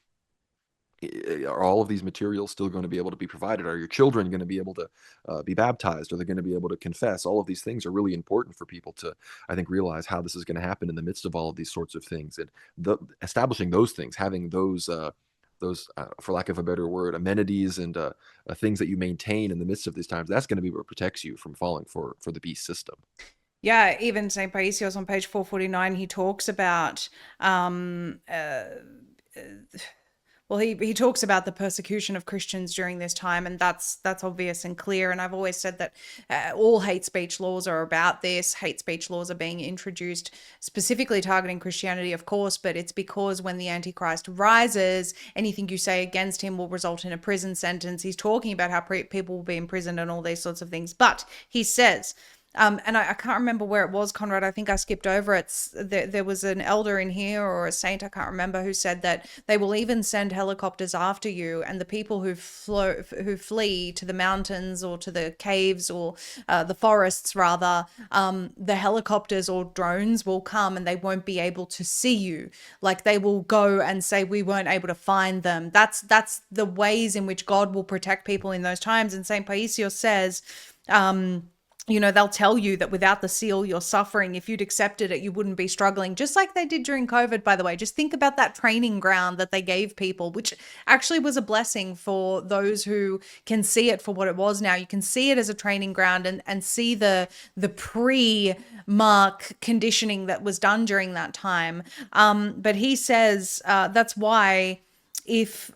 are all of these materials still going to be able to be provided? Are your children going to be able to be baptized? Are they going to be able to confess? All of these things are really important for people to, I think, realize how this is going to happen in the midst of all of these sorts of things. And establishing those things, having those, for lack of a better word, amenities and things that you maintain in the midst of these times, that's going to be what protects you from falling for the beast system. Yeah, even St. Paisios on page 449, he talks about well, he talks about the persecution of Christians during this time, and that's obvious and clear. And I've always said that all hate speech laws are about this. Hate speech laws are being introduced specifically targeting Christianity, of course, but it's because when the Antichrist rises, anything you say against him will result in a prison sentence. He's talking about how people will be imprisoned and all these sorts of things. But he says, And I can't remember where it was, Conrad. I think I skipped over it. There was an elder in here or a saint, I can't remember, who said that they will even send helicopters after you, and the people who flee to the mountains or to the caves or the forests rather, the helicopters or drones will come and they won't be able to see you. Like they will go and say we weren't able to find them. That's the ways in which God will protect people in those times. And Saint Paisios says, they'll tell you that without the seal, you're suffering. If you'd accepted it, you wouldn't be struggling, just like they did during COVID, by the way. Just think about that training ground that they gave people, which actually was a blessing for those who can see it for what it was now. You can see it as a training ground and see the pre-mark conditioning that was done during that time. But he says that's why if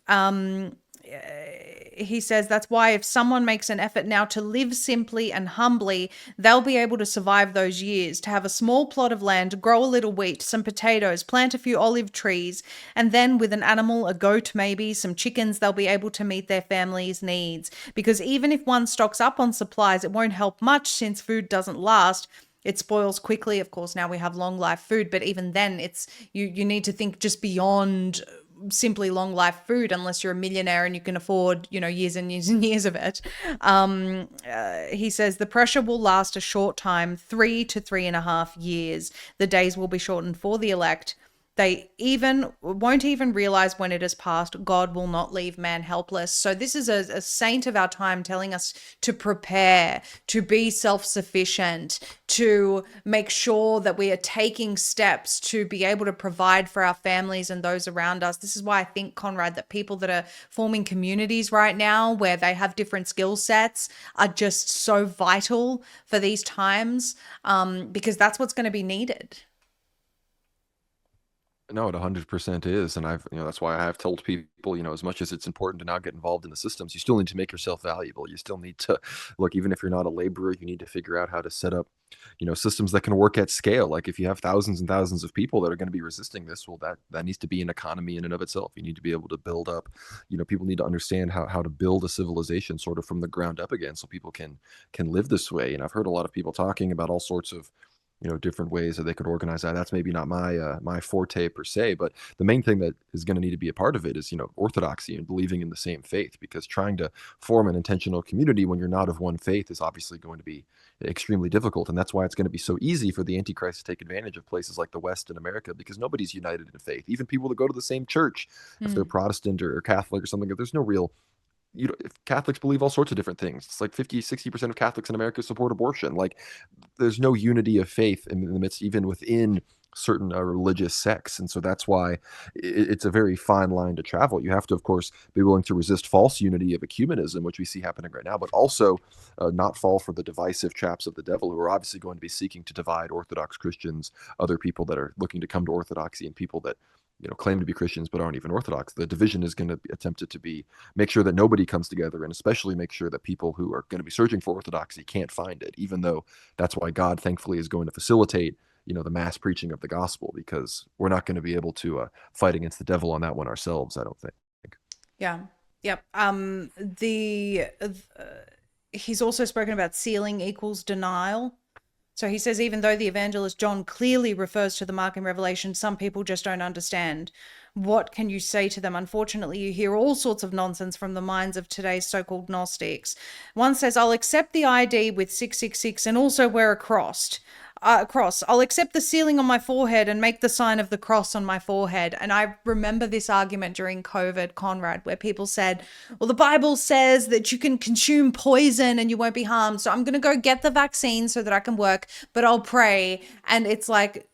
if someone makes an effort now to live simply and humbly, they'll be able to survive those years, to have a small plot of land, grow a little wheat, some potatoes, plant a few olive trees, and then with an animal, a goat maybe, some chickens, they'll be able to meet their family's needs. Because even if one stocks up on supplies, it won't help much since food doesn't last. It spoils quickly. Of course, now we have long life food, but even then it's you need to think just beyond simply long life food, unless you're a millionaire and you can afford, years and years and years of it. He says the pressure will last a short time, 3 to 3.5 years. The days will be shortened for the elect. They won't even realize when it has passed. God will not leave man helpless. So this is a saint of our time telling us to prepare, to be self-sufficient, to make sure that we are taking steps to be able to provide for our families and those around us. This is why I think, Conrad, that people that are forming communities right now where they have different skill sets are just so vital for these times, because that's what's going to be needed. No, it 100% is. And that's why I have told people, as much as it's important to now get involved in the systems, you still need to make yourself valuable. You still need to look, even if you're not a laborer, you need to figure out how to set up, systems that can work at scale. Like if you have thousands and thousands of people that are going to be resisting this, well, that needs to be an economy in and of itself. You need to be able to build up, people need to understand how to build a civilization sort of from the ground up again so people can live this way. And I've heard a lot of people talking about all sorts of different ways that they could organize that. That's maybe not my forte per se, but the main thing that is going to need to be a part of it is, orthodoxy and believing in the same faith, because trying to form an intentional community when you're not of one faith is obviously going to be extremely difficult. And that's why it's going to be so easy for the Antichrist to take advantage of places like the West and America, because nobody's united in faith. Even people that go to the same church, if they're Protestant or Catholic or something, there's no real if Catholics believe all sorts of different things. It's like 50-60% of Catholics in America support abortion. Like there's no unity of faith in the midst, even within certain religious sects. And so that's why it's a very fine line to travel. You have to, of course, be willing to resist false unity of ecumenism, which we see happening right now, but also not fall for the divisive traps of the devil, who are obviously going to be seeking to divide Orthodox Christians, other people that are looking to come to Orthodoxy, and people that claim to be Christians but aren't even Orthodox. The division is going to be attempted to be make sure that nobody comes together, and especially make sure that people who are going to be searching for Orthodoxy can't find it, even though that's why God thankfully is going to facilitate the mass preaching of the gospel, because we're not going to be able to fight against the devil on that one ourselves, I don't think. Yeah. Yep. He's also spoken about sealing equals denial. So he says, even though the evangelist John clearly refers to the mark in Revelation, some people just don't understand. What can you say to them? Unfortunately, you hear all sorts of nonsense from the minds of today's so-called Gnostics. One says, I'll accept the ID with 666 and also wear a cross. I'll accept the sealing on my forehead and make the sign of the cross on my forehead. And I remember this argument during COVID, Conrad, where people said, well, the Bible says that you can consume poison and you won't be harmed. So I'm going to go get the vaccine so that I can work, but I'll pray. And it's like,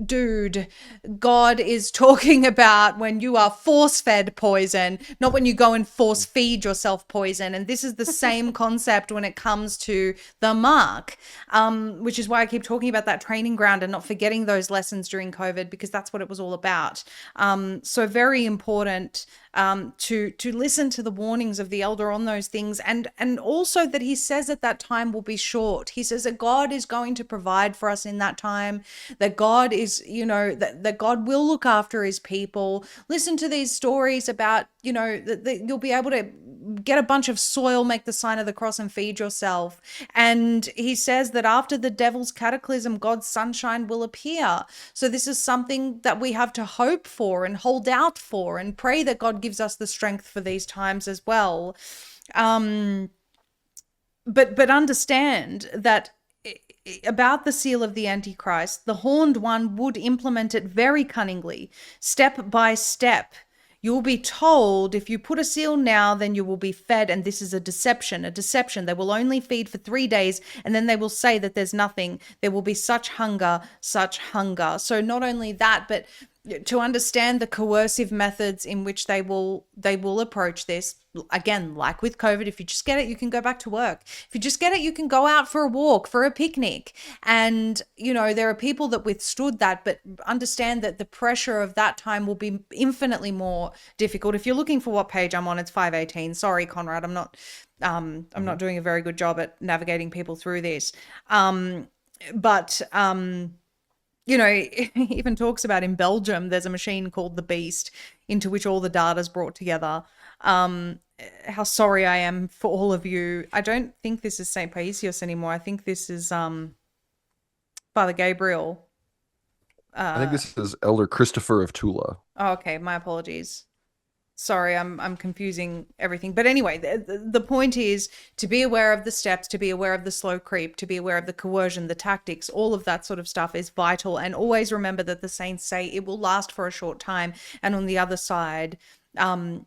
dude, God is talking about when you are force-fed poison, not when you go and force-feed yourself poison. And this is the same concept when it comes to the mark, which is why I keep talking about that training ground and not forgetting those lessons during COVID, because that's what it was all about. So very important to listen to the warnings of the elder on those things, and also that he says that that time will be short. He says that God is going to provide for us in that time, that God is, that God will look after his people. Listen to these stories about, that you'll be able to get a bunch of soil, make the sign of the cross, and feed yourself. And he says that after the devil's cataclysm, God's sunshine will appear. So this is something that we have to hope for and hold out for and pray that God gives us the strength for these times as well. But understand that about the seal of the Antichrist, the horned one would implement it very cunningly, step by step. You'll be told if you put a seal now, then you will be fed. And this is a deception, a deception. They will only feed for 3 days and then they will say that there's nothing. There will be such hunger, such hunger. So not only that, but to understand the coercive methods in which they will approach this. Again, like with COVID, if you just get it, you can go back to work. If you just get it, you can go out for a walk, for a picnic. And, there are people that withstood that, but understand that the pressure of that time will be infinitely more difficult. If you're looking for what page I'm on, it's 518. Sorry, Conrad, I'm not doing a very good job at navigating people through this. It even talks about in Belgium, there's a machine called the Beast into which all the data is brought together. How sorry I am for all of you. I don't think this is St. Paisios anymore. I think this is Father Gabriel. I think this is Elder Christopher of Tula. Oh, okay, my apologies. Sorry, I'm confusing everything. But anyway, the point is to be aware of the steps, to be aware of the slow creep, to be aware of the coercion, the tactics, all of that sort of stuff is vital. And always remember that the saints say it will last for a short time. And on the other side, it's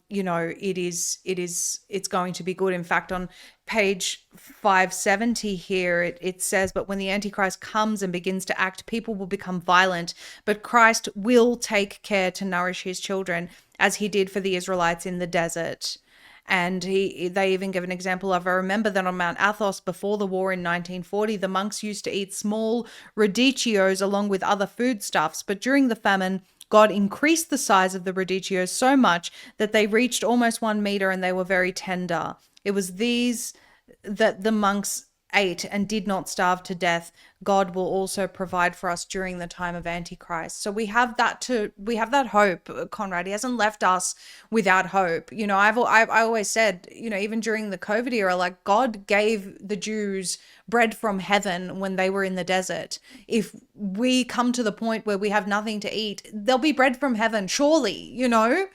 going to be good. In fact, on page 570 here, it says, but when the Antichrist comes and begins to act, people will become violent, but Christ will take care to nourish his children as he did for the Israelites in the desert. And they even give an example of, I remember that on Mount Athos before the war in 1940, the monks used to eat small radicchios along with other foodstuffs, but during the famine, God increased the size of the radicchios so much that they reached almost 1 meter and they were very tender. It was these that the monks ate and did not starve to death. God will also provide for us during the time of Antichrist. So we have that hope, Conrad. He hasn't left us without hope. I always said, even during the COVID era, like God gave the Jews bread from heaven when they were in the desert. If we come to the point where we have nothing to eat, there'll be bread from heaven, surely, No,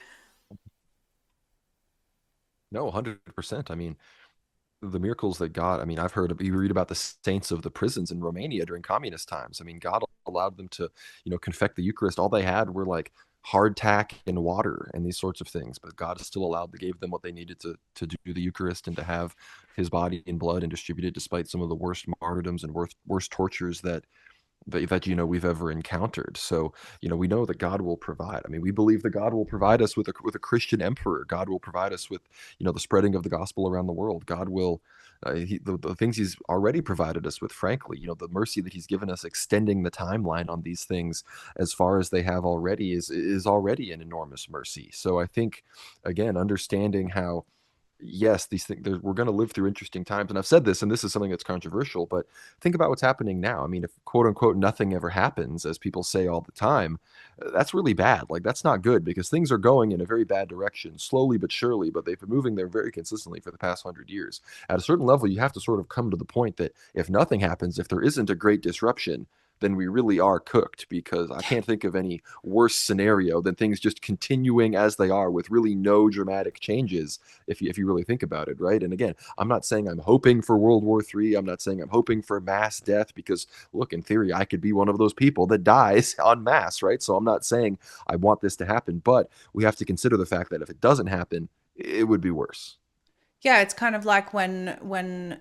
100%. I mean, the miracles that God, you read about the saints of the prisons in Romania during communist times. I mean, God allowed them to, confect the Eucharist. All they had were like hardtack and water and these sorts of things, but God still gave them what they needed to do the Eucharist and to have his body and blood and distribute it despite some of the worst martyrdoms and worst tortures that we've ever encountered. So we know that God will provide. I mean, we believe that God will provide us with a Christian emperor. God will provide us with the spreading of the gospel around the world. God will the things he's already provided us with, frankly, the mercy that he's given us, extending the timeline on these things as far as they have already is already an enormous mercy. So I think, again, understanding how, yes, these things, we're going to live through interesting times. And I've said this, and this is something that's controversial, but think about what's happening now. I mean, if quote unquote nothing ever happens, as people say all the time, that's really bad. Like, that's not good, because things are going in a very bad direction, slowly but surely, but they've been moving there very consistently for the past 100 years. At a certain level, you have to sort of come to the point that if nothing happens, if there isn't a great disruption, then we really are cooked, because I can't think of any worse scenario than things just continuing as they are with really no dramatic changes, if you really think about it, right? And again, I'm not saying I'm hoping for World War III. I'm not saying I'm hoping for mass death, because look, in theory, I could be one of those people that dies en masse, right? So I'm not saying I want this to happen, but we have to consider the fact that if it doesn't happen, it would be worse. Yeah, it's kind of like when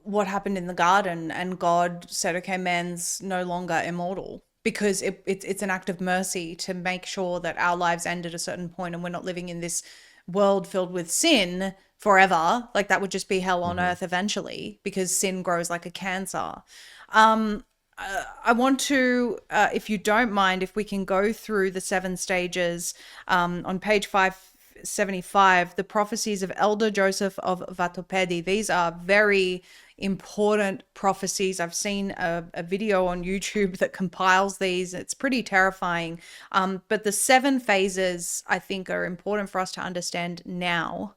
what happened in the garden and God said, okay, man's no longer immortal, because it's an act of mercy to make sure that our lives end at a certain point and we're not living in this world filled with sin forever. Like, that would just be hell on earth eventually, because sin grows like a cancer. I want to, if you don't mind, if we can go through the 7 stages on page 575, the prophecies of Elder Joseph of Vatopedi. These are very important prophecies. I've seen a video on YouTube that compiles these. It's pretty terrifying. But the 7 phases, I think, are important for us to understand now,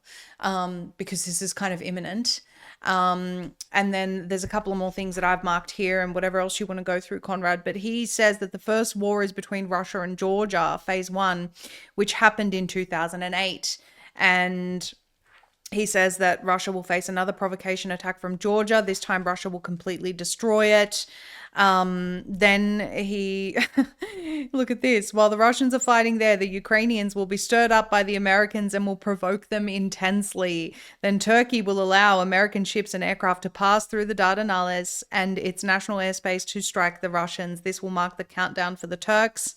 because this is kind of imminent. And then there's a couple of more things that I've marked here and whatever else you want to go through, Conrad. But he says that the first war is between Russia and Georgia, phase 1, which happened in 2008. And he says that Russia will face another provocation attack from Georgia. This time, Russia will completely destroy it. Then he, look at this. While the Russians are fighting there, the Ukrainians will be stirred up by the Americans and will provoke them intensely. Then Turkey will allow American ships and aircraft to pass through the Dardanelles and its national airspace to strike the Russians. This will mark the countdown for the Turks.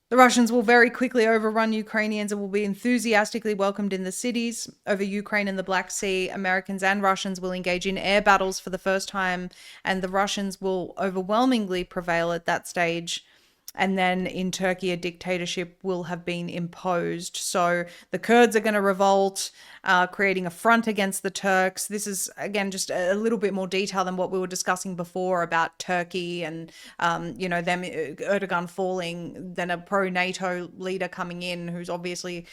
The Russians will very quickly overrun Ukrainians and will be enthusiastically welcomed in the cities. Over Ukraine and the Black Sea, Americans and Russians will engage in air battles for the first time, and the Russians will overwhelmingly prevail at that stage. And then in Turkey, a dictatorship will have been imposed. So the Kurds are going to revolt, creating a front against the Turks. This is, again, just a little bit more detail than what we were discussing before about Turkey and, them, Erdogan falling, then a pro-NATO leader coming in who's obviously,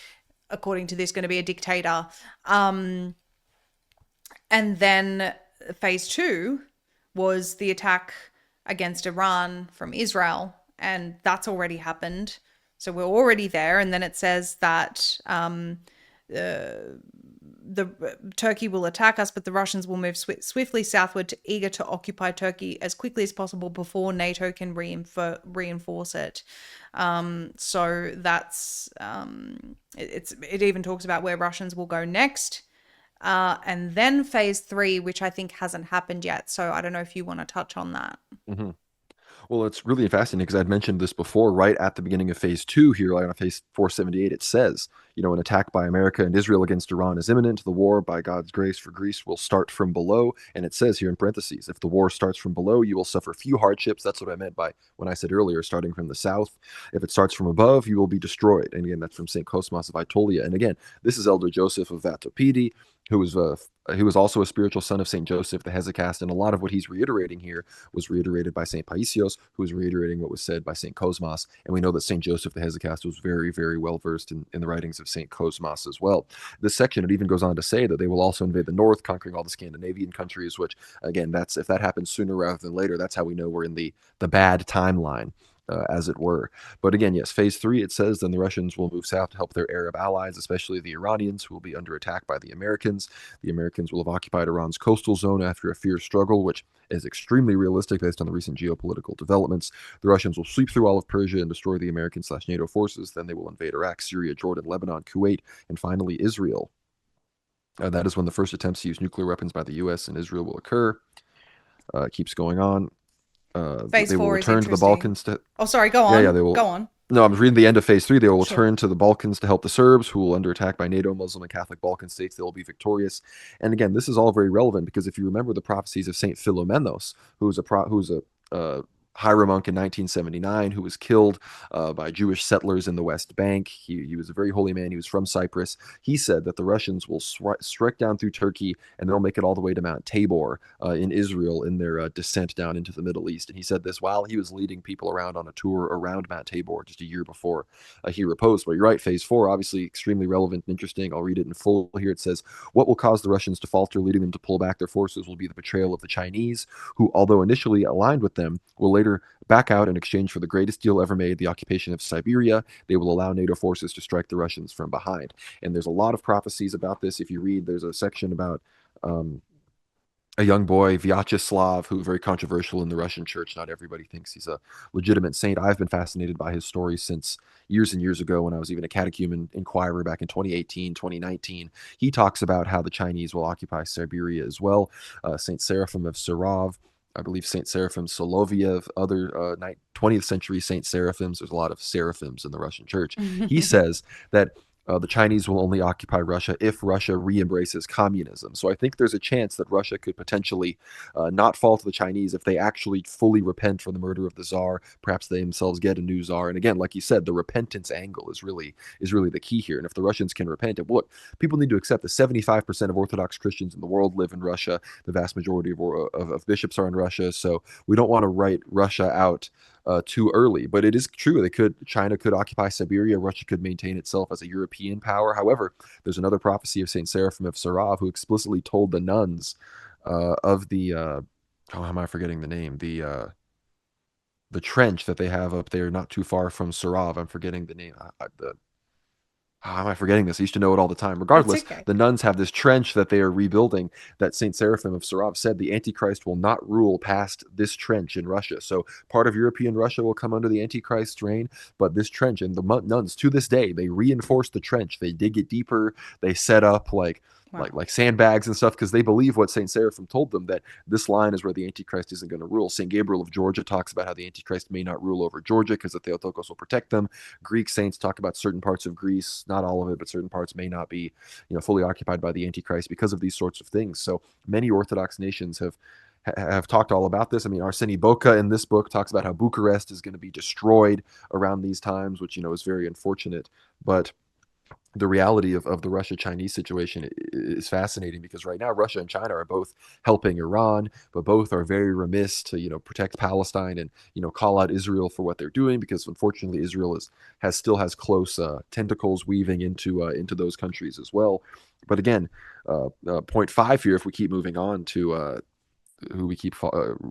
according to this, going to be a dictator. And then phase 2 was the attack against Iran from Israel. And that's already happened. So we're already there. And then it says that the Turkey will attack us, but the Russians will move swiftly southward, eager to occupy Turkey as quickly as possible before NATO can reinforce it. So that's it even talks about where Russians will go next. And then phase 3, which I think hasn't happened yet. So I don't know if you want to touch on that. Mm-hmm. Well, it's really fascinating because I'd mentioned this before, right at the beginning of phase 2 here, like on phase 478, it says, an attack by America and Israel against Iran is imminent. The war, by God's grace for Greece, will start from below. And it says here in parentheses, if the war starts from below, you will suffer few hardships. That's what I meant by when I said earlier, starting from the south. If it starts from above, you will be destroyed. And again, that's from St. Cosmas of Aetolia. And again, this is Elder Joseph of Vatopedi, who was also a spiritual son of St. Joseph the Hesychast, and a lot of what he's reiterating here was reiterated by St. Paisios, who was reiterating what was said by St. Cosmas, and we know that St. Joseph the Hesychast was very, very well versed in the writings of St. Cosmas as well. This section, it even goes on to say that they will also invade the north, conquering all the Scandinavian countries, which, again, if that happens sooner rather than later, that's how we know we're in the bad timeline. As it were. But again, yes, phase 3, it says then the Russians will move south to help their Arab allies, especially the Iranians, who will be under attack by the Americans. The Americans will have occupied Iran's coastal zone after a fierce struggle, which is extremely realistic based on the recent geopolitical developments. The Russians will sweep through all of Persia and destroy the American/NATO forces. Then they will invade Iraq, Syria, Jordan, Lebanon, Kuwait, and finally Israel. That is when the first attempts to use nuclear weapons by the U.S. and Israel will occur. It keeps going on. Phase they will 4 return is to the Balkans to. Oh, sorry. Go on. Yeah, they will. Go on. No, I'm reading the end of phase 3. They will Sure. return to the Balkans to help the Serbs, who will under attack by NATO, Muslim, and Catholic Balkan states. They will be victorious. And again, this is all very relevant because if you remember the prophecies of Saint Philomenos, who was a hieromonk in 1979 who was killed by Jewish settlers in the West Bank. He was a very holy man. He was from Cyprus. He said that the Russians will strike down through Turkey and they'll make it all the way to Mount Tabor in Israel in their descent down into the Middle East. And he said this while he was leading people around on a tour around Mount Tabor just a year before he reposed. But you're right, phase 4, obviously extremely relevant and interesting. I'll read it in full here. It says, what will cause the Russians to falter, leading them to pull back their forces, will be the betrayal of the Chinese, who, although initially aligned with them, will later back out in exchange for the greatest deal ever made, the occupation of Siberia. They will allow NATO forces to strike the Russians from behind. And there's a lot of prophecies about this. If you read, there's a section about a young boy, Vyacheslav, who very controversial in the Russian church. Not everybody thinks he's a legitimate saint. I've been fascinated by his story since years and years ago when I was even a catechumen inquirer back in 2018, 2019. He talks about how the Chinese will occupy Siberia as well. Saint Seraphim of Sarov, I believe Saint Seraphim Soloviev, other 20th century Saint Seraphims. There's a lot of seraphims in the Russian church. He says that The Chinese will only occupy Russia if Russia re-embraces communism. So I think there's a chance that Russia could potentially not fall to the Chinese if they actually fully repent for the murder of the Tsar. Perhaps they themselves get a new Tsar. And again, like you said, the repentance angle is really the key here. And if the Russians can repent, and look, people need to accept that 75% of Orthodox Christians in the world live in Russia. The vast majority of bishops are in Russia. So we don't want to write Russia out too early. But it is true. China could occupy Siberia. Russia could maintain itself as a European power. However, there's another prophecy of Saint Seraphim of Sarov who explicitly told the nuns of the how am I forgetting the name? The trench that they have up there, not too far from Sarov. I'm forgetting the name. How am I forgetting this? I used to know it all the time. It's Regardless, okay. the nuns have this trench that they are rebuilding that Saint Seraphim of Sarov said the Antichrist will not rule past this trench in Russia. So part of European Russia will come under the Antichrist's reign, but this trench, and the nuns to this day, they reinforce the trench. They dig it deeper. They set up Wow. like sandbags and stuff because they believe what Saint Seraphim told them, that this line is where the Antichrist isn't going to rule. Saint Gabriel of Georgia talks about how the Antichrist may not rule over Georgia because the Theotokos will protect them. Greek saints talk about certain parts of Greece, not all of it, but certain parts may not be, fully occupied by the Antichrist because of these sorts of things. So many Orthodox nations have talked all about this. I mean, Arseny Boca in this book talks about how Bucharest is going to be destroyed around these times, which is very unfortunate. But the reality of the Russia-Chinese situation is fascinating because right now Russia and China are both helping Iran, but both are very remiss to protect Palestine and call out Israel for what they're doing, because unfortunately Israel still has close tentacles weaving into those countries as well. But again, point five here, if we keep moving on to who we keep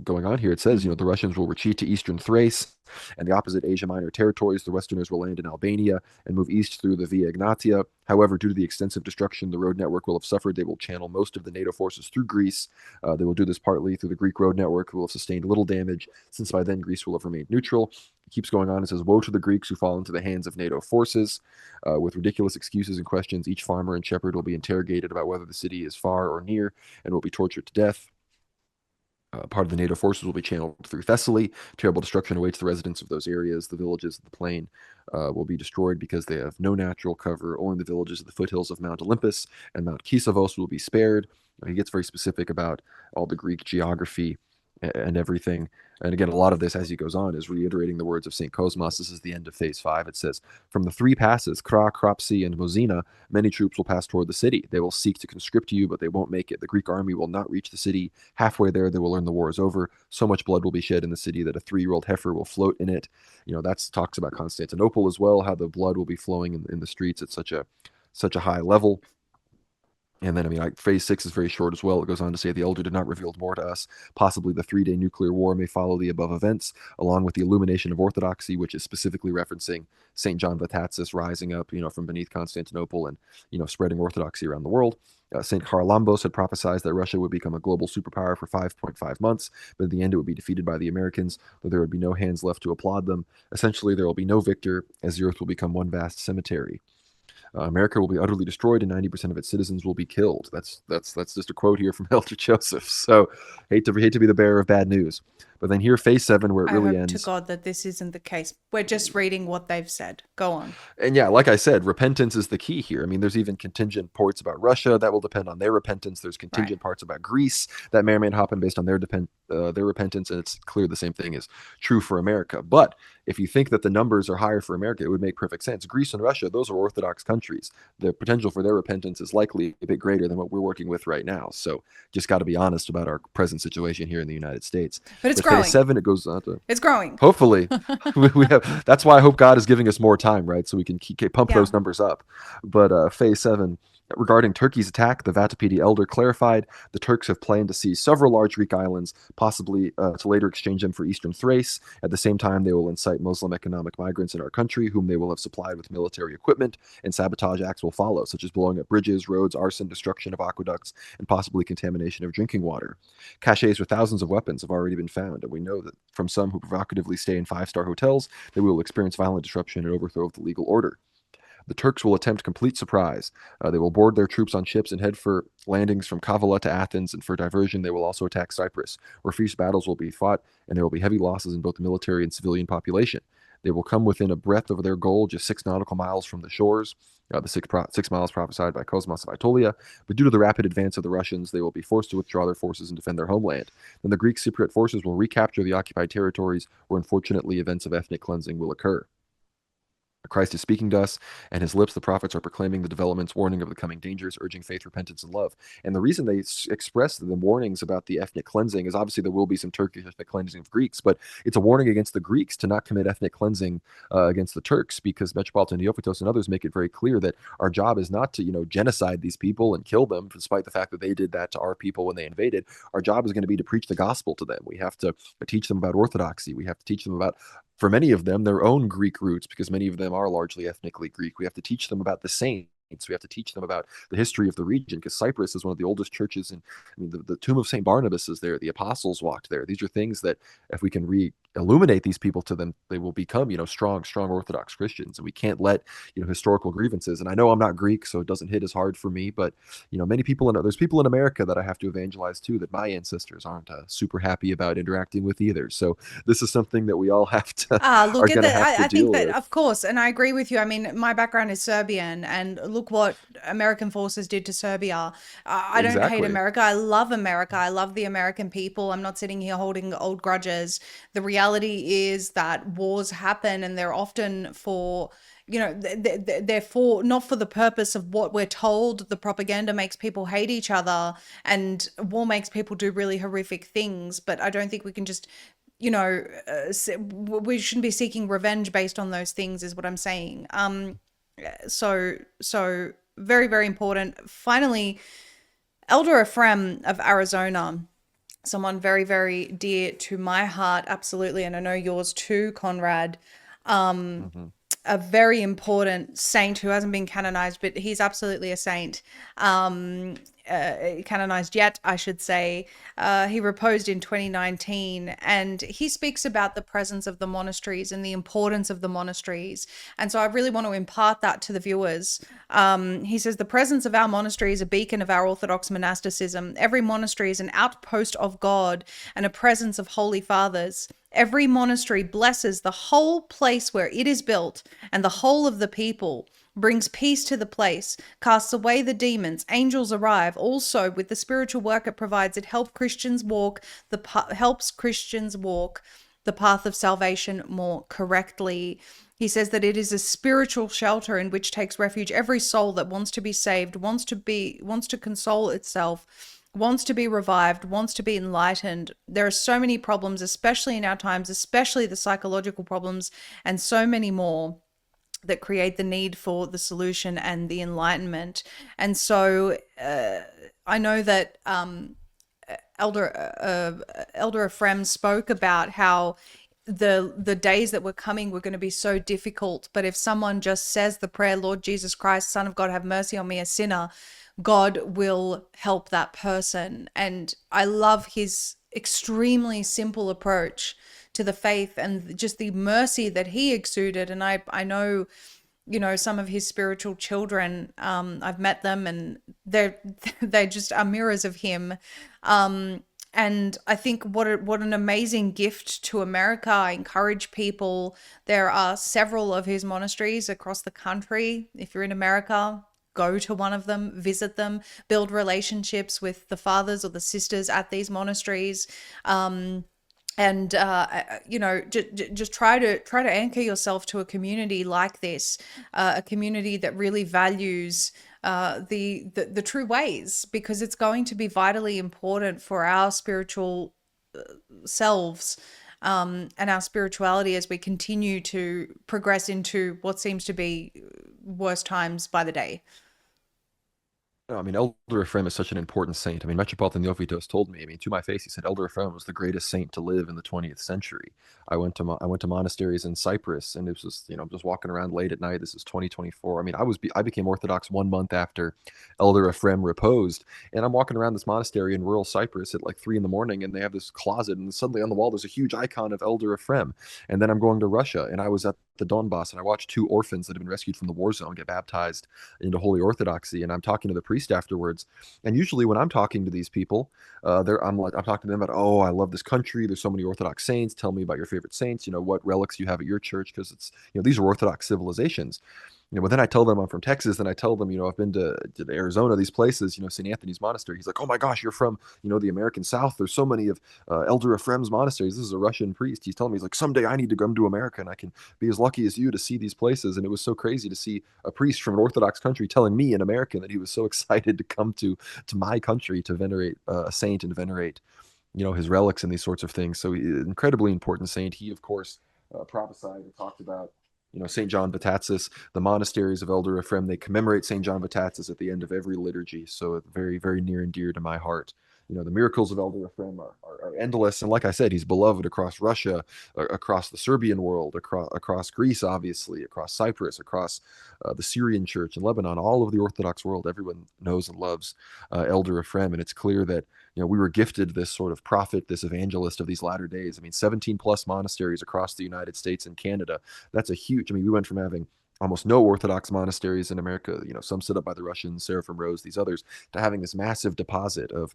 going on here, it says, the Russians will retreat to eastern Thrace and the opposite Asia Minor territories. The Westerners will land in Albania and move east through the Via Egnatia. However, due to the extensive destruction the road network will have suffered, they will channel most of the NATO forces through Greece. They will do this partly through the Greek road network, who will have sustained little damage, since by then Greece will have remained neutral. It keeps going on. It says, woe to the Greeks who fall into the hands of NATO forces. With ridiculous excuses and questions, each farmer and shepherd will be interrogated about whether the city is far or near and will be tortured to death. Part of the NATO forces will be channeled through Thessaly. Terrible destruction awaits the residents of those areas. The villages of the plain will be destroyed because they have no natural cover. Only the villages of the foothills of Mount Olympus and Mount Kisavos will be spared. He gets very specific about all the Greek geography and everything. And again, a lot of this, as he goes on, is reiterating the words of St. Cosmas. This is the end of phase 5. It says, from the three passes, Kra, Kropsi, and Mosina, many troops will pass toward the city. They will seek to conscript you, but they won't make it. The Greek army will not reach the city. Halfway there, they will learn the war is over. So much blood will be shed in the city that a 3-year-old heifer will float in it. That talks about Constantinople as well, how the blood will be flowing in the streets at such a high level. And then, phase 6 is very short as well. It goes on to say the elder did not reveal more to us. Possibly the 3-day nuclear war may follow the above events, along with the illumination of orthodoxy, which is specifically referencing St. John Vatatzis rising up, from beneath Constantinople and, spreading orthodoxy around the world. St. Charalambos had prophesied that Russia would become a global superpower for 5.5 months, but in the end it would be defeated by the Americans, though there would be no hands left to applaud them. Essentially, there will be no victor, as the earth will become one vast cemetery. America will be utterly destroyed and 90% of its citizens will be killed. That's just a quote here from Elder Joseph. So hate to be the bearer of bad news. But then here, phase 7, where it I really hope to ends. God that this isn't the case. We're just reading what they've said. Go on. And yeah, like I said, repentance is the key here. I mean, there's even contingent parts about Russia that will depend on their repentance. There's contingent parts about Greece that may or may not happen based on their repentance, and it's clear the same thing is true for America. But if you think that the numbers are higher for America, it would make perfect sense. Greece and Russia, those are Orthodox countries. The potential for their repentance is likely a bit greater than what we're working with right now. So just got to be honest about our present situation here in the United States. But it's growing. Phase 7, it goes on to... It's growing. Hopefully. we have. That's why I hope God is giving us more time, right? So we can pump those numbers up. But phase 7, regarding Turkey's attack, the Vatapedi elder clarified the Turks have planned to seize several large Greek islands, possibly to later exchange them for eastern Thrace. At the same time, they will incite Muslim economic migrants in our country, whom they will have supplied with military equipment, and sabotage acts will follow, such as blowing up bridges, roads, arson, destruction of aqueducts, and possibly contamination of drinking water. Caches with thousands of weapons have already been found, and we know that from some who provocatively stay in 5-star hotels, they will experience violent disruption and overthrow of the legal order. The Turks will attempt complete surprise. They will board their troops on ships and head for landings from Kavala to Athens, and for diversion, they will also attack Cyprus, where fierce battles will be fought, and there will be heavy losses in both the military and civilian population. They will come within a breath of their goal, just 6 nautical miles from the shores, the 6 miles prophesied by Cosmas of Aetolia. But due to the rapid advance of the Russians, they will be forced to withdraw their forces and defend their homeland. Then the Greek Cypriot forces will recapture the occupied territories, where unfortunately events of ethnic cleansing will occur. Christ is speaking to us, and his lips, the prophets, are proclaiming the developments, warning of the coming dangers, urging faith, repentance, and love. And the reason they express the warnings about the ethnic cleansing is obviously there will be some Turkish ethnic cleansing of Greeks, but it's a warning against the Greeks to not commit ethnic cleansing against the Turks, because Metropolitan Neophytos and others make it very clear that our job is not to, genocide these people and kill them, despite the fact that they did that to our people when they invaded. Our job is going to be to preach the gospel to them. We have to teach them about orthodoxy. We have to teach them about, for many of them, their own Greek roots, because many of them are largely ethnically Greek. We have to teach them about the saints. We have to teach them about the history of the region, because Cyprus is one of the oldest churches. And the tomb of St. Barnabas is there. The apostles walked there. These are things that if we can illuminate these people to them, they will become, strong Orthodox Christians. And we can't let, historical grievances. And I know I'm not Greek, so it doesn't hit as hard for me. But, many people, there's people in America that I have to evangelize too, that my ancestors aren't super happy about interacting with either. So this is something that we all have to, are Look at going to that. have to I think deal that, with. of course, and I agree with you. I mean, my background is Serbian, and look what American forces did to Serbia. I don't hate Exactly. America. I love America. I love the American people. I'm not sitting here holding old grudges. The reality is that wars happen, and they're often for, they're for, not for the purpose of what we're told. The propaganda makes people hate each other, and war makes people do really horrific things. But I don't think we can just, we shouldn't be seeking revenge based on those things, is what I'm saying. So very, very important. Finally, Elder Ephraim of Arizona, someone very, very dear to my heart, absolutely, and I know yours too, Conrad. Hmm. A very important saint who hasn't been canonized, but he's absolutely a saint. Canonized yet, I should say. He reposed in 2019, and he speaks about the presence of the monasteries and the importance of the monasteries. And so I really want to impart that to the viewers. He says, the presence of our monastery is a beacon of our Orthodox monasticism. Every monastery is an outpost of God and a presence of holy fathers. Every monastery blesses the whole place where it is built, and the whole of the people, brings peace to the place, casts away the demons, angels arrive. Also, with the spiritual work it provides, it helps Christians walk the path of salvation more correctly. He says that it is a spiritual shelter in which takes refuge every soul that wants to be saved, wants to console itself, wants to be revived, wants to be enlightened. There are so many problems, especially in our times, especially the psychological problems, and so many more that create the need for the solution and the enlightenment. And so I know that Elder Ephraim spoke about how the days that were coming were going to be so difficult, but if someone just says the prayer, Lord Jesus Christ, Son of God, have mercy on me, a sinner, God will help that person. And I love his extremely simple approach to the faith and just the mercy that he exuded. And I know, some of his spiritual children, I've met them, and they just are mirrors of him. And I think what an amazing gift to America. I encourage people. There are several of his monasteries across the country. If you're in America, go to one of them, visit them, build relationships with the fathers or the sisters at these monasteries. And just try to anchor yourself to a community like this, a community that really values the true ways, because it's going to be vitally important for our spiritual selves, and our spirituality as we continue to progress into what seems to be worse times by the day. No, I mean, Elder Ephraim is such an important saint. I mean, Metropolitan Neophytos told me, I mean, to my face, he said Elder Ephraim was the greatest saint to live in the 20th century. I went to monasteries in Cyprus, and it was just, just walking around late at night. This is 2024. I mean, I became Orthodox 1 month after Elder Ephraim reposed, and I'm walking around this monastery in rural Cyprus at like 3 in the morning, and they have this closet, and suddenly on the wall there's a huge icon of Elder Ephraim. And then I'm going to Russia, and I was at the Donbass, and I watched two orphans that had been rescued from the war zone get baptized into Holy Orthodoxy. And I'm talking to the priest afterwards. And usually when I'm talking to these people, I'm talking to them about, oh, I love this country. There's so many Orthodox saints. Tell me about your favorite saints. What relics you have at your church, because it's these are Orthodox civilizations. But then I tell them I'm from Texas, and I tell them, I've been to Arizona, these places, St. Anthony's Monastery. He's like, oh my gosh, you're from, the American South. There's so many of Elder Ephraim's monasteries. This is a Russian priest. He's telling me, he's like, someday I need to come to America, and I can be as lucky as you to see these places. And it was so crazy to see a priest from an Orthodox country telling me, an American, that he was so excited to come to my country to venerate a saint and venerate, his relics and these sorts of things. So incredibly important saint. He, of course, prophesied and talked about St. John Vitatsis, the monasteries of Elder Ephraim. They commemorate St. John Vitatsis at the end of every liturgy. So very, very near and dear to my heart. The miracles of Elder Ephraim are endless. And like I said, he's beloved across Russia, across the Serbian world, across Greece, obviously, across Cyprus, across the Syrian church in Lebanon, all over the Orthodox world. Everyone knows and loves Elder Ephraim. And it's clear that we were gifted this sort of prophet, this evangelist of these latter days. I mean, 17 plus monasteries across the United States and Canada. That's a huge, we went from having almost no Orthodox monasteries in America, some set up by the Russians, Seraphim Rose, these others, to having this massive deposit of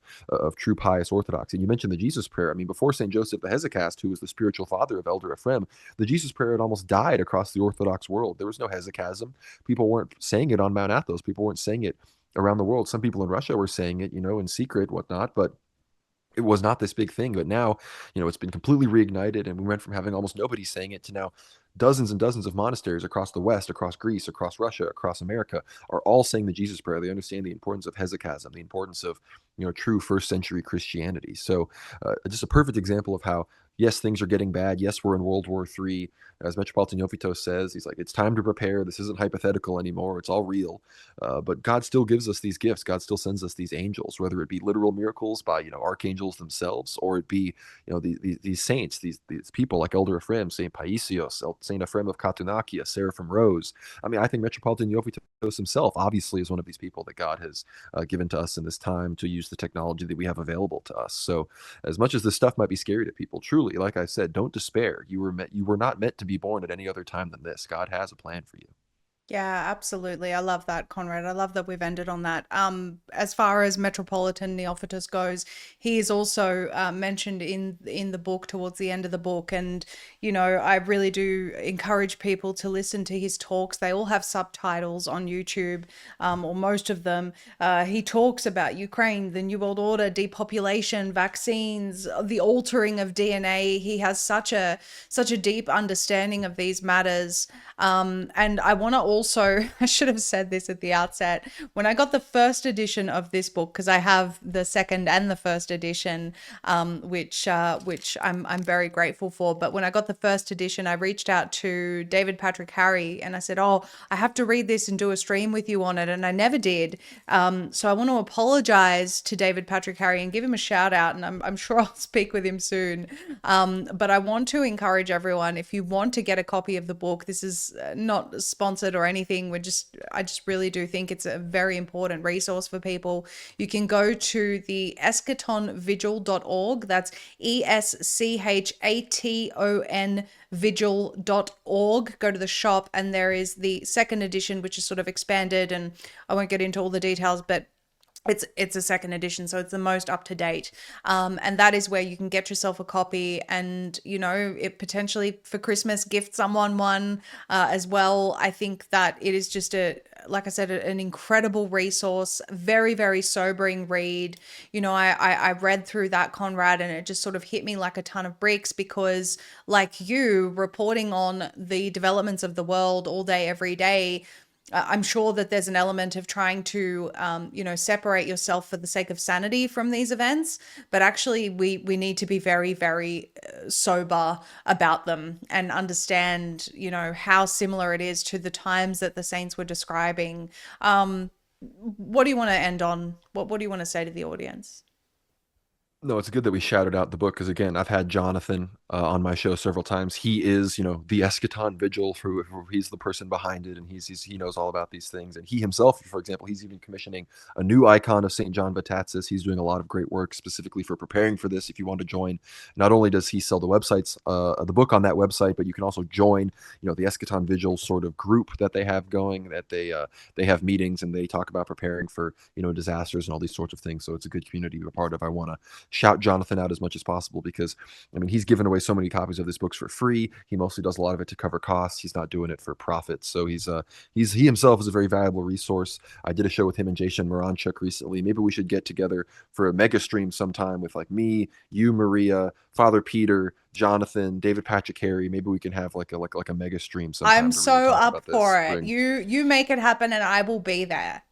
true pious Orthodox. And you mentioned the Jesus prayer. I mean, before St. Joseph the Hesychast, who was the spiritual father of Elder Ephraim, the Jesus prayer had almost died across the Orthodox world. There was no hesychasm. People weren't saying it on Mount Athos. People weren't saying it around the world. Some people in Russia were saying it, in secret, whatnot, but it was not this big thing. But now, it's been completely reignited, and we went from having almost nobody saying it to now dozens and dozens of monasteries across the West, across Greece, across Russia, across America are all saying the Jesus prayer. They understand the importance of hesychasm, the importance of, true first century Christianity. So just a perfect example of how, yes, things are getting bad. Yes, we're in World War III. As Metropolitan Yophitos says, he's like, it's time to prepare. This isn't hypothetical anymore. It's all real. But God still gives us these gifts. God still sends us these angels, whether it be literal miracles by, archangels themselves, or it be, these saints, these people like Elder Ephraim, St. Paisios, St. Ephraim of Katunakia, Seraphim Rose. I mean, I think Metropolitan Yophitos himself obviously is one of these people that God has given to us in this time to use the technology that we have available to us. So as much as this stuff might be scary to people, truly, like I said, don't despair. You were not meant to be born at any other time than this. God has a plan for you. Yeah, absolutely. I love that, Conrad. I love that we've ended on that. As far as Metropolitan Neophytus goes, he is also mentioned in the book towards the end of the book, and I really do encourage people to listen to his talks. They all have subtitles on YouTube, or most of them. He talks about Ukraine, the New World Order, depopulation, vaccines, the altering of DNA. He has such a deep understanding of these matters. And I want to also, I should have said this at the outset, when I got the first edition of this book, because I have the second and the first edition, which I'm very grateful for. But when I got the first edition, I reached out to David Patrick Harry and I said, oh, I have to read this and do a stream with you on it. And I never did. So I want to apologize to David Patrick Harry and give him a shout out. And I'm sure I'll speak with him soon. But I want to encourage everyone, if you want to get a copy of the book, this is not sponsored or anything. I just really do think it's a very important resource for people. You can go to the eschatonvigil.org. That's ESCHATON vigil.org. Go to the shop, and there is the second edition, which is sort of expanded, and I won't get into all the details, but it's a second edition, so it's the most up to date, and that is where you can get yourself a copy, and it potentially for Christmas gift someone one as well. I think that it is just like I said, an incredible resource, very, very sobering read. I read through that, Conrad, and it just sort of hit me like a ton of bricks, because like you, reporting on the developments of the world all day, every day, I'm sure that there's an element of trying to, separate yourself for the sake of sanity from these events. But actually, we need to be very, very sober about them and understand, how similar it is to the times that the saints were describing. What do you want to end on? What do you want to say to the audience? No, it's good that we shouted out the book because, again, I've had Jonathan on my show several times. He is, the eschaton vigil. He's the person behind it, and he knows all about these things. And he himself, for example, he's even commissioning a new icon of St. John Baptist. He's doing a lot of great work specifically for preparing for this. If you want to join, not only does he sell the websites, the book on that website, but you can also join, the eschaton vigil sort of group that they have going. That they have meetings and they talk about preparing for disasters and all these sorts of things. So it's a good community to be a part of. I want to shout Jonathan out as much as possible because he's given away so many copies of his books for free. He mostly does a lot of it to cover costs. He's not doing it for profit. So he himself is a very valuable resource. I did a show with him and Jason Moranchuk recently. Maybe we should get together for a mega stream sometime with like me, you, Maria, Father Peter, Jonathan, David Patrick Harry. Maybe we can have like a mega stream sometime. I'm to so really talk up about for this. it. You make it happen and I will be there.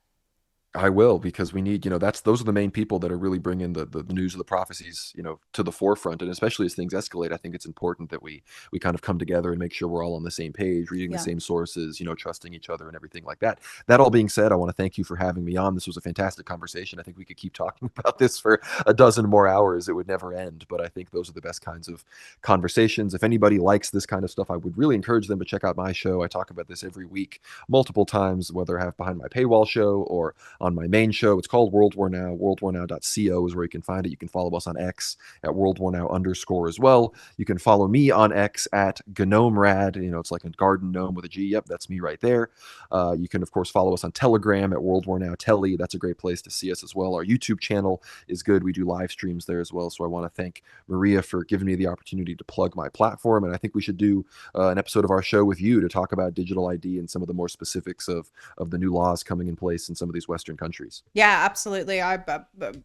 I will, because we need, those are the main people that are really bringing the news of the prophecies, to the forefront. And especially as things escalate, I think it's important that we kind of come together and make sure we're all on the same page, reading the same sources, trusting each other and everything like that. That all being said, I want to thank you for having me on. This was a fantastic conversation. I think we could keep talking about this for a dozen more hours. It would never end, but I think those are the best kinds of conversations. If anybody likes this kind of stuff, I would really encourage them to check out my show. I talk about this every week, multiple times, whether I have behind my paywall show or on my main show. It's called World War Now. worldwarnow.co is where you can find it. You can follow us on X at World War Now _ as well. You can follow me on X at GnomeRad. It's like a garden gnome with a G. Yep, that's me right there. You can, of course, follow us on Telegram at World War Now Telly. That's a great place to see us as well. Our YouTube channel is good. We do live streams there as well. So I want to thank Maria for giving me the opportunity to plug my platform. And I think we should do an episode of our show with you to talk about digital ID and some of the more specifics of the new laws coming in place in some of these Western countries. Yeah, absolutely. I'm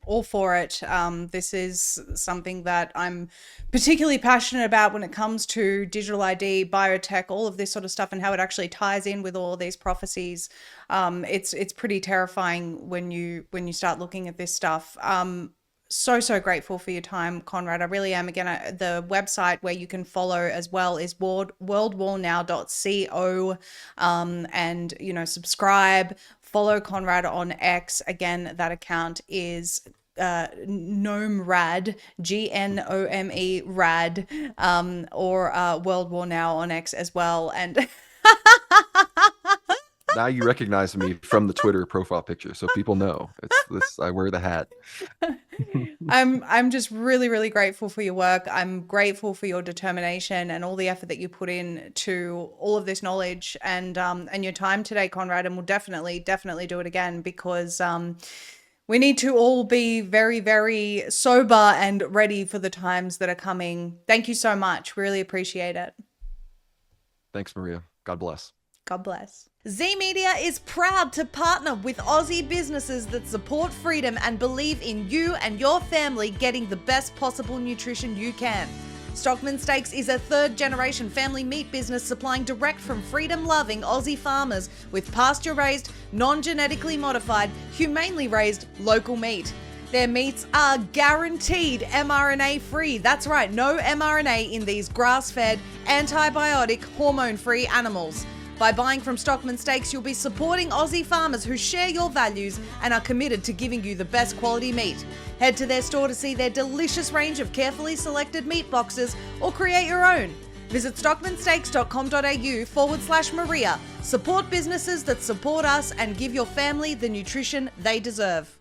all for it. This is something that I'm particularly passionate about when it comes to digital ID, biotech, all of this sort of stuff, and how it actually ties in with all these prophecies. It's pretty terrifying when you start looking at this stuff. So grateful for your time, Conrad. I really am. Again, the website where you can follow as well is worldwarnow.co, and subscribe, follow Conrad on X. Again, that account is GNOME GNOME rad, or World War Now on X as well. And now you recognize me from the Twitter profile picture, so people know it's this. I wear the hat. I'm just really grateful for your work. I'm grateful for your determination and all the effort that you put in to all of this knowledge and your time today, Conrad. And we'll definitely do it again, because we need to all be very sober and ready for the times that are coming. Thank you so much. Really appreciate it. Thanks, Maria. God bless. God bless. Z Media is proud to partner with Aussie businesses that support freedom and believe in you and your family getting the best possible nutrition you can. Stockman Steaks is a third-generation family meat business supplying direct from freedom-loving Aussie farmers with pasture-raised, non-genetically modified, humanely raised local meat. Their meats are guaranteed mRNA-free. That's right, no mRNA in these grass-fed, antibiotic, hormone-free animals. By buying from Stockman Steaks, you'll be supporting Aussie farmers who share your values and are committed to giving you the best quality meat. Head to their store to see their delicious range of carefully selected meat boxes or create your own. Visit stockmansteaks.com.au/Maria. Support businesses that support us and give your family the nutrition they deserve.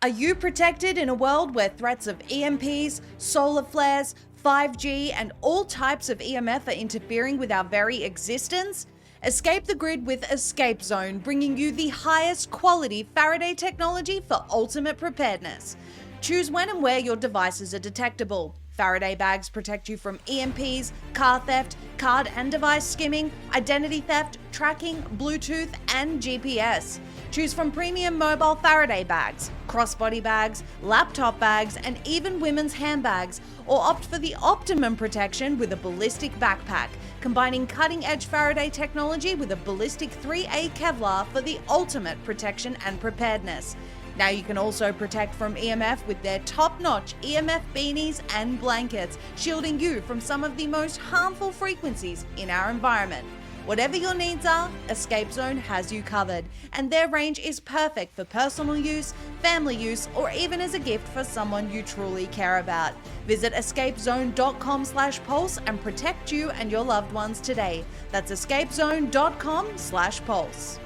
Are you protected in a world where threats of EMPs, solar flares, 5G, and all types of EMF are interfering with our very existence? Escape the grid with Escape Zone, bringing you the highest quality Faraday technology for ultimate preparedness. Choose when and where your devices are detectable. Faraday bags protect you from EMPs, car theft, card and device skimming, identity theft, tracking, Bluetooth, and GPS. Choose from premium mobile Faraday bags, crossbody bags, laptop bags, and even women's handbags, or opt for the optimum protection with a ballistic backpack, combining cutting-edge Faraday technology with a ballistic 3A Kevlar for the ultimate protection and preparedness. Now you can also protect from EMF with their top-notch EMF beanies and blankets, shielding you from some of the most harmful frequencies in our environment. Whatever your needs are, Escape Zone has you covered, and their range is perfect for personal use, family use, or even as a gift for someone you truly care about. Visit escapezone.com/pulse and protect you and your loved ones today. That's escapezone.com/pulse.